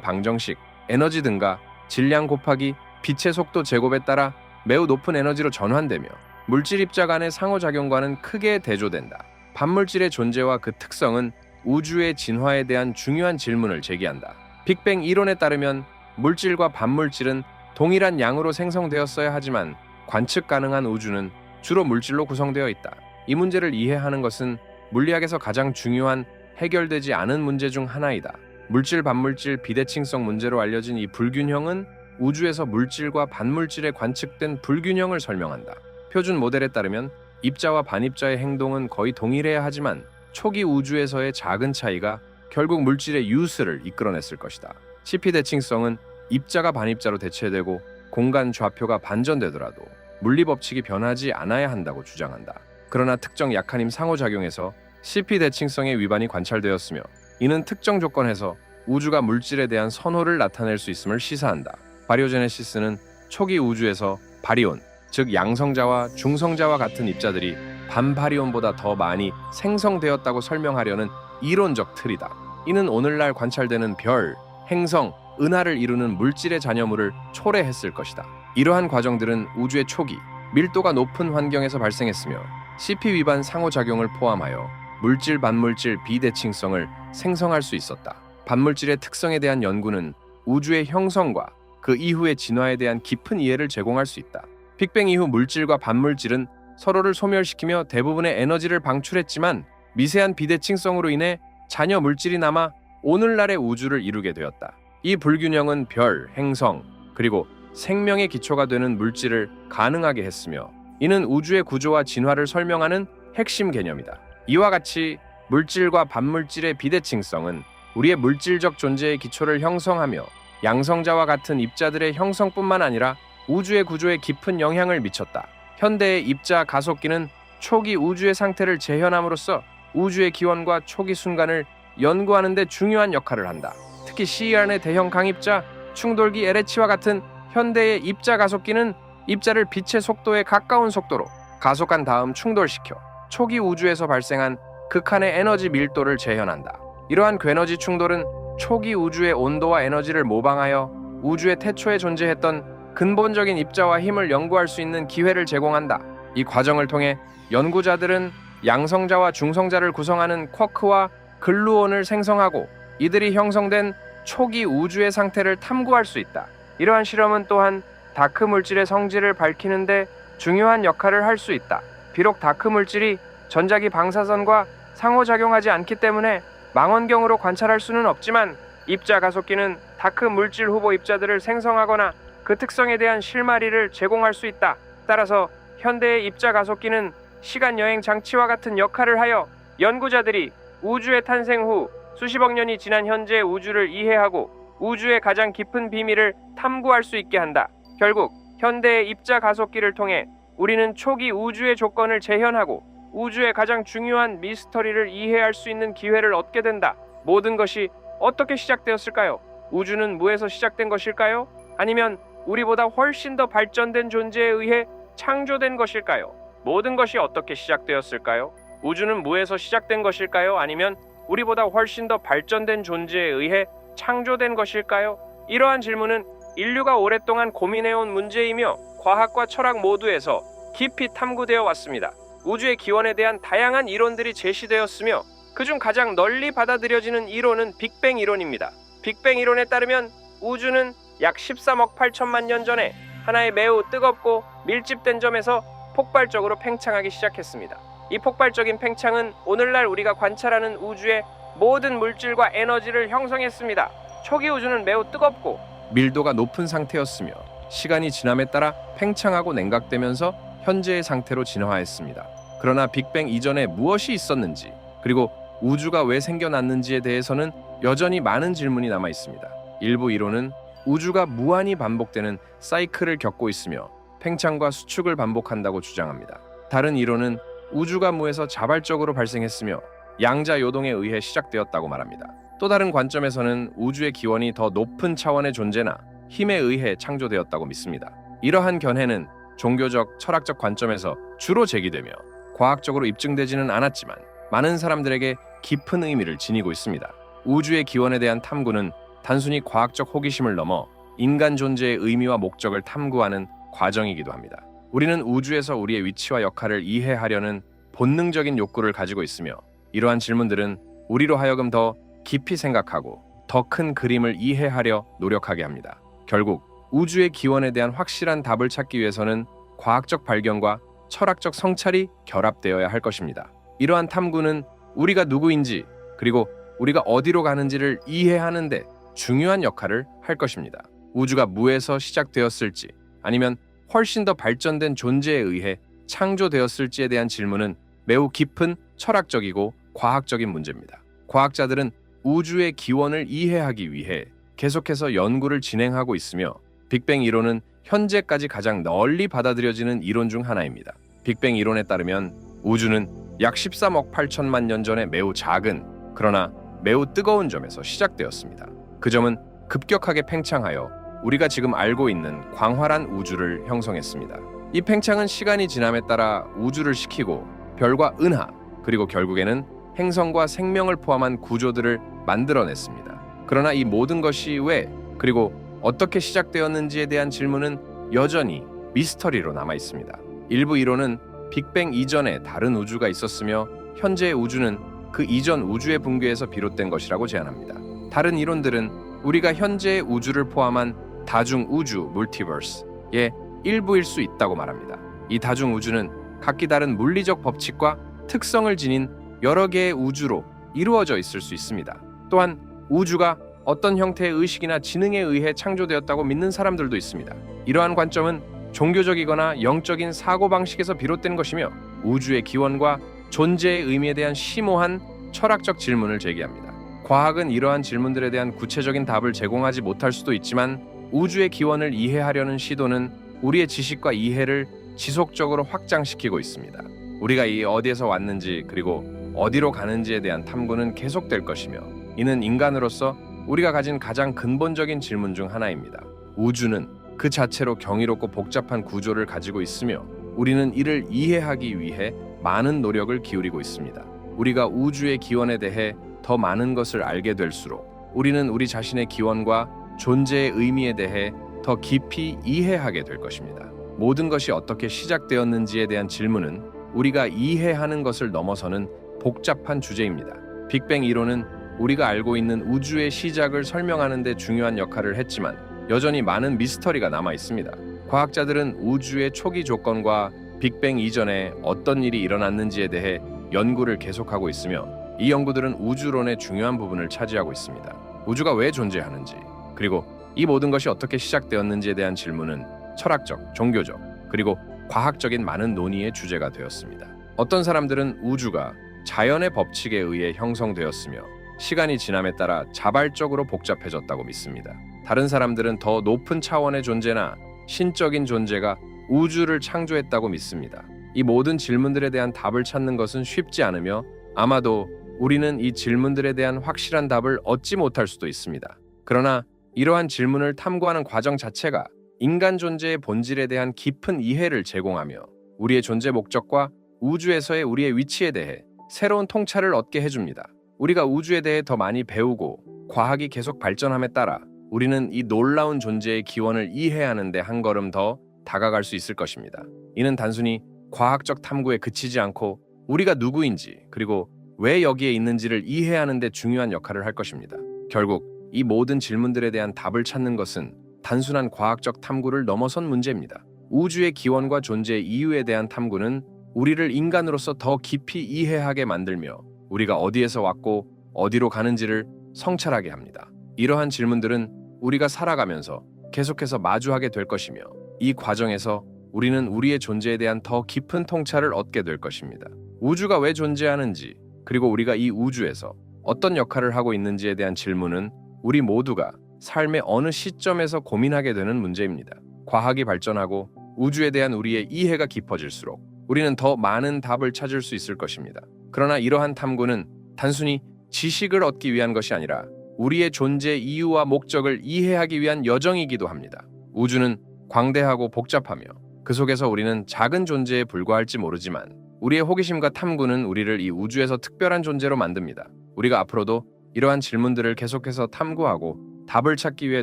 방정식, 에너지 등가 질량 곱하기 빛의 속도 제곱에 따라 매우 높은 에너지로 전환되며 물질 입자 간의 상호작용과는 크게 대조된다. 반물질의 존재와 그 특성은 우주의 진화에 대한 중요한 질문을 제기한다. 빅뱅 이론에 따르면 물질과 반물질은 동일한 양으로 생성되었어야 하지만 관측 가능한 우주는 주로 물질로 구성되어 있다. 이 문제를 이해하는 것은 물리학에서 가장 중요한 해결되지 않은 문제 중 하나이다. 물질 반물질 비대칭성 문제로 알려진 이 불균형은 우주에서 물질과 반물질에 관측된 불균형을 설명한다. 표준 모델에 따르면 입자와 반입자의 행동은 거의 동일해야 하지만 초기 우주에서의 작은 차이가 결국 물질의 유스를 이끌어냈을 것이다. CP 대칭성은 입자가 반입자로 대체되고 공간 좌표가 반전되더라도 물리 법칙이 변하지 않아야 한다고 주장한다. 그러나 특정 약한 힘 상호작용에서 CP 대칭성의 위반이 관찰되었으며 이는 특정 조건에서 우주가 물질에 대한 선호를 나타낼 수 있음을 시사한다. 바리오제네시스는 초기 우주에서 바리온, 즉 양성자와 중성자와 같은 입자들이 반바리온보다 더 많이 생성되었다고 설명하려는 이론적 틀이다. 이는 오늘날 관찰되는 별, 행성, 은하를 이루는 물질의 잔여물을 초래했을 것이다. 이러한 과정들은 우주의 초기, 밀도가 높은 환경에서 발생했으며 CP 위반 상호작용을 포함하여 물질 반물질 비대칭성을 생성할 수 있었다. 반물질의 특성에 대한 연구는 우주의 형성과 그 이후의 진화에 대한 깊은 이해를 제공할 수 있다. 빅뱅 이후 물질과 반물질은 서로를 소멸시키며 대부분의 에너지를 방출했지만 미세한 비대칭성으로 인해 잔여 물질이 남아 오늘날의 우주를 이루게 되었다. 이 불균형은 별, 행성, 그리고 생명의 기초가 되는 물질을 가능하게 했으며 이는 우주의 구조와 진화를 설명하는 핵심 개념이다. 이와 같이 물질과 반물질의 비대칭성은 우리의 물질적 존재의 기초를 형성하며 양성자와 같은 입자들의 형성뿐만 아니라 우주의 구조에 깊은 영향을 미쳤다. 현대의 입자 가속기는 초기 우주의 상태를 재현함으로써 우주의 기원과 초기 순간을 연구하는 데 중요한 역할을 한다. 특히 CERN의 대형 강입자, 충돌기 LH와 같은 현대의 입자 가속기는 입자를 빛의 속도에 가까운 속도로 가속한 다음 충돌시켜 초기 우주에서 발생한 극한의 에너지 밀도를 재현한다. 이러한 괴너지 충돌은 초기 우주의 온도와 에너지를 모방하여 우주의 태초에 존재했던 근본적인 입자와 힘을 연구할 수 있는 기회를 제공한다. 이 과정을 통해 연구자들은 양성자와 중성자를 구성하는 쿼크와 글루온을 생성하고 이들이 형성된 초기 우주의 상태를 탐구할 수 있다. 이러한 실험은 또한 다크 물질의 성질을 밝히는데 중요한 역할을 할 수 있다. 비록 다크 물질이 전자기 방사선과 상호작용하지 않기 때문에 망원경으로 관찰할 수는 없지만 입자 가속기는 다크 물질 후보 입자들을 생성하거나 그 특성에 대한 실마리를 제공할 수 있다. 따라서 현대의 입자 가속기는 시간 여행 장치와 같은 역할을 하여 연구자들이 우주의 탄생 후 수십억 년이 지난 현재의 우주를 이해하고 우주의 가장 깊은 비밀을 탐구할 수 있게 한다. 결국 현대의 입자 가속기를 통해 우리는 초기 우주의 조건을 재현하고 우주의 가장 중요한 미스터리를 이해할 수 있는 기회를 얻게 된다. 모든 것이 어떻게 시작되었을까요? 우주는 무에서 시작된 것일까요? 아니면 우리보다 훨씬 더 발전된 존재에 의해 창조된 것일까요? 모든 것이 어떻게 시작되었을까요? 우주는 무에서 시작된 것일까요? 아니면 우리보다 훨씬 더 발전된 존재에 의해 창조된 것일까요? 이러한 질문은 인류가 오랫동안 고민해온 문제이며 과학과 철학 모두에서 깊이 탐구되어 왔습니다. 우주의 기원에 대한 다양한 이론들이 제시되었으며 그중 가장 널리 받아들여지는 이론은 빅뱅 이론입니다. 빅뱅 이론에 따르면 우주는 약 13억 8천만 년 전에 하나의 매우 뜨겁고 밀집된 점에서 폭발적으로 팽창하기 시작했습니다. 이 폭발적인 팽창은 오늘날 우리가 관찰하는 우주의 모든 물질과 에너지를 형성했습니다. 초기 우주는 매우 뜨겁고 밀도가 높은 상태였으며 시간이 지남에 따라 팽창하고 냉각되면서 현재의 상태로 진화했습니다. 그러나 빅뱅 이전에 무엇이 있었는지 그리고 우주가 왜 생겨났는지에 대해서는 여전히 많은 질문이 남아 있습니다. 일부 이론은 우주가 무한히 반복되는 사이클을 겪고 있으며 팽창과 수축을 반복한다고 주장합니다. 다른 이론은 우주가 무에서 자발적으로 발생했으며 양자 요동에 의해 시작되었다고 말합니다. 또 다른 관점에서는 우주의 기원이 더 높은 차원의 존재나 힘에 의해 창조되었다고 믿습니다. 이러한 견해는 종교적, 철학적 관점에서 주로 제기되며 과학적으로 입증되지는 않았지만 많은 사람들에게 깊은 의미를 지니고 있습니다. 우주의 기원에 대한 탐구는 단순히 과학적 호기심을 넘어 인간 존재의 의미와 목적을 탐구하는 과정이기도 합니다. 우리는 우주에서 우리의 위치와 역할을 이해하려는 본능적인 욕구를 가지고 있으며 이러한 질문들은 우리로 하여금 더 깊이 생각하고 더 큰 그림을 이해하려 노력하게 합니다. 결국 우주의 기원에 대한 확실한 답을 찾기 위해서는 과학적 발견과 철학적 성찰이 결합되어야 할 것입니다. 이러한 탐구는 우리가 누구인지 그리고 우리가 어디로 가는지를 이해하는 데 중요한 역할을 할 것입니다. 우주가 무에서 시작되었을지 아니면 훨씬 더 발전된 존재에 의해 창조되었을지에 대한 질문은 매우 깊은 철학적이고 과학적인 문제입니다. 과학자들은 우주의 기원을 이해하기 위해 계속해서 연구를 진행하고 있으며 빅뱅 이론은 현재까지 가장 널리 받아들여지는 이론 중 하나입니다. 빅뱅 이론에 따르면 우주는 약 13억 8천만 년 전에 매우 작은 그러나 매우 뜨거운 점에서 시작되었습니다. 그 점은 급격하게 팽창하여 우리가 지금 알고 있는 광활한 우주를 형성했습니다. 이 팽창은 시간이 지남에 따라 우주를 식히고 별과 은하 그리고 결국에는 행성과 생명을 포함한 구조들을 만들어냈습니다. 그러나 이 모든 것이 왜 그리고 어떻게 시작되었는지에 대한 질문은 여전히 미스터리로 남아 있습니다. 일부 이론은 빅뱅 이전에 다른 우주가 있었으며 현재의 우주는 그 이전 우주의 붕괴에서 비롯된 것이라고 제안합니다. 다른 이론들은 우리가 현재의 우주를 포함한 다중 우주 multiverse의 일부일 수 있다고 말합니다. 이 다중 우주는 각기 다른 물리적 법칙과 특성을 지닌 여러 개의 우주로 이루어져 있을 수 있습니다. 또한 우주가 어떤 형태의 의식이나 지능에 의해 창조되었다고 믿는 사람들도 있습니다. 이러한 관점은 종교적이거나 영적인 사고방식에서 비롯된 것이며 우주의 기원과 존재의 의미에 대한 심오한 철학적 질문을 제기합니다. 과학은 이러한 질문들에 대한 구체적인 답을 제공하지 못할 수도 있지만 우주의 기원을 이해하려는 시도는 우리의 지식과 이해를 지속적으로 확장시키고 있습니다. 우리가 이 어디에서 왔는지 그리고 어디로 가는지에 대한 탐구는 계속될 것이며 이는 인간으로서 우리가 가진 가장 근본적인 질문 중 하나입니다. 우주는 그 자체로 경이롭고 복잡한 구조를 가지고 있으며 우리는 이를 이해하기 위해 많은 노력을 기울이고 있습니다. 우리가 우주의 기원에 대해 더 많은 것을 알게 될수록 우리는 우리 자신의 기원과 존재의 의미에 대해 더 깊이 이해하게 될 것입니다. 모든 것이 어떻게 시작되었는지에 대한 질문은 우리가 이해하는 것을 넘어서는 복잡한 주제입니다. 빅뱅 이론은 우리가 알고 있는 우주의 시작을 설명하는 데 중요한 역할을 했지만 여전히 많은 미스터리가 남아 있습니다. 과학자들은 우주의 초기 조건과 빅뱅 이전에 어떤 일이 일어났는지에 대해 연구를 계속하고 있으며 이 연구들은 우주론의 중요한 부분을 차지하고 있습니다. 우주가 왜 존재하는지 그리고 이 모든 것이 어떻게 시작되었는지에 대한 질문은 철학적, 종교적, 그리고 과학적인 많은 논의의 주제가 되었습니다. 어떤 사람들은 우주가 자연의 법칙에 의해 형성되었으며 시간이 지남에 따라 자발적으로 복잡해졌다고 믿습니다. 다른 사람들은 더 높은 차원의 존재나 신적인 존재가 우주를 창조했다고 믿습니다. 이 모든 질문들에 대한 답을 찾는 것은 쉽지 않으며 아마도 우리는 이 질문들에 대한 확실한 답을 얻지 못할 수도 있습니다. 그러나 이러한 질문을 탐구하는 과정 자체가 인간 존재의 본질에 대한 깊은 이해를 제공하며 우리의 존재 목적과 우주에서의 우리의 위치에 대해 새로운 통찰을 얻게 해줍니다. 우리가 우주에 대해 더 많이 배우고 과학이 계속 발전함에 따라 우리는 이 놀라운 존재의 기원을 이해하는 데 한 걸음 더 다가갈 수 있을 것입니다. 이는 단순히 과학적 탐구에 그치지 않고 우리가 누구인지 그리고 왜 여기에 있는지를 이해하는 데 중요한 역할을 할 것입니다. 결국 이 모든 질문들에 대한 답을 찾는 것은 단순한 과학적 탐구를 넘어선 문제입니다. 우주의 기원과 존재의 이유에 대한 탐구는 우리를 인간으로서 더 깊이 이해하게 만들며 우리가 어디에서 왔고 어디로 가는지를 성찰하게 합니다. 이러한 질문들은 우리가 살아가면서 계속해서 마주하게 될 것이며 이 과정에서 우리는 우리의 존재에 대한 더 깊은 통찰을 얻게 될 것입니다. 우주가 왜 존재하는지 그리고 우리가 이 우주에서 어떤 역할을 하고 있는지에 대한 질문은 우리 모두가 삶의 어느 시점에서 고민하게 되는 문제입니다. 과학이 발전하고 우주에 대한 우리의 이해가 깊어질수록 우리는 더 많은 답을 찾을 수 있을 것입니다. 그러나 이러한 탐구는 단순히 지식을 얻기 위한 것이 아니라 우리의 존재 이유와 목적을 이해하기 위한 여정이기도 합니다. 우주는 광대하고 복잡하며 그 속에서 우리는 작은 존재에 불과할지 모르지만 우리의 호기심과 탐구는 우리를 이 우주에서 특별한 존재로 만듭니다. 우리가 앞으로도 이러한 질문들을 계속해서 탐구하고 답을 찾기 위해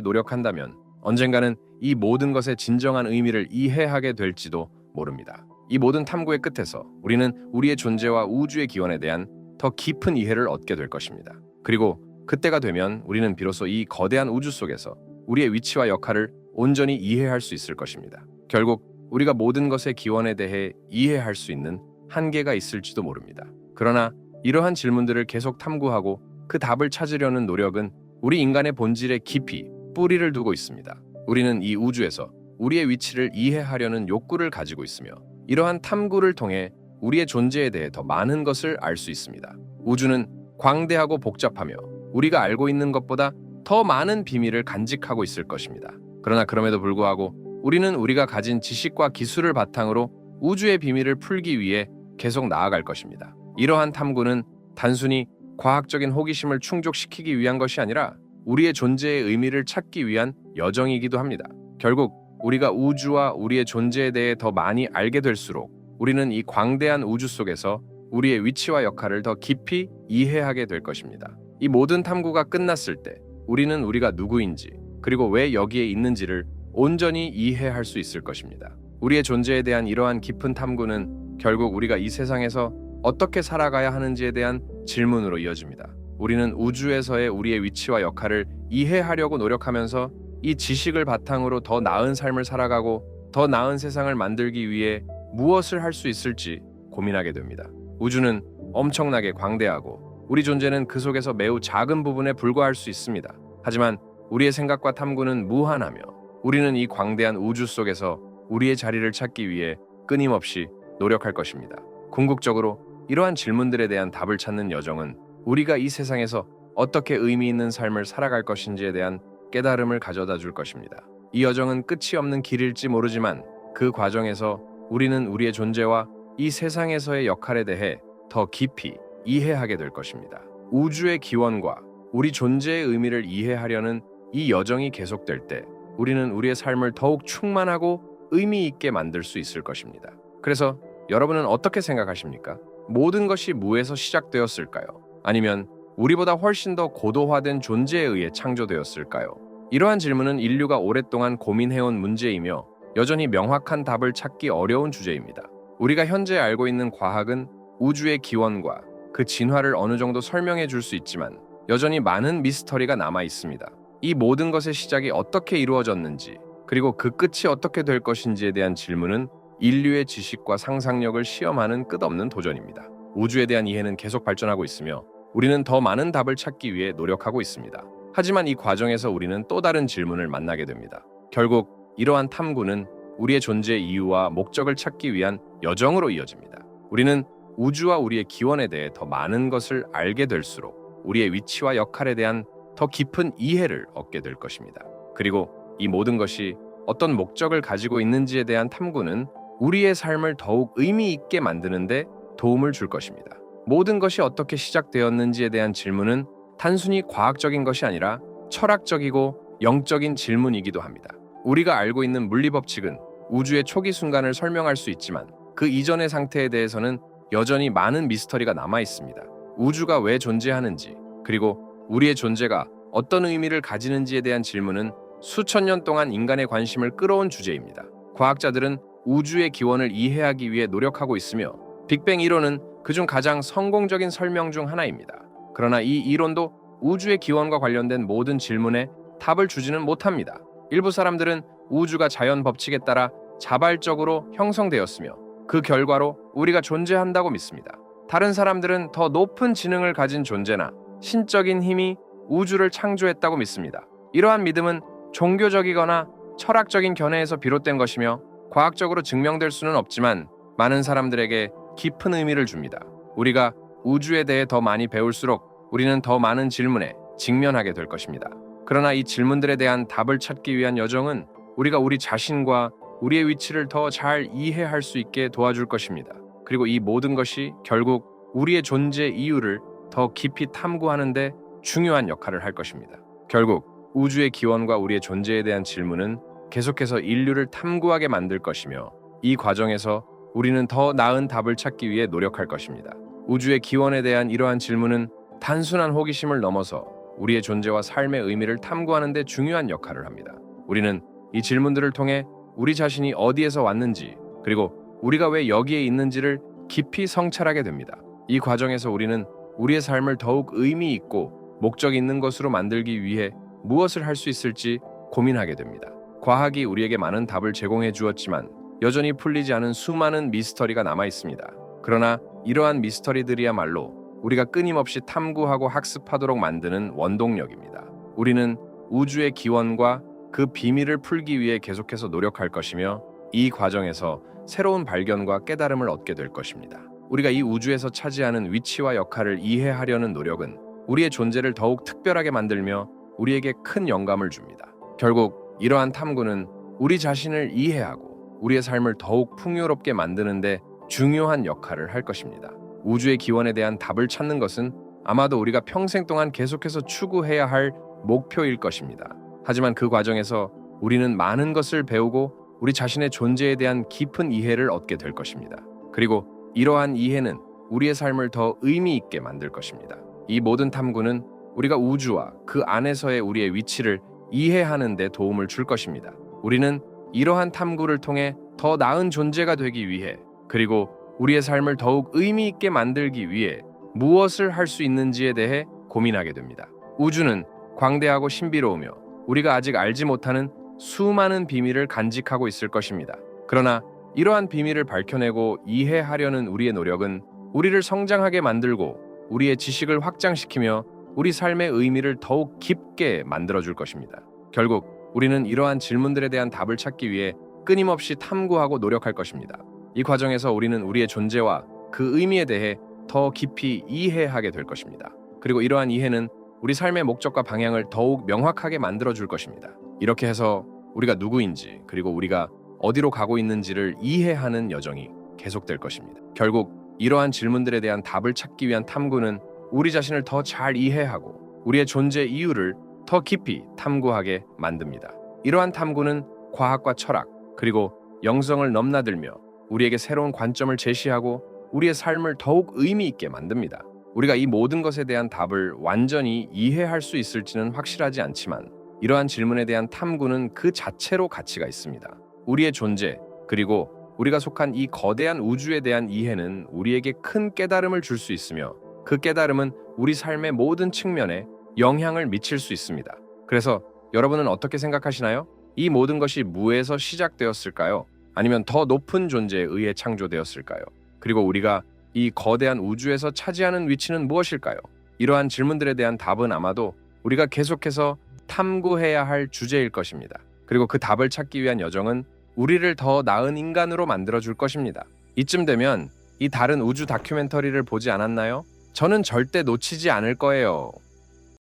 노력한다면 언젠가는 이 모든 것의 진정한 의미를 이해하게 될지도 모릅니다. 이 모든 탐구의 끝에서 우리는 우리의 존재와 우주의 기원에 대한 더 깊은 이해를 얻게 될 것입니다. 그리고 그때가 되면 우리는 비로소 이 거대한 우주 속에서 우리의 위치와 역할을 온전히 이해할 수 있을 것입니다. 결국 우리가 모든 것의 기원에 대해 이해할 수 있는 한계가 있을지도 모릅니다. 그러나 이러한 질문들을 계속 탐구하고 그 답을 찾으려는 노력은 우리 인간의 본질에 깊이 뿌리를 두고 있습니다. 우리는 이 우주에서 우리의 위치를 이해하려는 욕구를 가지고 있으며 이러한 탐구를 통해 우리의 존재에 대해 더 많은 것을 알 수 있습니다. 우주는 광대하고 복잡하며 우리가 알고 있는 것보다 더 많은 비밀을 간직하고 있을 것입니다. 그러나 그럼에도 불구하고 우리는 우리가 가진 지식과 기술을 바탕으로 우주의 비밀을 풀기 위해 계속 나아갈 것입니다. 이러한 탐구는 단순히 과학적인 호기심을 충족시키기 위한 것이 아니라 우리의 존재의 의미를 찾기 위한 여정이기도 합니다. 결국 우리가 우주와 우리의 존재에 대해 더 많이 알게 될수록 우리는 이 광대한 우주 속에서 우리의 위치와 역할을 더 깊이 이해하게 될 것입니다. 이 모든 탐구가 끝났을 때 우리는 우리가 누구인지 그리고 왜 여기에 있는지를 온전히 이해할 수 있을 것입니다. 우리의 존재에 대한 이러한 깊은 탐구는 결국 우리가 이 세상에서 어떻게 살아가야 하는지에 대한 질문으로 이어집니다. 우리는 우주에서의 우리의 위치와 역할을 이해하려고 노력하면서 이 지식을 바탕으로 더 나은 삶을 살아가고 더 나은 세상을 만들기 위해 무엇을 할 수 있을지 고민하게 됩니다. 우주는 엄청나게 광대하고 우리 존재는 그 속에서 매우 작은 부분에 불과할 수 있습니다. 하지만 우리의 생각과 탐구는 무한하며 우리는 이 광대한 우주 속에서 우리의 자리를 찾기 위해 끊임없이 노력할 것입니다. 궁극적으로 이러한 질문들에 대한 답을 찾는 여정은 우리가 이 세상에서 어떻게 의미 있는 삶을 살아갈 것인지에 대한 깨달음을 가져다 줄 것입니다. 이 여정은 끝이 없는 길일지 모르지만 그 과정에서 우리는 우리의 존재와 이 세상에서의 역할에 대해 더 깊이 이해하게 될 것입니다. 우주의 기원과 우리 존재의 의미를 이해하려는 이 여정이 계속될 때 우리는 우리의 삶을 더욱 충만하고 의미 있게 만들 수 있을 것입니다. 그래서 여러분은 어떻게 생각하십니까? 모든 것이 무에서 시작되었을까요? 아니면 우리보다 훨씬 더 고도화된 존재에 의해 창조되었을까요? 이러한 질문은 인류가 오랫동안 고민해온 문제이며 여전히 명확한 답을 찾기 어려운 주제입니다. 우리가 현재 알고 있는 과학은 우주의 기원과 그 진화를 어느 정도 설명해 줄 수 있지만 여전히 많은 미스터리가 남아 있습니다. 이 모든 것의 시작이 어떻게 이루어졌는지 그리고 그 끝이 어떻게 될 것인지에 대한 질문은 인류의 지식과 상상력을 시험하는 끝없는 도전입니다. 우주에 대한 이해는 계속 발전하고 있으며 우리는 더 많은 답을 찾기 위해 노력하고 있습니다. 하지만 이 과정에서 우리는 또 다른 질문을 만나게 됩니다. 결국 이러한 탐구는 우리의 존재의 이유와 목적을 찾기 위한 여정으로 이어집니다. 우리는 우주와 우리의 기원에 대해 더 많은 것을 알게 될수록 우리의 위치와 역할에 대한 더 깊은 이해를 얻게 될 것입니다. 그리고 이 모든 것이 어떤 목적을 가지고 있는지에 대한 탐구는 우리의 삶을 더욱 의미 있게 만드는 데 도움을 줄 것입니다. 모든 것이 어떻게 시작되었는지에 대한 질문은 단순히 과학적인 것이 아니라 철학적이고 영적인 질문이기도 합니다. 우리가 알고 있는 물리법칙은 우주의 초기 순간을 설명할 수 있지만 그 이전의 상태에 대해서는 여전히 많은 미스터리가 남아 있습니다. 우주가 왜 존재하는지 그리고 우리의 존재가 어떤 의미를 가지는지에 대한 질문은 수천 년 동안 인간의 관심을 끌어온 주제입니다. 과학자들은 우주의 기원을 이해하기 위해 노력하고 있으며 빅뱅 이론은 그중 가장 성공적인 설명 중 하나입니다. 그러나 이 이론도 우주의 기원과 관련된 모든 질문에 답을 주지는 못합니다. 일부 사람들은 우주가 자연 법칙에 따라 자발적으로 형성되었으며 그 결과로 우리가 존재한다고 믿습니다. 다른 사람들은 더 높은 지능을 가진 존재나 신적인 힘이 우주를 창조했다고 믿습니다. 이러한 믿음은 종교적이거나 철학적인 견해에서 비롯된 것이며 과학적으로 증명될 수는 없지만 많은 사람들에게 깊은 의미를 줍니다. 우리가 우주에 대해 더 많이 배울수록 우리는 더 많은 질문에 직면하게 될 것입니다. 그러나 이 질문들에 대한 답을 찾기 위한 여정은 우리가 우리 자신과 우리의 위치를 더 잘 이해할 수 있게 도와줄 것입니다. 그리고 이 모든 것이 결국 우리의 존재 이유를 더 깊이 탐구하는 데 중요한 역할을 할 것입니다. 결국 우주의 기원과 우리의 존재에 대한 질문은 계속해서 인류를 탐구하게 만들 것이며, 이 과정에서 우리는 더 나은 답을 찾기 위해 노력할 것입니다. 우주의 기원에 대한 이러한 질문은 단순한 호기심을 넘어서 우리의 존재와 삶의 의미를 탐구하는 데 중요한 역할을 합니다. 우리는 이 질문들을 통해 우리 자신이 어디에서 왔는지, 그리고 우리가 왜 여기에 있는지를 깊이 성찰하게 됩니다. 이 과정에서 우리는 우리의 삶을 더욱 의미 있고 목적 있는 것으로 만들기 위해 무엇을 할 수 있을지 고민하게 됩니다. 과학이 우리에게 많은 답을 제공해 주었지만 여전히 풀리지 않은 수많은 미스터리가 남아 있습니다. 그러나 이러한 미스터리들이야말로 우리가 끊임없이 탐구하고 학습하도록 만드는 원동력입니다. 우리는 우주의 기원과 그 비밀을 풀기 위해 계속해서 노력할 것이며, 이 과정에서 새로운 발견과 깨달음을 얻게 될 것입니다. 우리가 이 우주에서 차지하는 위치와 역할을 이해하려는 노력은 우리의 존재를 더욱 특별하게 만들며 우리에게 큰 영감을 줍니다. 결국 이러한 탐구는 우리 자신을 이해하고 우리의 삶을 더욱 풍요롭게 만드는 데 중요한 역할을 할 것입니다. 우주의 기원에 대한 답을 찾는 것은 아마도 우리가 평생 동안 계속해서 추구해야 할 목표일 것입니다. 하지만 그 과정에서 우리는 많은 것을 배우고 우리 자신의 존재에 대한 깊은 이해를 얻게 될 것입니다. 그리고 이러한 이해는 우리의 삶을 더 의미 있게 만들 것입니다. 이 모든 탐구는 우리가 우주와 그 안에서의 우리의 위치를 이해하는 데 도움을 줄 것입니다. 우리는 이러한 탐구를 통해 더 나은 존재가 되기 위해, 그리고 우리의 삶을 더욱 의미 있게 만들기 위해 무엇을 할 수 있는지에 대해 고민하게 됩니다. 우주는 광대하고 신비로우며 우리가 아직 알지 못하는 수많은 비밀을 간직하고 있을 것입니다. 그러나 이러한 비밀을 밝혀내고 이해하려는 우리의 노력은 우리를 성장하게 만들고 우리의 지식을 확장시키며 우리 삶의 의미를 더욱 깊게 만들어줄 것입니다. 결국 우리는 이러한 질문들에 대한 답을 찾기 위해 끊임없이 탐구하고 노력할 것입니다. 이 과정에서 우리는 우리의 존재와 그 의미에 대해 더 깊이 이해하게 될 것입니다. 그리고 이러한 이해는 우리 삶의 목적과 방향을 더욱 명확하게 만들어줄 것입니다. 이렇게 해서 우리가 누구인지, 그리고 우리가 어디로 가고 있는지를 이해하는 여정이 계속될 것입니다. 결국 이러한 질문들에 대한 답을 찾기 위한 탐구는 우리 자신을 더 잘 이해하고 우리의 존재 이유를 더 깊이 탐구하게 만듭니다. 이러한 탐구는 과학과 철학, 그리고 영성을 넘나들며 우리에게 새로운 관점을 제시하고 우리의 삶을 더욱 의미 있게 만듭니다. 우리가 이 모든 것에 대한 답을 완전히 이해할 수 있을지는 확실하지 않지만, 이러한 질문에 대한 탐구는 그 자체로 가치가 있습니다. 우리의 존재, 그리고 우리가 속한 이 거대한 우주에 대한 이해는 우리에게 큰 깨달음을 줄 수 있으며, 그 깨달음은 우리 삶의 모든 측면에 영향을 미칠 수 있습니다. 그래서 여러분은 어떻게 생각하시나요? 이 모든 것이 무에서 시작되었을까요? 아니면 더 높은 존재에 의해 창조되었을까요? 그리고 우리가 이 거대한 우주에서 차지하는 위치는 무엇일까요? 이러한 질문들에 대한 답은 아마도 우리가 계속해서 탐구해야 할 주제일 것입니다. 그리고 그 답을 찾기 위한 여정은 우리를 더 나은 인간으로 만들어줄 것입니다. 이쯤 되면 이 다른 우주 다큐멘터리를 보지 않았나요? 저는 절대 놓치지 않을 거예요.